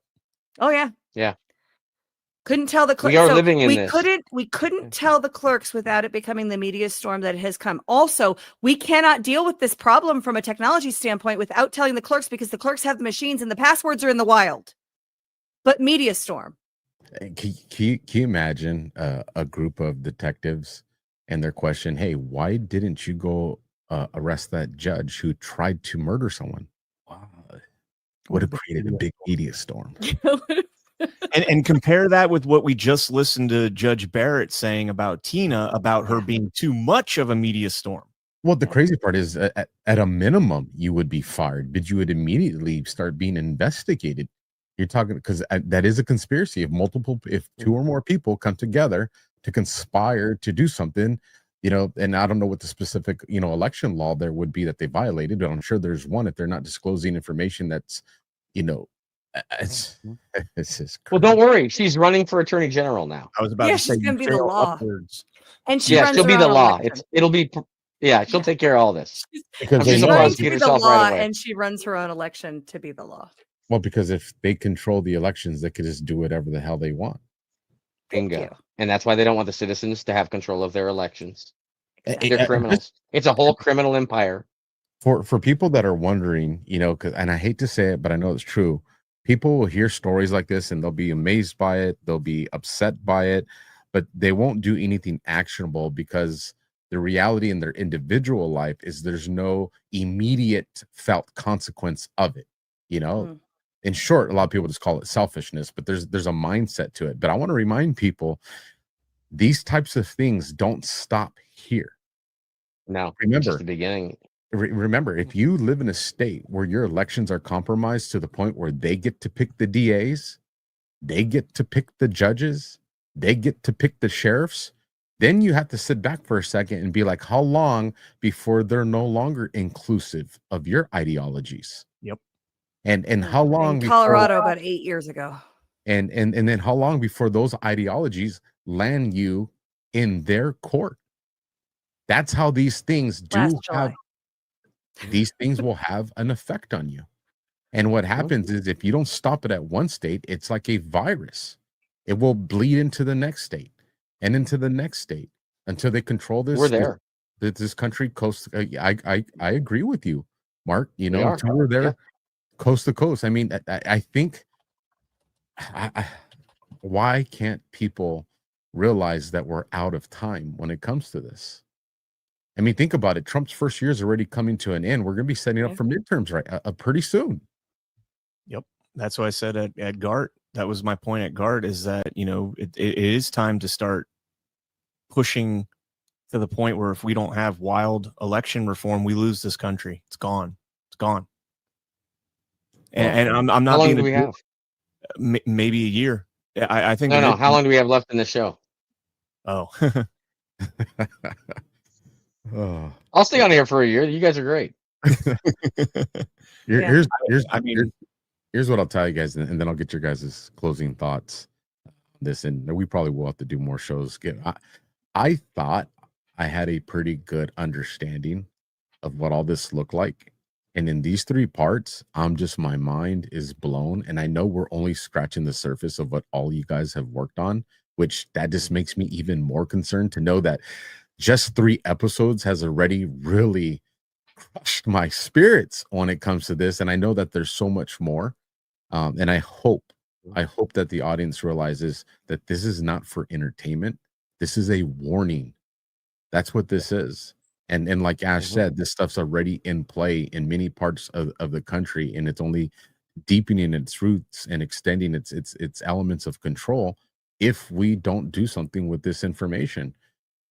Oh yeah. Yeah. Couldn't tell the clerks. We are living in this. We couldn't tell the clerks without it becoming the media storm that has come. Also, we cannot deal with this problem from a technology standpoint without telling the clerks, because the clerks have the machines and the passwords are in the wild. But media storm. Can you imagine a group of detectives and their question, hey, why didn't you go arrest that judge who tried to murder someone? Wow. Would have created a big media storm. and compare that with what we just listened to Judge Barrett saying about Tina, about her being too much of a media storm. Well, the crazy part is at a minimum, you would be fired, but you would immediately start being investigated. You're talking, because that is a conspiracy. If two or more people come together to conspire to do something, and I don't know what the specific, election law there would be that they violated, but I'm sure there's one if they're not disclosing information that's, it's just crazy. Well, don't worry. She's running for attorney general now. I was about to say, she's gonna be the law. Upwards. And she'll be the law. It'll be, she'll take care of all this. Because she's they running know to be the law, and she runs her own election to be the law. Well, because if they control the elections, they could just do whatever the hell they want. Bingo. And that's why they don't want the citizens to have control of their elections. Exactly. They're criminals. It's a whole criminal empire. For people that are wondering, and I hate to say it, but I know it's true. People will hear stories like this and they'll be amazed by it. They'll be upset by it, but they won't do anything actionable, because the reality in their individual life is there's no immediate felt consequence of it. In short, a lot of people just call it selfishness, but there's a mindset to it. But I want to remind people, these types of things don't stop here. No, remember, just the beginning. Remember, if you live in a state where your elections are compromised to the point where they get to pick the DAs, they get to pick the judges, they get to pick the sheriffs, then you have to sit back for a second and be like, how long before they're no longer inclusive of your ideologies? Yep. And how long in Colorado about 8 years ago. And then how long before those ideologies land you in their court? That's how these things these things will have an effect on you. And what happens is if you don't stop it at one state, it's like a virus. It will bleed into the next state and into the next state until they control this. We're there. This country coast. I agree with you, Mark. You know, are. until we're there, coast to coast. I mean, I think. Why can't people realize that we're out of time when it comes to this? I mean, think about it. Trump's first year is already coming to an end. We're going to be setting up for midterms pretty soon. Yep. That's what I said at GART. That was my point at GART, is that, you know, it is time to start pushing to the point where if we don't have wild election reform, we lose this country. It's gone. It's gone. And I'm not. How long do we have? Maybe a year. I think. No. How long do we have left in the show? Oh. I'll stay on here for a year. You guys are great. Here's what I'll tell you guys, and then I'll get your guys' closing thoughts on this. And we probably will have to do more shows. I thought I had a pretty good understanding of what all this looked like. And in these 3 parts, my mind is blown. And I know we're only scratching the surface of what all you guys have worked on, which that just makes me even more concerned to know that just 3 episodes has already really crushed my spirits when it comes to this. And I know that there's so much more. And I hope that the audience realizes that this is not for entertainment. This is a warning. That's what this is. And like Ash said, this stuff's already in play in many parts of the country, and it's only deepening its roots and extending its elements of control if we don't do something with this information.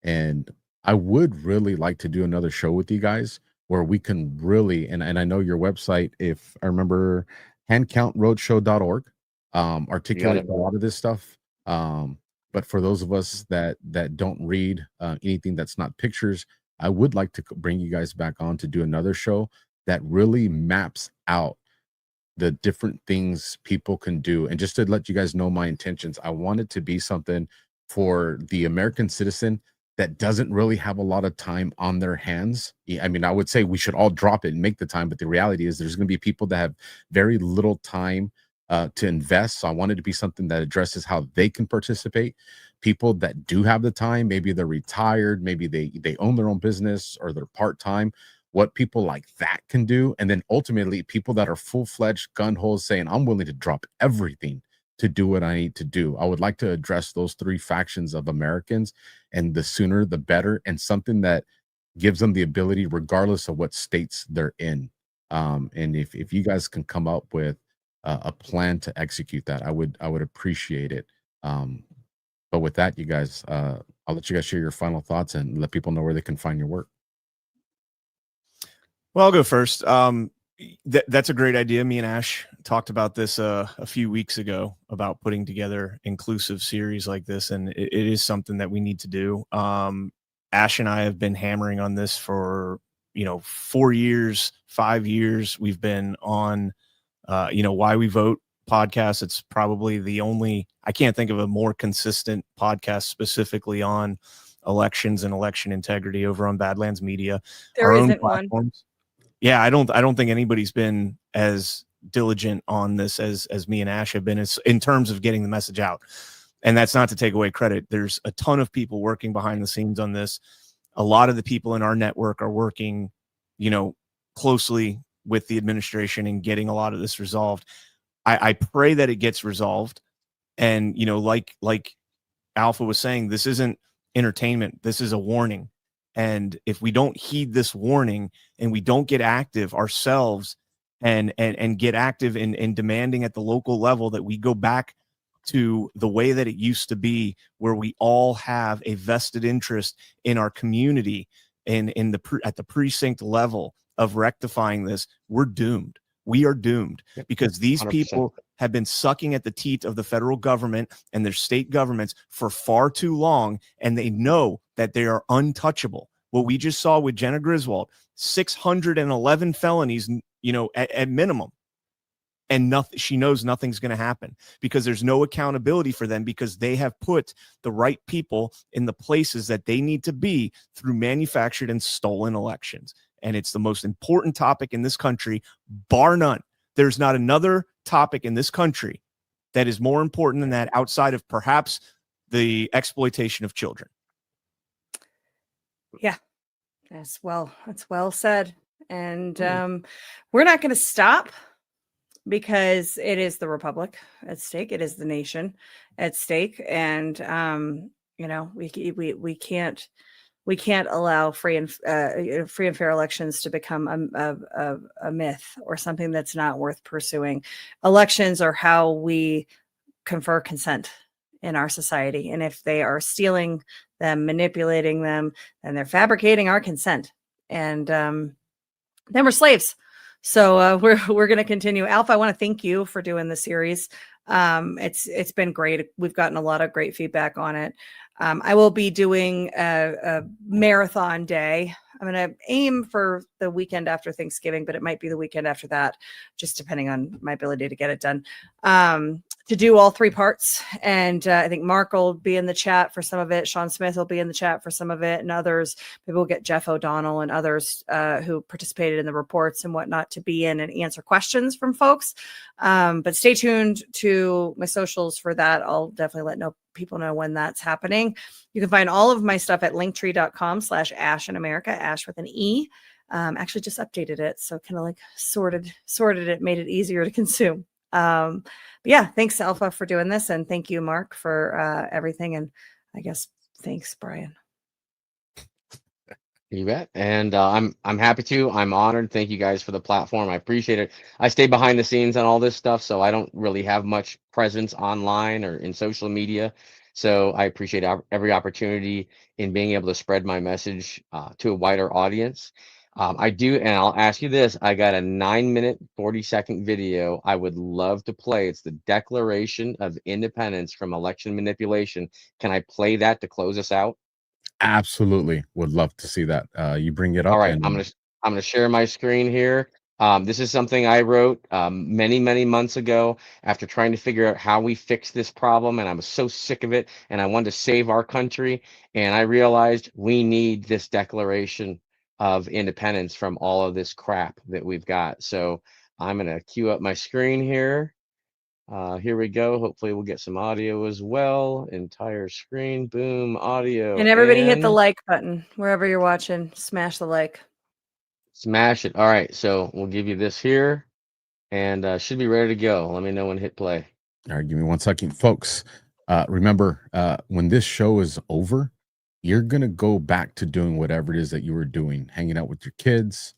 And I would really like to do another show with you guys where we can really, and I know your website, if I remember, handcountroadshow.org, articulate a lot of this stuff. But for those of us that don't read anything that's not pictures, I would like to bring you guys back on to do another show that really maps out the different things people can do. And just to let you guys know my intentions, I want it to be something for the American citizen that doesn't really have a lot of time on their hands. I mean, I would say we should all drop it and make the time, but the reality is there's going to be people that have very little time to invest. So I wanted to be something that addresses how they can participate. People that do have the time, maybe they're retired, maybe they own their own business or they're part-time, what people like that can do. And then ultimately people that are full-fledged gun holes saying, I'm willing to drop everything to do what I need to do. I would like to address those 3 factions of Americans, and the sooner the better, and something that gives them the ability regardless of what states they're in. And if you guys can come up with a plan to execute that, I would appreciate it. But with that, you guys, I'll let you guys share your final thoughts and let people know where they can find your work. Well, I'll go first. That's a great idea. Me and Ash talked about this a few weeks ago about putting together inclusive series like this, and it is something that we need to do. Ash and I have been hammering on this for 4 years, 5 years. We've been on Why We Vote podcast. It's probably the only, I can't think of a more consistent podcast specifically on elections and election integrity over on Badlands Media. There isn't one. Yeah, I don't think anybody's been as diligent on this as me and Ash have been in terms of getting the message out. And that's not to take away credit. There's a ton of people working behind the scenes on this. A lot of the people in our network are working, closely with the administration and getting a lot of this resolved. I pray that it gets resolved. And, like Alpha was saying, this isn't entertainment. This is a warning. And if we don't heed this warning and we don't get active ourselves and get active in demanding at the local level that we go back to the way that it used to be, where we all have a vested interest in our community and at the precinct level, of rectifying this, we're doomed. We are doomed because these 100%. people have been sucking at the teat of the federal government and their state governments for far too long, and they know that they are untouchable. What we just saw with Jenna Griswold, 611 felonies, at minimum. And nothing, she knows nothing's going to happen because there's no accountability for them because they have put the right people in the places that they need to be through manufactured and stolen elections. And it's the most important topic in this country, bar none. There's not another topic in this country that is more important than that outside of perhaps the exploitation of children. Yeah, that's well said. And we're not going to stop because it is the republic at stake. It is the nation at stake. And, we can't allow free and fair elections to become a myth or something that's not worth pursuing. Elections are how we confer consent in our society. And if they are stealing them, manipulating them, then they're fabricating our consent. And then we're slaves. So we're going to continue. Alpha, I want to thank you for doing the series. It's been great. We've gotten a lot of great feedback on it. I will be doing a marathon day. I'm going to aim for the weekend after Thanksgiving, but it might be the weekend after that, just depending on my ability to get it done, to do all 3 parts. And I think Mark will be in the chat for some of it. Sean Smith will be in the chat for some of it, and others. Maybe we'll get Jeff O'Donnell and others who participated in the reports and whatnot to be in and answer questions from folks. But stay tuned to my socials for that. I'll definitely let people know when that's happening. You can find all of my stuff at linktree.com/Ash in America, Ash with an E. Actually just updated it. So kind of like sorted it, made it easier to consume. But yeah, thanks Alpha for doing this. And thank you, Mark, for everything. And I guess thanks, Brian. You bet. And I'm happy to. I'm honored. Thank you guys for the platform. I appreciate it. I stay behind the scenes on all this stuff, so I don't really have much presence online or in social media. So I appreciate every opportunity in being able to spread my message to a wider audience. I do, and I'll ask you this. I got a 9-minute, 40-second video I would love to play. It's the Declaration of Independence from Election Manipulation. Can I play that to close us out? Absolutely, would love to see that. You bring it up. All right, and I'm gonna share my screen here. This is something I wrote many months ago after trying to figure out how we fix this problem, and I was so sick of it, and I wanted to save our country, and I realized we need this Declaration of Independence from all of this crap that we've got. So I'm gonna queue up my screen here. Here we go. Hopefully we'll get some audio as well. Entire screen, boom, audio. And everybody hit the like button wherever you're watching. Smash the like. Smash it. All right, so we'll give you this here, and should be ready to go. Let me know when to hit play. All right, give me 1 second, folks. Remember, when this show is over, you're gonna go back to doing whatever it is that you were doing, hanging out with your kids,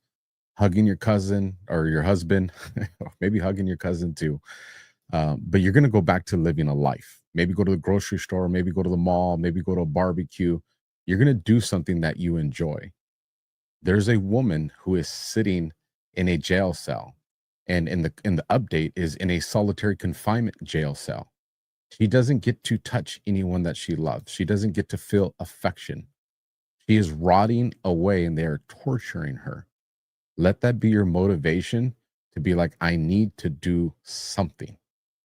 hugging your cousin or your husband, maybe hugging your cousin too. But you're going to go back to living a life. Maybe go to the grocery store, maybe go to the mall, maybe go to a barbecue. You're going to do something that you enjoy. There's a woman who is sitting in a jail cell, and in the update is in a solitary confinement jail cell. She doesn't get to touch anyone that she loves. She doesn't get to feel affection. She is rotting away, and they are torturing her. Let that be your motivation to be like, I need to do something.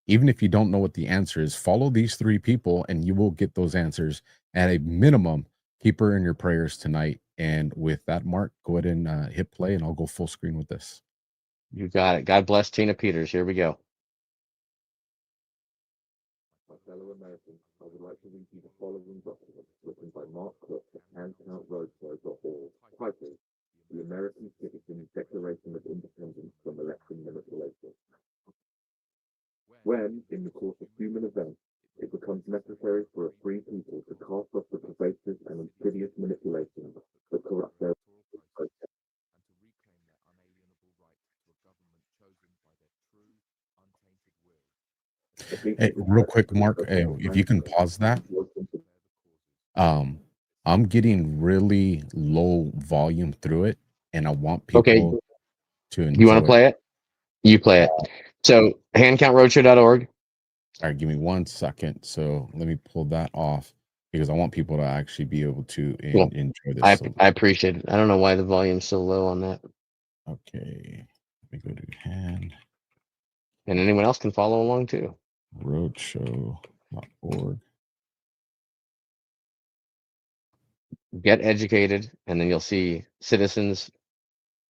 Even if you don't know what the answer is, follow these 3 people and you will get those answers. At a minimum, keep her in your prayers tonight. And with that, Mark, go ahead and hit play, and I'll go full screen with this. You got it. God bless Tina Peters. Here we go. My fellow Americans, I would like to read you the following document written by Mark Cook at handcountroadshow.org, titled The American Citizens Declaration of Independence from Election Manipulation. When, in the course of human events, it becomes necessary for a free people to cast off the pervasive and insidious manipulation that corrupt their process. Hey, real quick, Mark, if you can pause that. I'm getting really low volume through it, and I want people to enjoy. You want to play it? You play it. So handcountroadshow.org. All right, give me 1 second. So let me pull that off because I want people to actually be able to enjoy this. I appreciate it. I don't know why the volume's so low on that. Okay. Let me go to hand. And anyone else can follow along too. Roadshow.org. Get educated, and then you'll see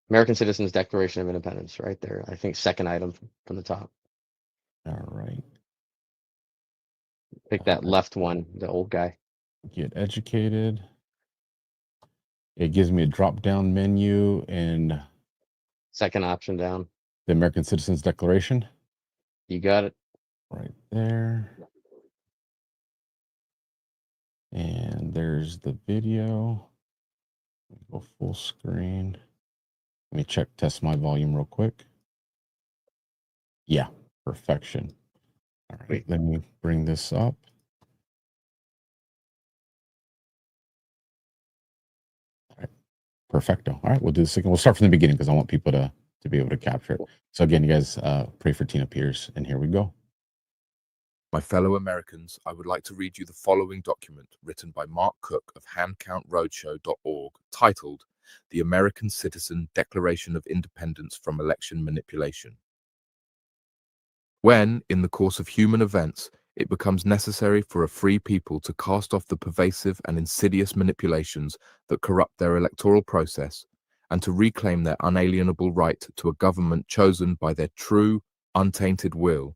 American Citizens Declaration of Independence right there. I think second item from the top. All right. Pick that left one, the old guy. Get educated. It gives me a drop-down menu and second option down. The American Citizens Declaration. You got it. Right there. And there's the video. Go full screen. Let me test my volume real quick. Yeah, perfection. All right, let me bring this up. All right, perfecto. All right, we'll do this again. We'll start from the beginning because I want people to be able to capture it. So again, you guys pray for Tina Peters, and here we go. My fellow Americans, I would like to read you the following document written by Mark Cook of handcountroadshow.org titled The American Citizen Declaration of Independence from Election Manipulation. When, in the course of human events, it becomes necessary for a free people to cast off the pervasive and insidious manipulations that corrupt their electoral process and to reclaim their unalienable right to a government chosen by their true, untainted will,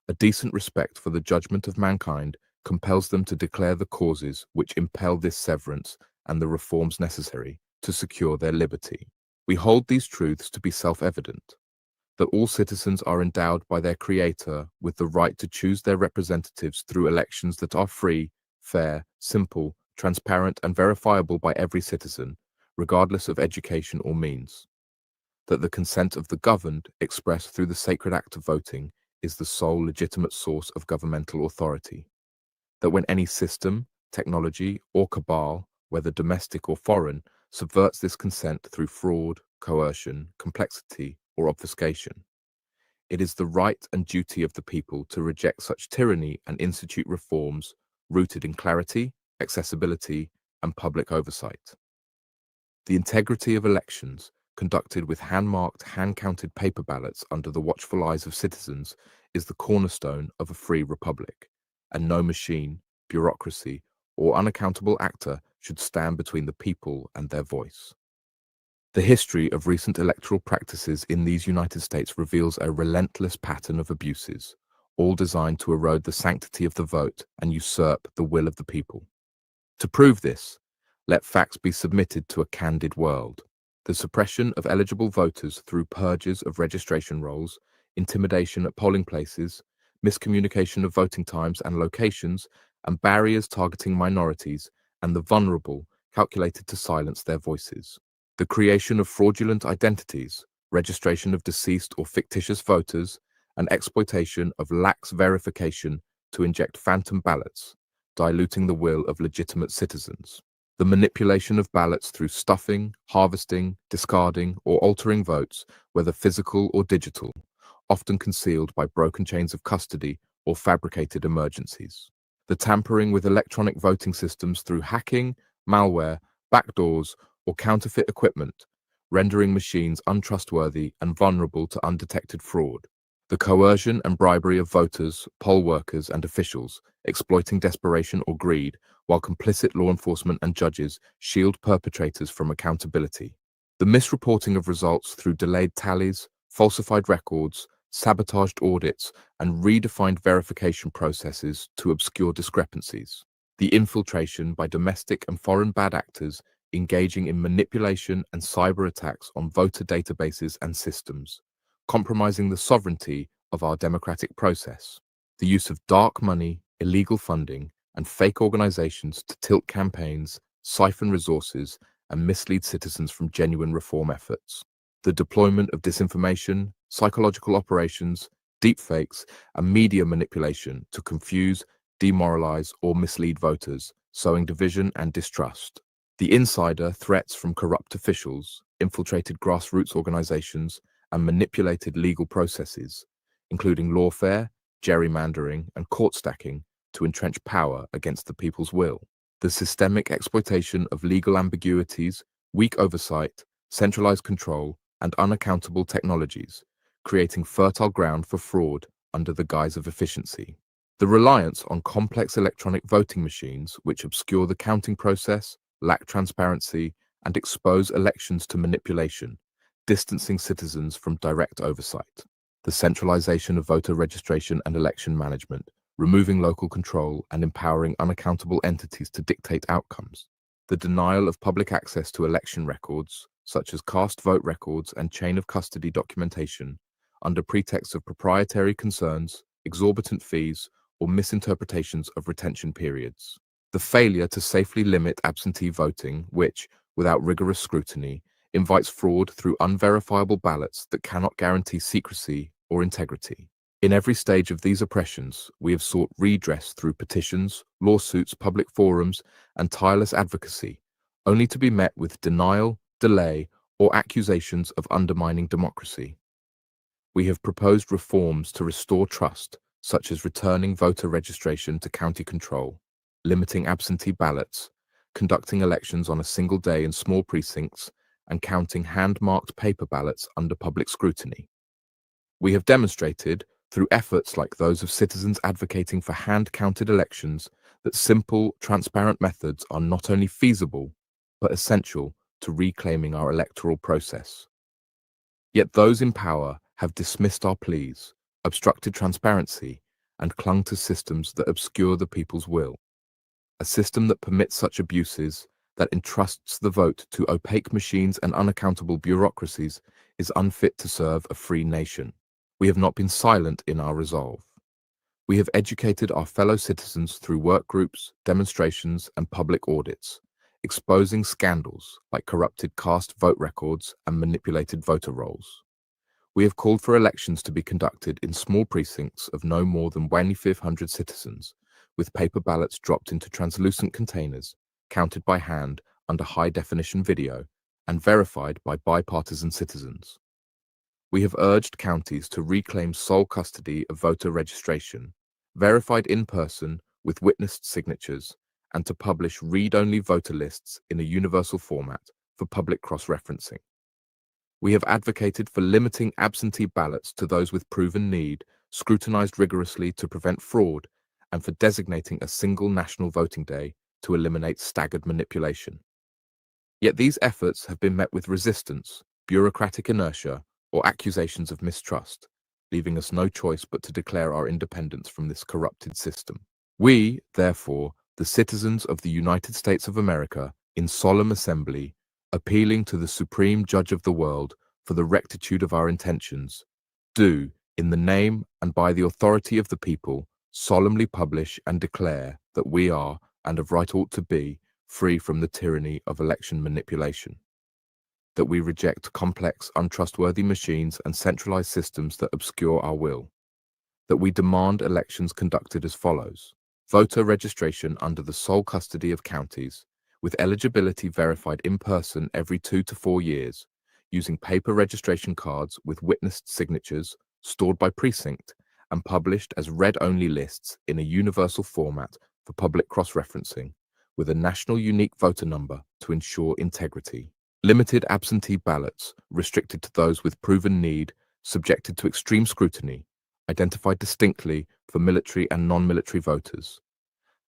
a decent respect for the judgment of mankind compels them to declare the causes which impel this severance and the reforms necessary to secure their liberty. We hold these truths to be self-evident, that all citizens are endowed by their Creator with the right to choose their representatives through elections that are free, fair, simple, transparent, and verifiable by every citizen, regardless of education or means. That the consent of the governed, expressed through the sacred act of voting, is the sole legitimate source of governmental authority. That when any system, technology, or cabal, whether domestic or foreign, subverts this consent through fraud, coercion, complexity, or obfuscation, it is the right and duty of the people to reject such tyranny and institute reforms rooted in clarity, accessibility, and public oversight. The integrity of elections, conducted with hand-marked, hand-counted paper ballots under the watchful eyes of citizens, is the cornerstone of a free republic, and no machine, bureaucracy, or unaccountable actor should stand between the people and their voice. The history of recent electoral practices in these United States reveals a relentless pattern of abuses, all designed to erode the sanctity of the vote and usurp the will of the people. To prove this, let facts be submitted to a candid world. The suppression of eligible voters through purges of registration rolls, intimidation at polling places, miscommunication of voting times and locations, and barriers targeting minorities and the vulnerable calculated to silence their voices. The creation of fraudulent identities, registration of deceased or fictitious voters, and exploitation of lax verification to inject phantom ballots, diluting the will of legitimate citizens. The manipulation of ballots through stuffing, harvesting, discarding, or altering votes, whether physical or digital, often concealed by broken chains of custody or fabricated emergencies. The tampering with electronic voting systems through hacking, malware, backdoors, or counterfeit equipment, rendering machines untrustworthy and vulnerable to undetected fraud. The coercion and bribery of voters, poll workers, and officials, exploiting desperation or greed, while complicit law enforcement and judges shield perpetrators from accountability. The misreporting of results through delayed tallies, falsified records, sabotaged audits, and redefined verification processes to obscure discrepancies. The infiltration by domestic and foreign bad actors engaging in manipulation and cyber attacks on voter databases and systems, compromising the sovereignty of our democratic process. The use of dark money, illegal funding, and fake organizations to tilt campaigns, siphon resources, and mislead citizens from genuine reform efforts. The deployment of disinformation, psychological operations, deepfakes, and media manipulation to confuse, demoralize, or mislead voters, sowing division and distrust. The insider threats from corrupt officials, infiltrated grassroots organizations, and manipulated legal processes, including lawfare, gerrymandering, and court stacking, to entrench power against the people's will. The systemic exploitation of legal ambiguities, weak oversight, centralized control, and unaccountable technologies, creating fertile ground for fraud under the guise of efficiency. The reliance on complex electronic voting machines, which obscure the counting process, lack transparency, and expose elections to manipulation, distancing citizens from direct oversight. The centralization of voter registration and election management, removing local control and empowering unaccountable entities to dictate outcomes. The denial of public access to election records, such as cast vote records and chain of custody documentation, under pretext of proprietary concerns, exorbitant fees, or misinterpretations of retention periods. The failure to safely limit absentee voting, which, without rigorous scrutiny, invites fraud through unverifiable ballots that cannot guarantee secrecy or integrity. In every stage of these oppressions, we have sought redress through petitions, lawsuits, public forums, and tireless advocacy, only to be met with denial, delay, or accusations of undermining democracy. We have proposed reforms to restore trust, such as returning voter registration to county control, limiting absentee ballots, conducting elections on a single day in small precincts, and counting hand-marked paper ballots under public scrutiny. We have demonstrated, through efforts like those of citizens advocating for hand-counted elections, that simple, transparent methods are not only feasible, but essential to reclaiming our electoral process. Yet those in power have dismissed our pleas, obstructed transparency, and clung to systems that obscure the people's will. A system that permits such abuses, that entrusts the vote to opaque machines and unaccountable bureaucracies, is unfit to serve a free nation. We have not been silent in our resolve. We have educated our fellow citizens through work groups, demonstrations, and public audits, exposing scandals like corrupted cast vote records and manipulated voter rolls. We have called for elections to be conducted in small precincts of no more than 2,500 citizens, with paper ballots dropped into translucent containers, counted by hand under high-definition video, and verified by bipartisan citizens. We have urged counties to reclaim sole custody of voter registration, verified in person with witnessed signatures, and to publish read-only voter lists in a universal format for public cross-referencing. We have advocated for limiting absentee ballots to those with proven need, scrutinized rigorously to prevent fraud, and for designating a single national voting day to eliminate staggered manipulation. Yet these efforts have been met with resistance, bureaucratic inertia, or accusations of mistrust, leaving us no choice but to declare our independence from this corrupted system. We, therefore, the citizens of the United States of America, in solemn assembly, appealing to the Supreme Judge of the world for the rectitude of our intentions, do, in the name and by the authority of the people, solemnly publish and declare that we are, and of right ought to be, free from the tyranny of election manipulation. That we reject complex, untrustworthy machines and centralized systems that obscure our will. That we demand elections conducted as follows: voter registration under the sole custody of counties, with eligibility verified in person every 2 to 4 years, using paper registration cards with witnessed signatures, stored by precinct, and published as read-only lists in a universal format for public cross-referencing, with a national unique voter number to ensure integrity. Limited absentee ballots, restricted to those with proven need, subjected to extreme scrutiny, identified distinctly for military and non-military voters,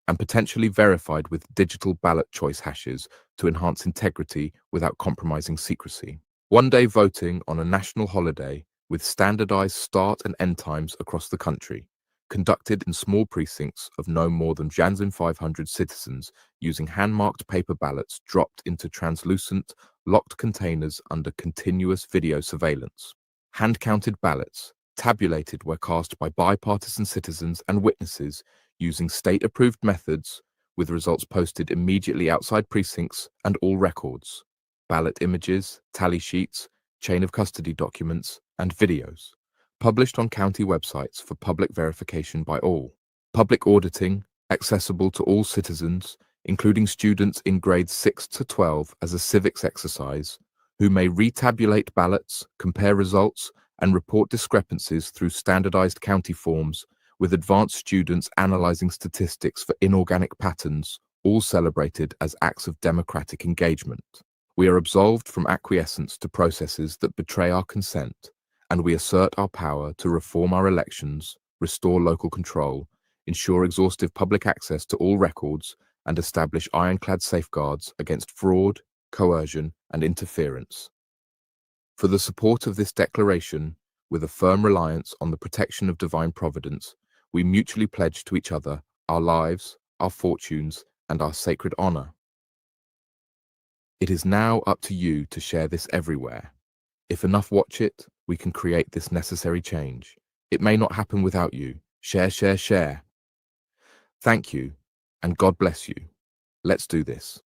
and potentially verified with digital ballot choice hashes to enhance integrity without compromising secrecy. One-day voting on a national holiday with standardized start and end times across the country, conducted in small precincts of no more than 500 citizens using hand-marked paper ballots dropped into translucent, locked containers under continuous video surveillance. Hand-counted ballots, tabulated where cast by bipartisan citizens and witnesses using state-approved methods, with results posted immediately outside precincts and all records, ballot images, tally sheets, chain of custody documents, and videos, published on county websites for public verification by all. Public auditing, accessible to all citizens, including students in grades 6 to 12 as a civics exercise, who may retabulate ballots, compare results, and report discrepancies through standardized county forms, with advanced students analyzing statistics for inorganic patterns, all celebrated as acts of democratic engagement. We are absolved from acquiescence to processes that betray our consent, and we assert our power to reform our elections, restore local control, ensure exhaustive public access to all records, and establish ironclad safeguards against fraud, coercion, and interference. For the support of this declaration, with a firm reliance on the protection of divine providence, we mutually pledge to each other our lives, our fortunes, and our sacred honor. It is now up to you to share this everywhere. If enough watch it, we can create this necessary change. It may not happen without you. Share, share, share. Thank you, and God bless you. Let's do this.